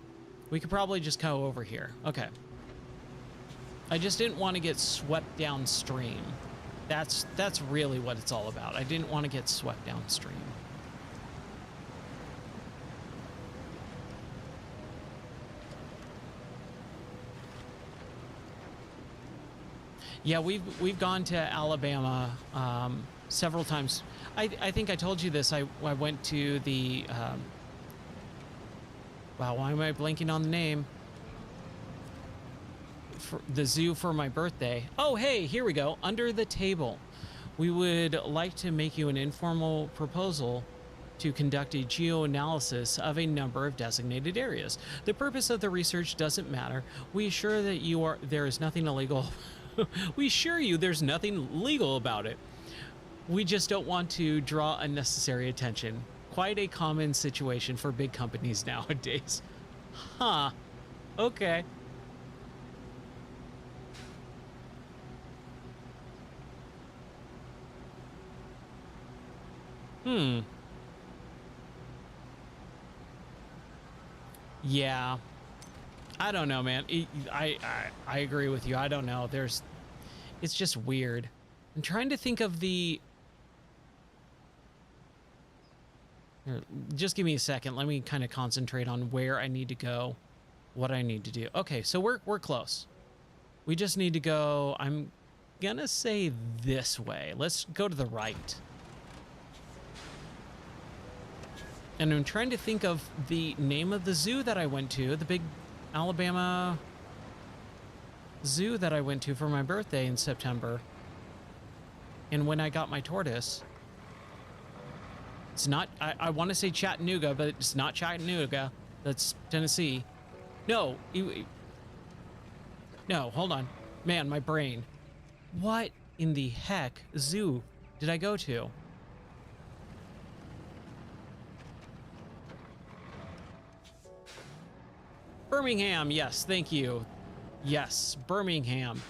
We could probably just go over here. Okay. I just didn't want to get swept downstream. That's really what it's all about. I didn't want to get swept downstream. Yeah, we've gone to Alabama several times. I think I told you this. I went to the wow, why am I blanking on the name? For the zoo for my birthday. Oh, hey, here we go. Under the table. We would like to make you an informal proposal to conduct a geoanalysis of a number of designated areas. The purpose of the research doesn't matter. We assure that there is nothing illegal. We assure you there's nothing legal about it. We just don't want to draw unnecessary attention. Quite a common situation for big companies nowadays. Huh. Okay. Yeah. I don't know, man. I agree with you. I don't know. It's just weird. I'm trying to think of the... Here, just give me a second. Let me kind of concentrate on where I need to go, what I need to do. Okay, so we're close. We just need to go, I'm gonna say this way. Let's go to the right. And I'm trying to think of the name of the zoo that I went to, the big Alabama zoo that I went to for my birthday in September. And when I got my tortoise. It's not, I want to say Chattanooga, but it's not Chattanooga. That's Tennessee. No, no, hold on. Man, my brain. What in the heck zoo did I go to? Birmingham, yes, thank you. Yes, Birmingham.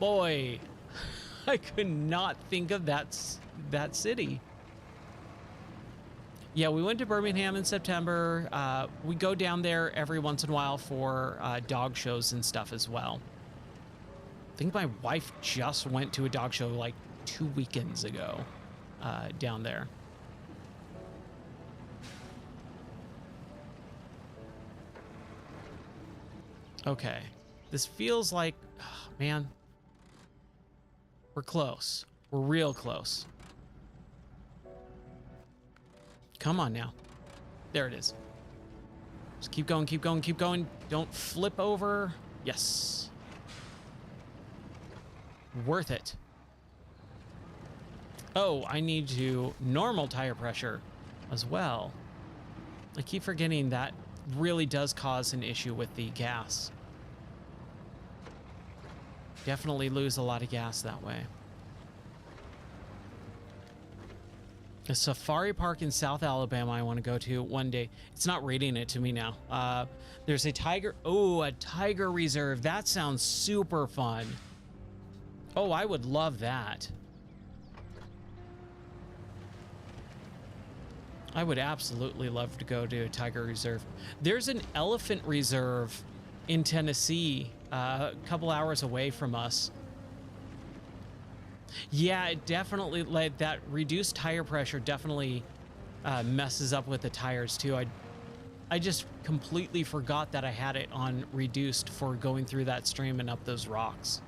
Boy, I could not think of that city. Yeah, we went to Birmingham in September. We go down there every once in a while for dog shows and stuff as well. I think my wife just went to a dog show like 2 weekends ago down there. Okay, this feels like, oh, man, we're close. We're real close. Come on now. There it is. Just keep going, keep going, keep going. Don't flip over. Yes. Worth it. Oh, I need to normal tire pressure as well. I keep forgetting that really does cause an issue with the gas. Definitely lose a lot of gas that way. A safari park in South Alabama I want to go to one day. It's not rating it to me now. There's a tiger. Oh, a tiger reserve. That sounds super fun. Oh, I would love that. I would absolutely love to go to a tiger reserve. There's an elephant reserve in Tennessee, a couple hours away from us. Yeah, it definitely, like, that reduced tire pressure definitely messes up with the tires too. I just completely forgot that I had it on reduced for going through that stream and up those rocks.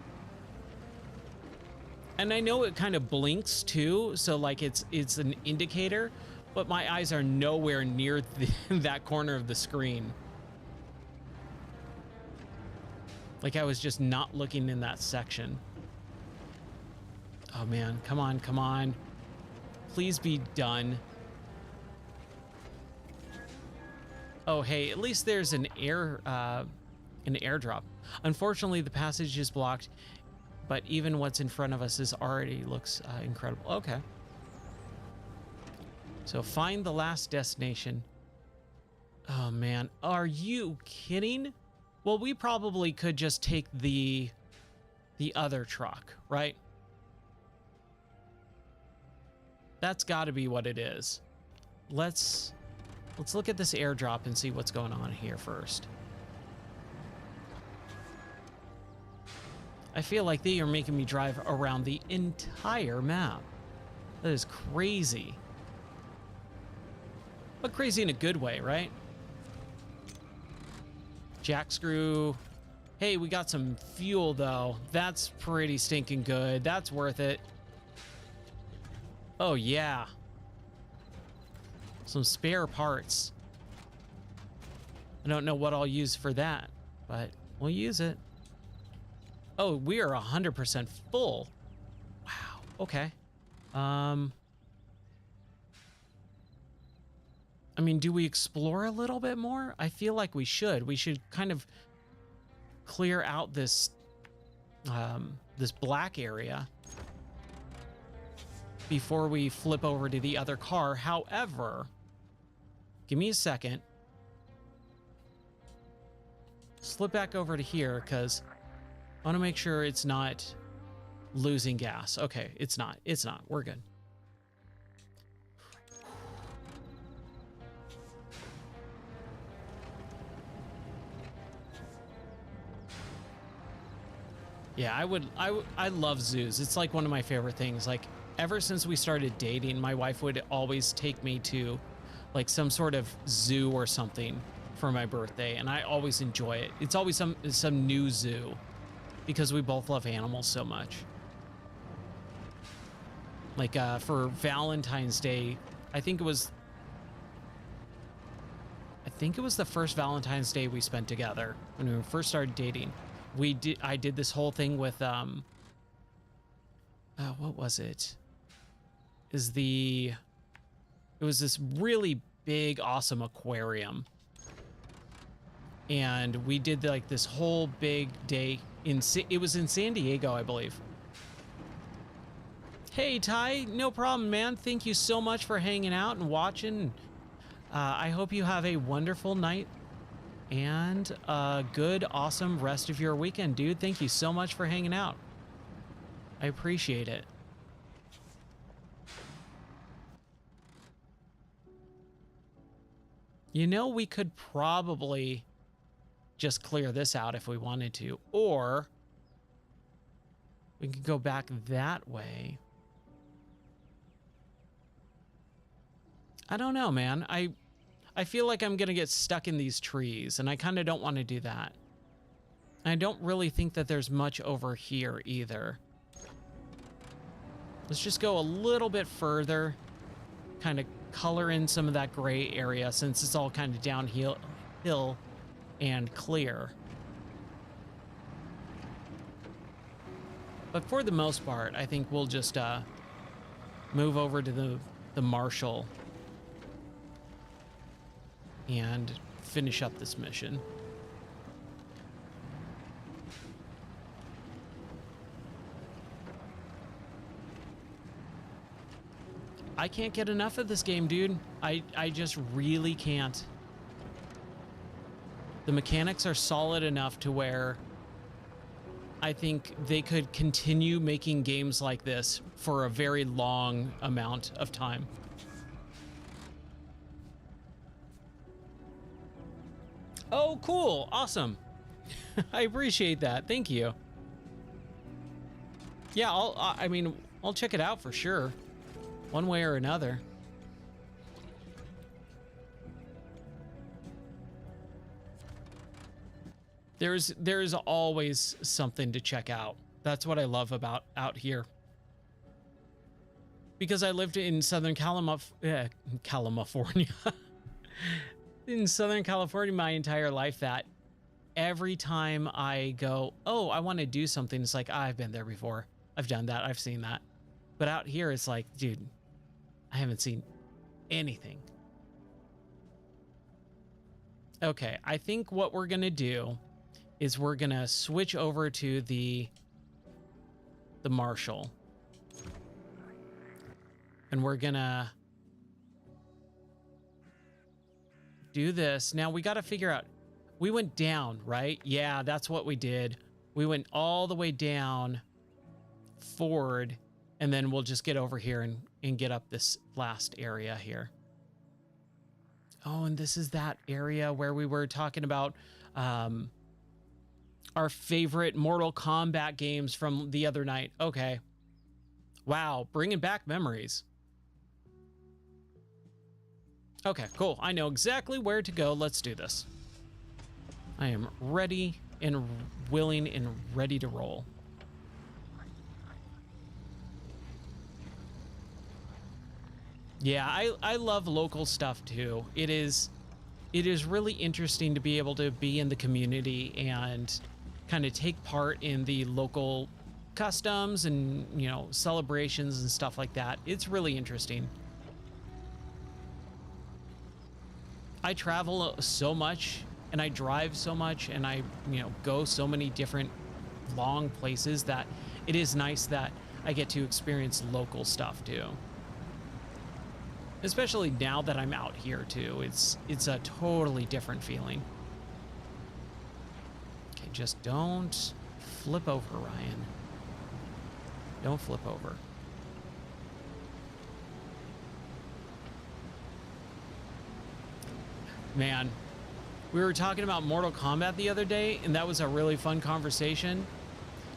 And I know it kind of blinks too, so like it's an indicator, but my eyes are nowhere near that corner of the screen. Like I was just not looking in that section. Oh man, come on, come on. Please be done. Oh hey, at least there's an airdrop. Unfortunately, the passage is blocked, but even what's in front of us is already looks incredible. Okay. So find the last destination. Oh man, are you kidding? Well, we probably could just take the other truck, right? That's got to be what it is. Let's look at this airdrop and see what's going on here first. I feel like they are making me drive around the entire map. That is crazy. But crazy in a good way, right? Jack screw. Hey, we got some fuel though. That's pretty stinking good. That's worth it. Oh yeah. Some spare parts. I don't know what I'll use for that, but we'll use it. Oh, we are 100% full. Wow. Okay. I mean, do we explore a little bit more? I feel like we should. We should kind of clear out this this black area before we flip over to the other car. However, give me a second. Slip back over to here because I want to make sure it's not losing gas. Okay, it's not. It's not. We're good. Yeah, I love zoos. It's like one of my favorite things. Like ever since we started dating, my wife would always take me to like some sort of zoo or something for my birthday, and I always enjoy it. It's always some new zoo because we both love animals so much. Like for Valentine's Day, I think it was the first Valentine's Day we spent together when we first started dating. I did this whole thing with what was it? It was this really big, awesome aquarium. And we did like this whole big day it was in San Diego, I believe. Hey, Ty, no problem, man. Thank you so much for hanging out and watching. I hope you have a wonderful night and a good, awesome rest of your weekend, dude. Thank you so much for hanging out. I appreciate it. You know, we could probably just clear this out if we wanted to, or we could go back that way. I don't know, man. I feel like I'm gonna get stuck in these trees, and I kind of don't want to do that. I don't really think that there's much over here either. Let's just go a little bit further, kind of color in some of that gray area since it's all kind of downhill and clear. But for the most part, I think we'll just move over to the Marshall and finish up this mission. I can't get enough of this game, dude. I just really can't. The mechanics are solid enough to where I think they could continue making games like this for a very long amount of time. Oh, cool. Awesome. I appreciate that. Thank you. Yeah, I'll check it out for sure. One way or another. There's always something to check out. That's what I love about out here. because I lived in Southern California, in Southern California my entire life, that every time I go, oh, I want to do something, it's like, I've been there before. I've done that. I've seen that. But out here, it's like, dude, I haven't seen anything. Okay, I think what we're going to do is we're going to switch over to the Marshal. And we're going to do this. Now, we got to figure out, we went down, right? Yeah, that's what we did. We went all the way down, forward, and then we'll just get over here and get up this last area here. Oh, and this is that area where we were talking about our favorite Mortal Kombat games from the other night. Okay. Wow, bringing back memories. Okay, cool. I know exactly where to go. Let's do this. I am ready and willing and ready to roll. Yeah, I love local stuff too. It is really interesting to be able to be in the community and kind of take part in the local customs and, you know, celebrations and stuff like that. It's really interesting. I travel so much and I drive so much and I, you know, go so many different long places that it is nice that I get to experience local stuff too. Especially now that I'm out here too. It's a totally different feeling. Okay, just don't flip over, Ryan. Don't flip over. Man, we were talking about Mortal Kombat the other day, and that was a really fun conversation.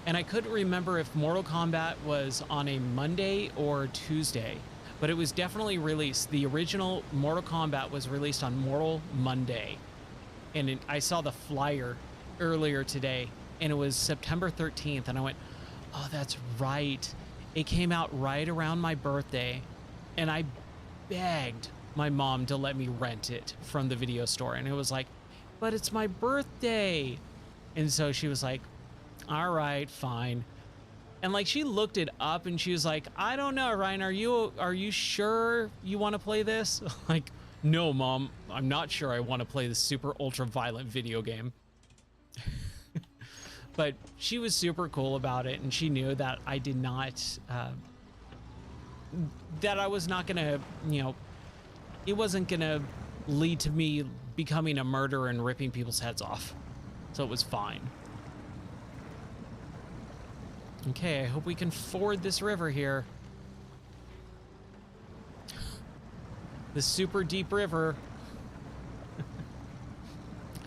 And I couldn't remember if Mortal Kombat was on a Monday or Tuesday, but it was definitely released. The original Mortal Kombat was released on Mortal Monday. And I saw the flyer earlier today, and it was September 13th. And I went, oh, that's right. It came out right around my birthday, and I begged my mom to let me rent it from the video store. And it was like, but it's my birthday. And so she was like, all right, fine. And like, she looked it up and she was like, I don't know, Ryan, are you sure you want to play this? Like, no, Mom, I'm not sure I want to play this super ultra violent video game. But she was super cool about it, and she knew that I did not, that I was not gonna, you know, it wasn't gonna lead to me becoming a murderer and ripping people's heads off. So it was fine. Okay, I hope we can ford this river here. This super deep river.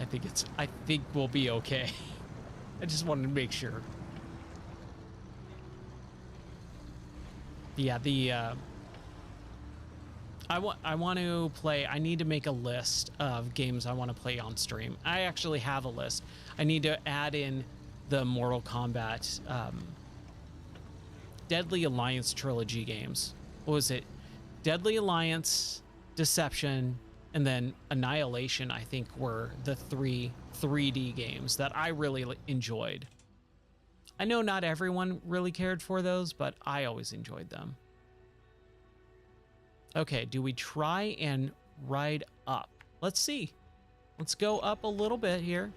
I think we'll be okay. I just wanted to make sure. Yeah, I want to play. I need to make a list of games I want to play on stream. I actually have a list. I need to add in the Mortal Kombat Deadly Alliance trilogy games. What was it? Deadly Alliance, Deception, and then Annihilation, I think, were the three 3D games that I really enjoyed. I know not everyone really cared for those, but I always enjoyed them. Okay, do we try and ride up? Let's see. Let's go up a little bit here.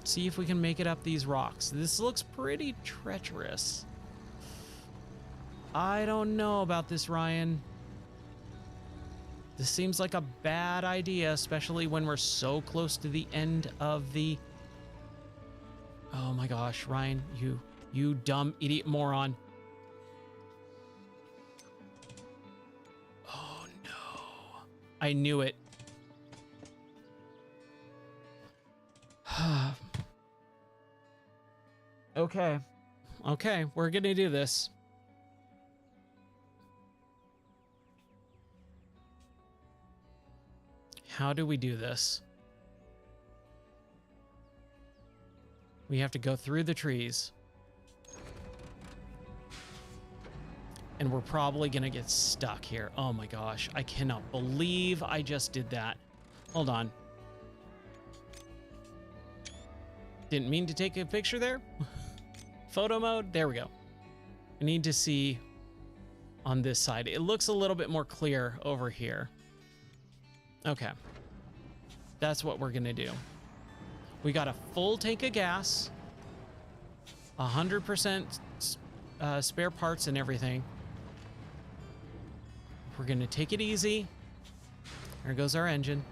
See if we can make it up these rocks. This looks pretty treacherous. I don't know about this, Ryan. This seems like a bad idea, especially when we're so close to the end of the... Oh my gosh, Ryan, you dumb idiot moron. Oh no. I knew it. Okay. Okay, we're gonna do this. How do we do this? We have to go through the trees. And we're probably gonna get stuck here. Oh my gosh, I cannot believe I just did that. Hold on. Didn't mean to take a picture there. Photo mode, there we go. I need to see on this side. It looks a little bit more clear over here. Okay. That's what we're gonna do. We got a full tank of gas, 100% spare parts and everything. We're gonna take it easy. There goes our engine.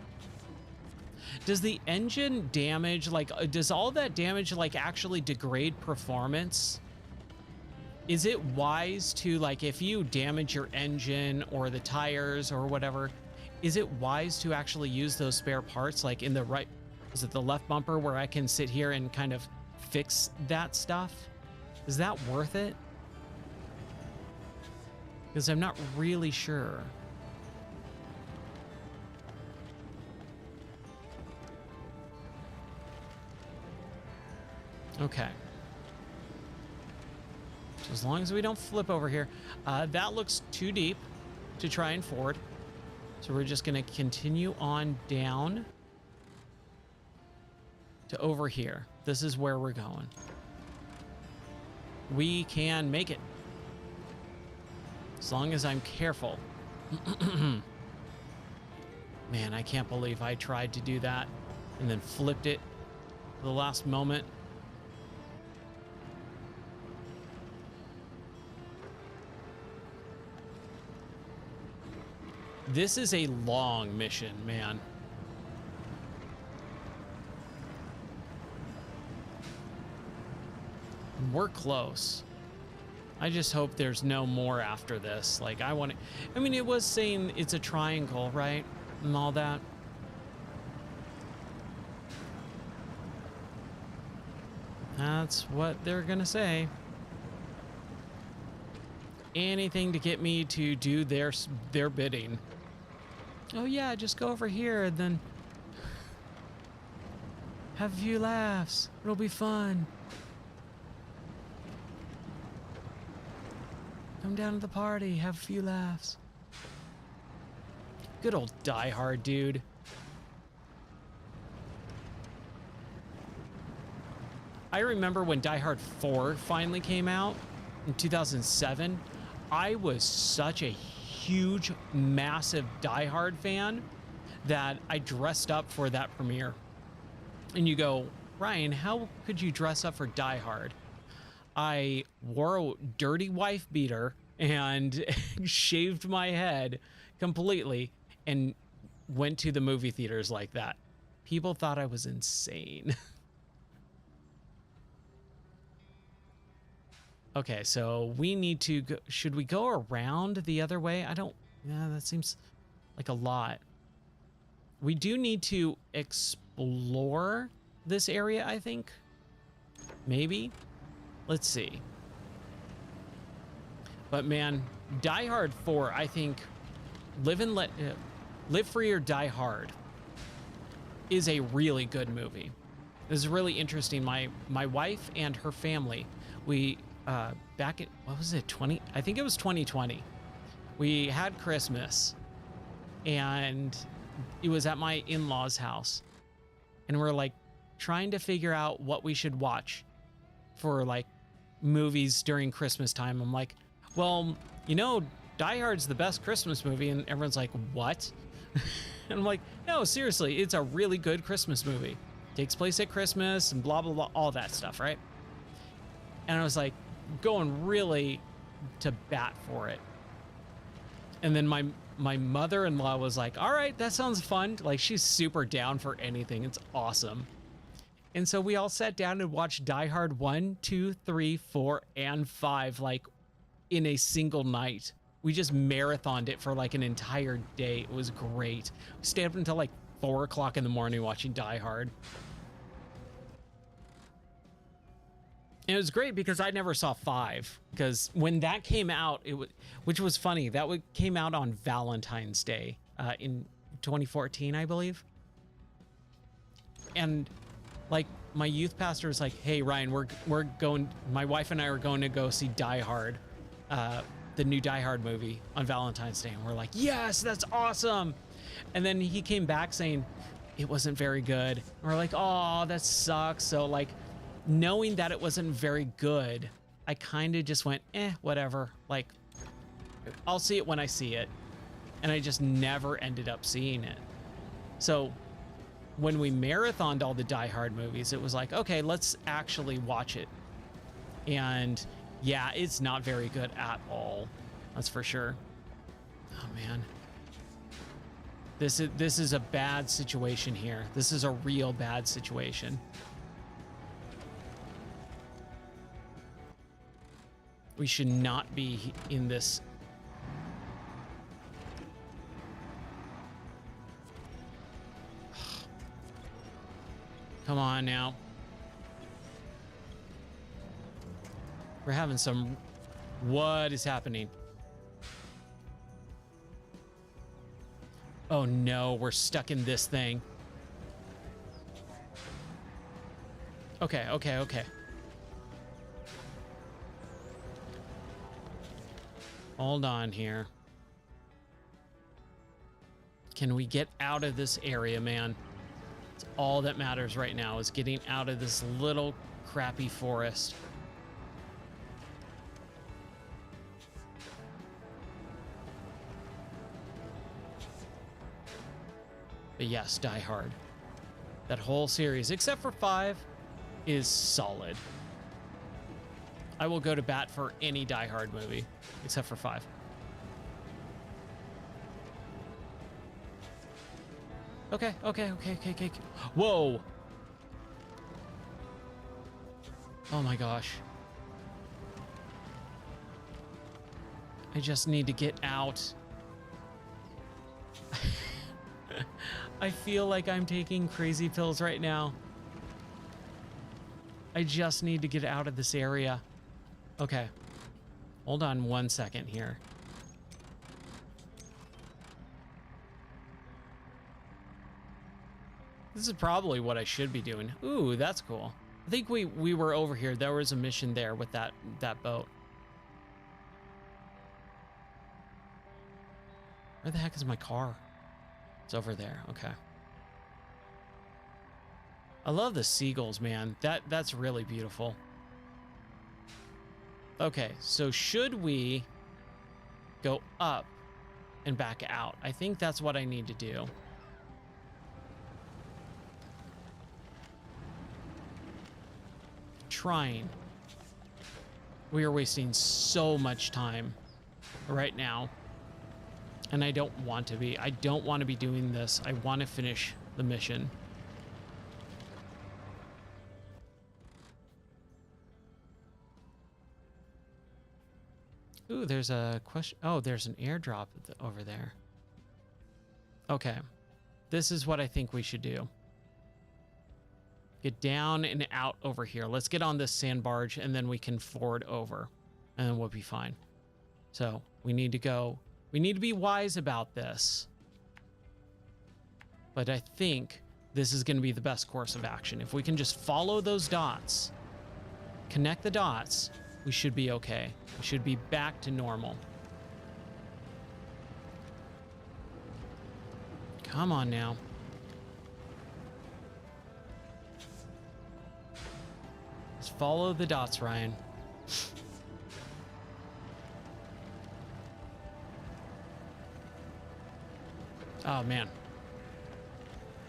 Does the engine damage, like, does all that damage, like, actually degrade performance? Is it wise to, like, if you damage your engine or the tires or whatever, is it wise to actually use those spare parts, like in the right, is it the left bumper where I can sit here and kind of fix that stuff? Is that worth it? Because I'm not really sure. Okay. So as long as we don't flip over here, that looks too deep to try and ford. So we're just going to continue on down to over here. This is where we're going. We can make it. As long as I'm careful. Man, I can't believe I tried to do that and then flipped it at the last moment. This is a long mission, man. We're close. I just hope there's no more after this. Like, I mean, it was saying it's a triangle, right? And all that. That's what they're gonna say. Anything to get me to do their bidding. Oh yeah, just go over here and then have a few laughs. It'll be fun. Come down to the party, have a few laughs. Good old Die Hard, dude. I remember when Die Hard 4 finally came out in 2007. I was such a huge, massive Die Hard fan that I dressed up for that premiere. And you go, Ryan, how could you dress up for Die Hard? I wore a dirty wife beater and shaved my head completely and went to the movie theaters like that. People thought I was insane. Okay, so we need to go. Should we go around the other way? Yeah, that seems like a lot. We do need to explore this area, I think. Maybe. Let's see. But man, Die Hard 4, I think Live Free or Die Hard is a really good movie. This is really interesting. My wife and her family, we back at, what was it, I think it was 2020. We had Christmas and it was at my in-laws' house. And we're like trying to figure out what we should watch for like movies during Christmas time. I'm like, well, you know, Die Hard's the best Christmas movie. And everyone's like, what? And I'm like, no, seriously, it's a really good Christmas movie. Takes place at Christmas and blah, blah, blah, all that stuff, right? And I was like going really to bat for it. And then my mother-in-law was like, all right, that sounds fun. Like, she's super down for anything. It's awesome. And so we all sat down and watched Die Hard 1, 2, 3, 4, and 5, like in a single night. We just marathoned it for like an entire day. It was great. We stayed up until like 4 o'clock in the morning watching Die Hard. And it was great because I never saw 5, because when that came out, which was funny, that came out on Valentine's Day in 2014, I believe. And like my youth pastor was like, hey Ryan, we're going, my wife and I are going to go see Die Hard the new Die Hard movie on Valentine's Day, and we're like, yes, that's awesome. And then he came back saying it wasn't very good. And we're like, oh, that sucks. So like, knowing that it wasn't very good, I kind of just went, whatever. Like, I'll see it when I see it. And I just never ended up seeing it. So when we marathoned all the Die Hard movies, it was like, okay, let's actually watch it. And yeah, it's not very good at all. That's for sure. Oh man. This is a bad situation here. This is a real bad situation. We should not be in this. Come on now. We're having some... What is happening? Oh no, we're stuck in this thing. Okay, okay, okay. Hold on here. Can we get out of this area, man? It's all that matters right now, is getting out of this little crappy forest. But yes, Die Hard. That whole series, except for 5, is solid. I will go to bat for any Die Hard movie, except for 5. Okay, okay, okay, okay, okay. Whoa! Oh my gosh. I just need to get out. I feel like I'm taking crazy pills right now. I just need to get out of this area. Okay. Hold on 1 second here. This is probably what I should be doing. Ooh, that's cool. I think we were over here. There was a mission there with that boat. Where the heck is my car? It's over there. Okay. I love the seagulls, man. That's really beautiful. Okay, so should we go up and back out? I think that's what I need to do. Trying. We are wasting so much time right now. And I don't want to be. I don't want to be doing this. I want to finish the mission. Ooh, there's a question. Oh, there's an airdrop over there. Okay. This is what I think we should do. Get down and out over here. Let's get on this sand barge and then we can forward over and then we'll be fine. So we need to go. We need to be wise about this. But I think this is going to be the best course of action. If we can just follow those dots, connect the dots, we should be okay. We should be back to normal. Come on now. Just follow the dots, Ryan. Oh, man.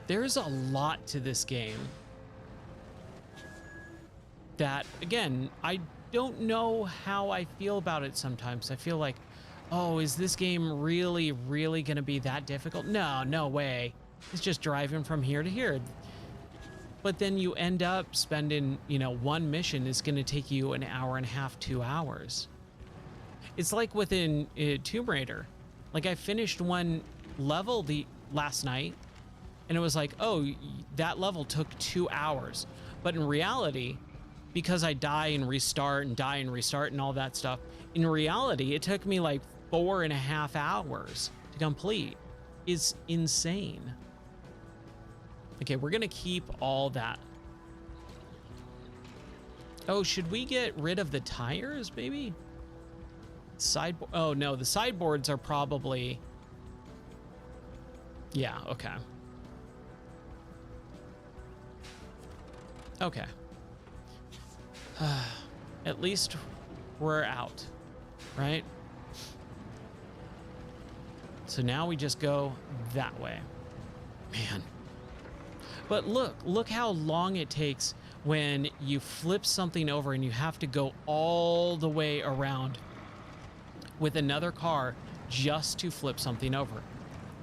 There's a lot to this game that, again, I don't know how I feel about it sometimes. I feel like, oh, is this game really, really going to be that difficult? No, no way. It's just driving from here to here. But then you end up spending, you know, one mission is going to take you an hour and a half, 2 hours. It's like within Tomb Raider. Like I finished one level last night and it was like, oh, that level took 2 hours. But in reality, because I die and restart and all that stuff, in reality, it took me like 4.5 hours to complete. It's insane. Okay, we're gonna keep all that. Oh, should we get rid of the tires, maybe? Sideboard. Oh, no, the sideboards are probably... Yeah, okay. Okay. At least we're out, right? So now we just go that way. Man. But look how long it takes when you flip something over and you have to go all the way around with another car just to flip something over.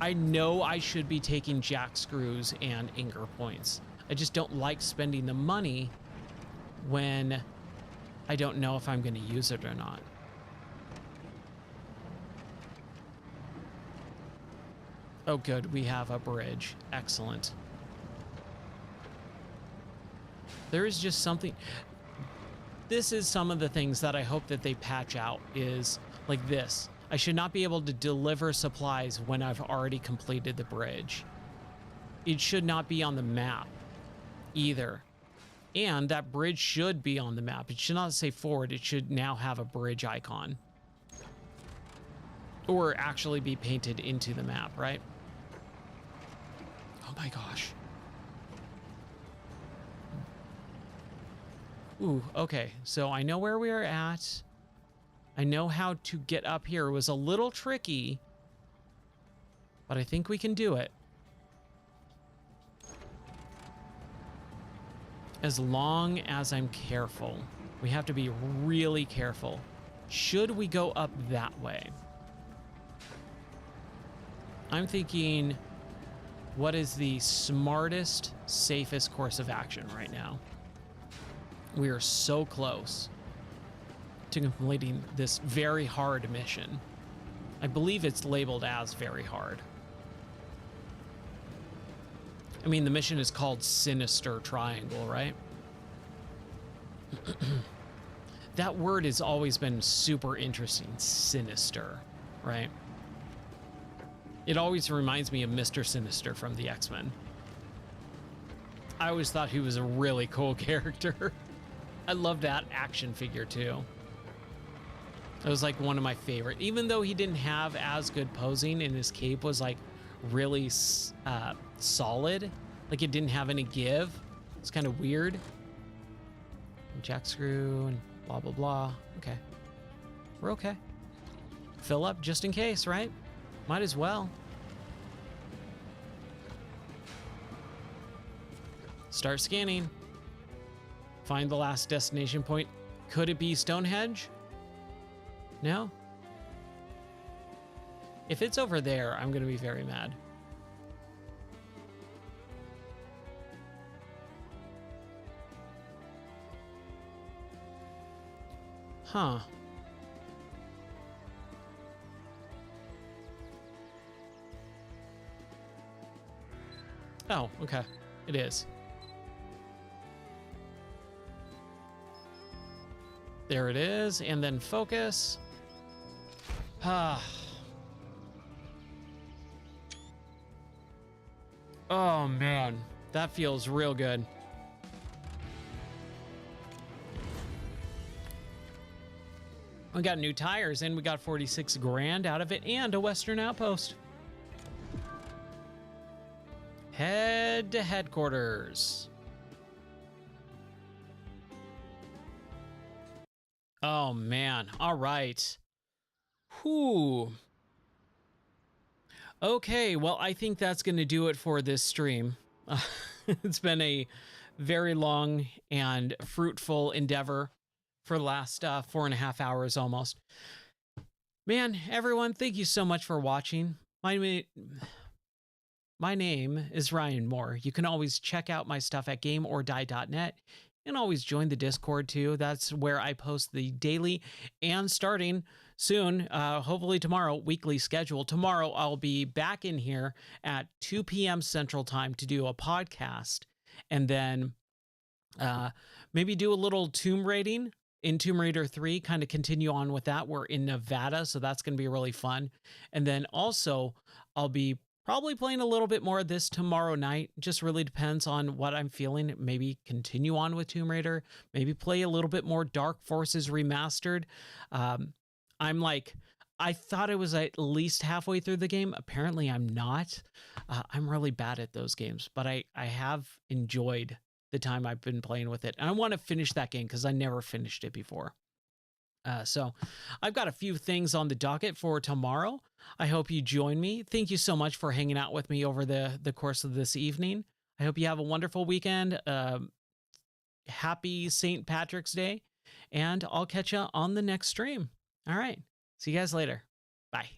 I know I should be taking jack screws and anger points. I just don't like spending the money when I don't know if I'm going to use it or not. Oh, good. We have a bridge. Excellent. There is just something. This is some of the things that I hope that they patch out is like this. I should not be able to deliver supplies when I've already completed the bridge. It should not be on the map either. And that bridge should be on the map. It should not say forward. It should now have a bridge icon. Or actually be painted into the map, right? Oh my gosh. Ooh, okay. So I know where we are at. I know how to get up here. It was a little tricky, but I think we can do it. As long as I'm careful. We have to be really careful. Should we go up that way? I'm thinking, what is the smartest, safest course of action right now? We are so close to completing this very hard mission. I believe it's labeled as very hard. I mean, the mission is called Sinister Triangle, right? That word has always been super interesting. Sinister, right? It always reminds me of Mr. Sinister from the X-Men. I always thought he was a really cool character. I love that action figure too. It was like one of my favorite, even though he didn't have as good posing and his cape was like really solid. Like it didn't have any give. It's kind of weird. And jack screw and blah, blah, blah. Okay. We're okay. Fill up just in case, right? Might as well. Start scanning. Find the last destination point. Could it be Stonehenge? No? If it's over there, I'm going to be very mad. Huh. Oh, okay. It is. There it is, and then focus. Ah. Oh man, that feels real good. We got new tires and we got 46 grand out of it and a Western Outpost. Head to headquarters. Oh man, all right. Whew. Okay, well, I think that's going to do it for this stream. It's been a very long and fruitful endeavor for the last 4.5 hours almost. Man, everyone, thank you so much for watching. My name is Ryan Moore. You can always check out my stuff at gameordie.net. And always join the Discord too. That's where I post the daily and starting soon, hopefully tomorrow, weekly schedule. Tomorrow I'll be back in here at 2 p.m. Central Time to do a podcast, and then maybe do a little Tomb raiding in Tomb Raider 3, kind of continue on with that. We're in Nevada, so that's going to be really fun. And then also I'll be probably playing a little bit more of this tomorrow night. Just really depends on what I'm feeling. Maybe continue on with Tomb Raider. Maybe play a little bit more Dark Forces Remastered. I'm like, I thought I was at least halfway through the game. Apparently, I'm not. I'm really bad at those games, but I have enjoyed the time I've been playing with it. And I want to finish that game because I never finished it before. So I've got a few things on the docket for tomorrow. I hope you join me. Thank you so much for hanging out with me over the course of this evening. I hope you have a wonderful weekend. Happy St. Patrick's Day, and I'll catch you on the next stream. All right. See you guys later. Bye.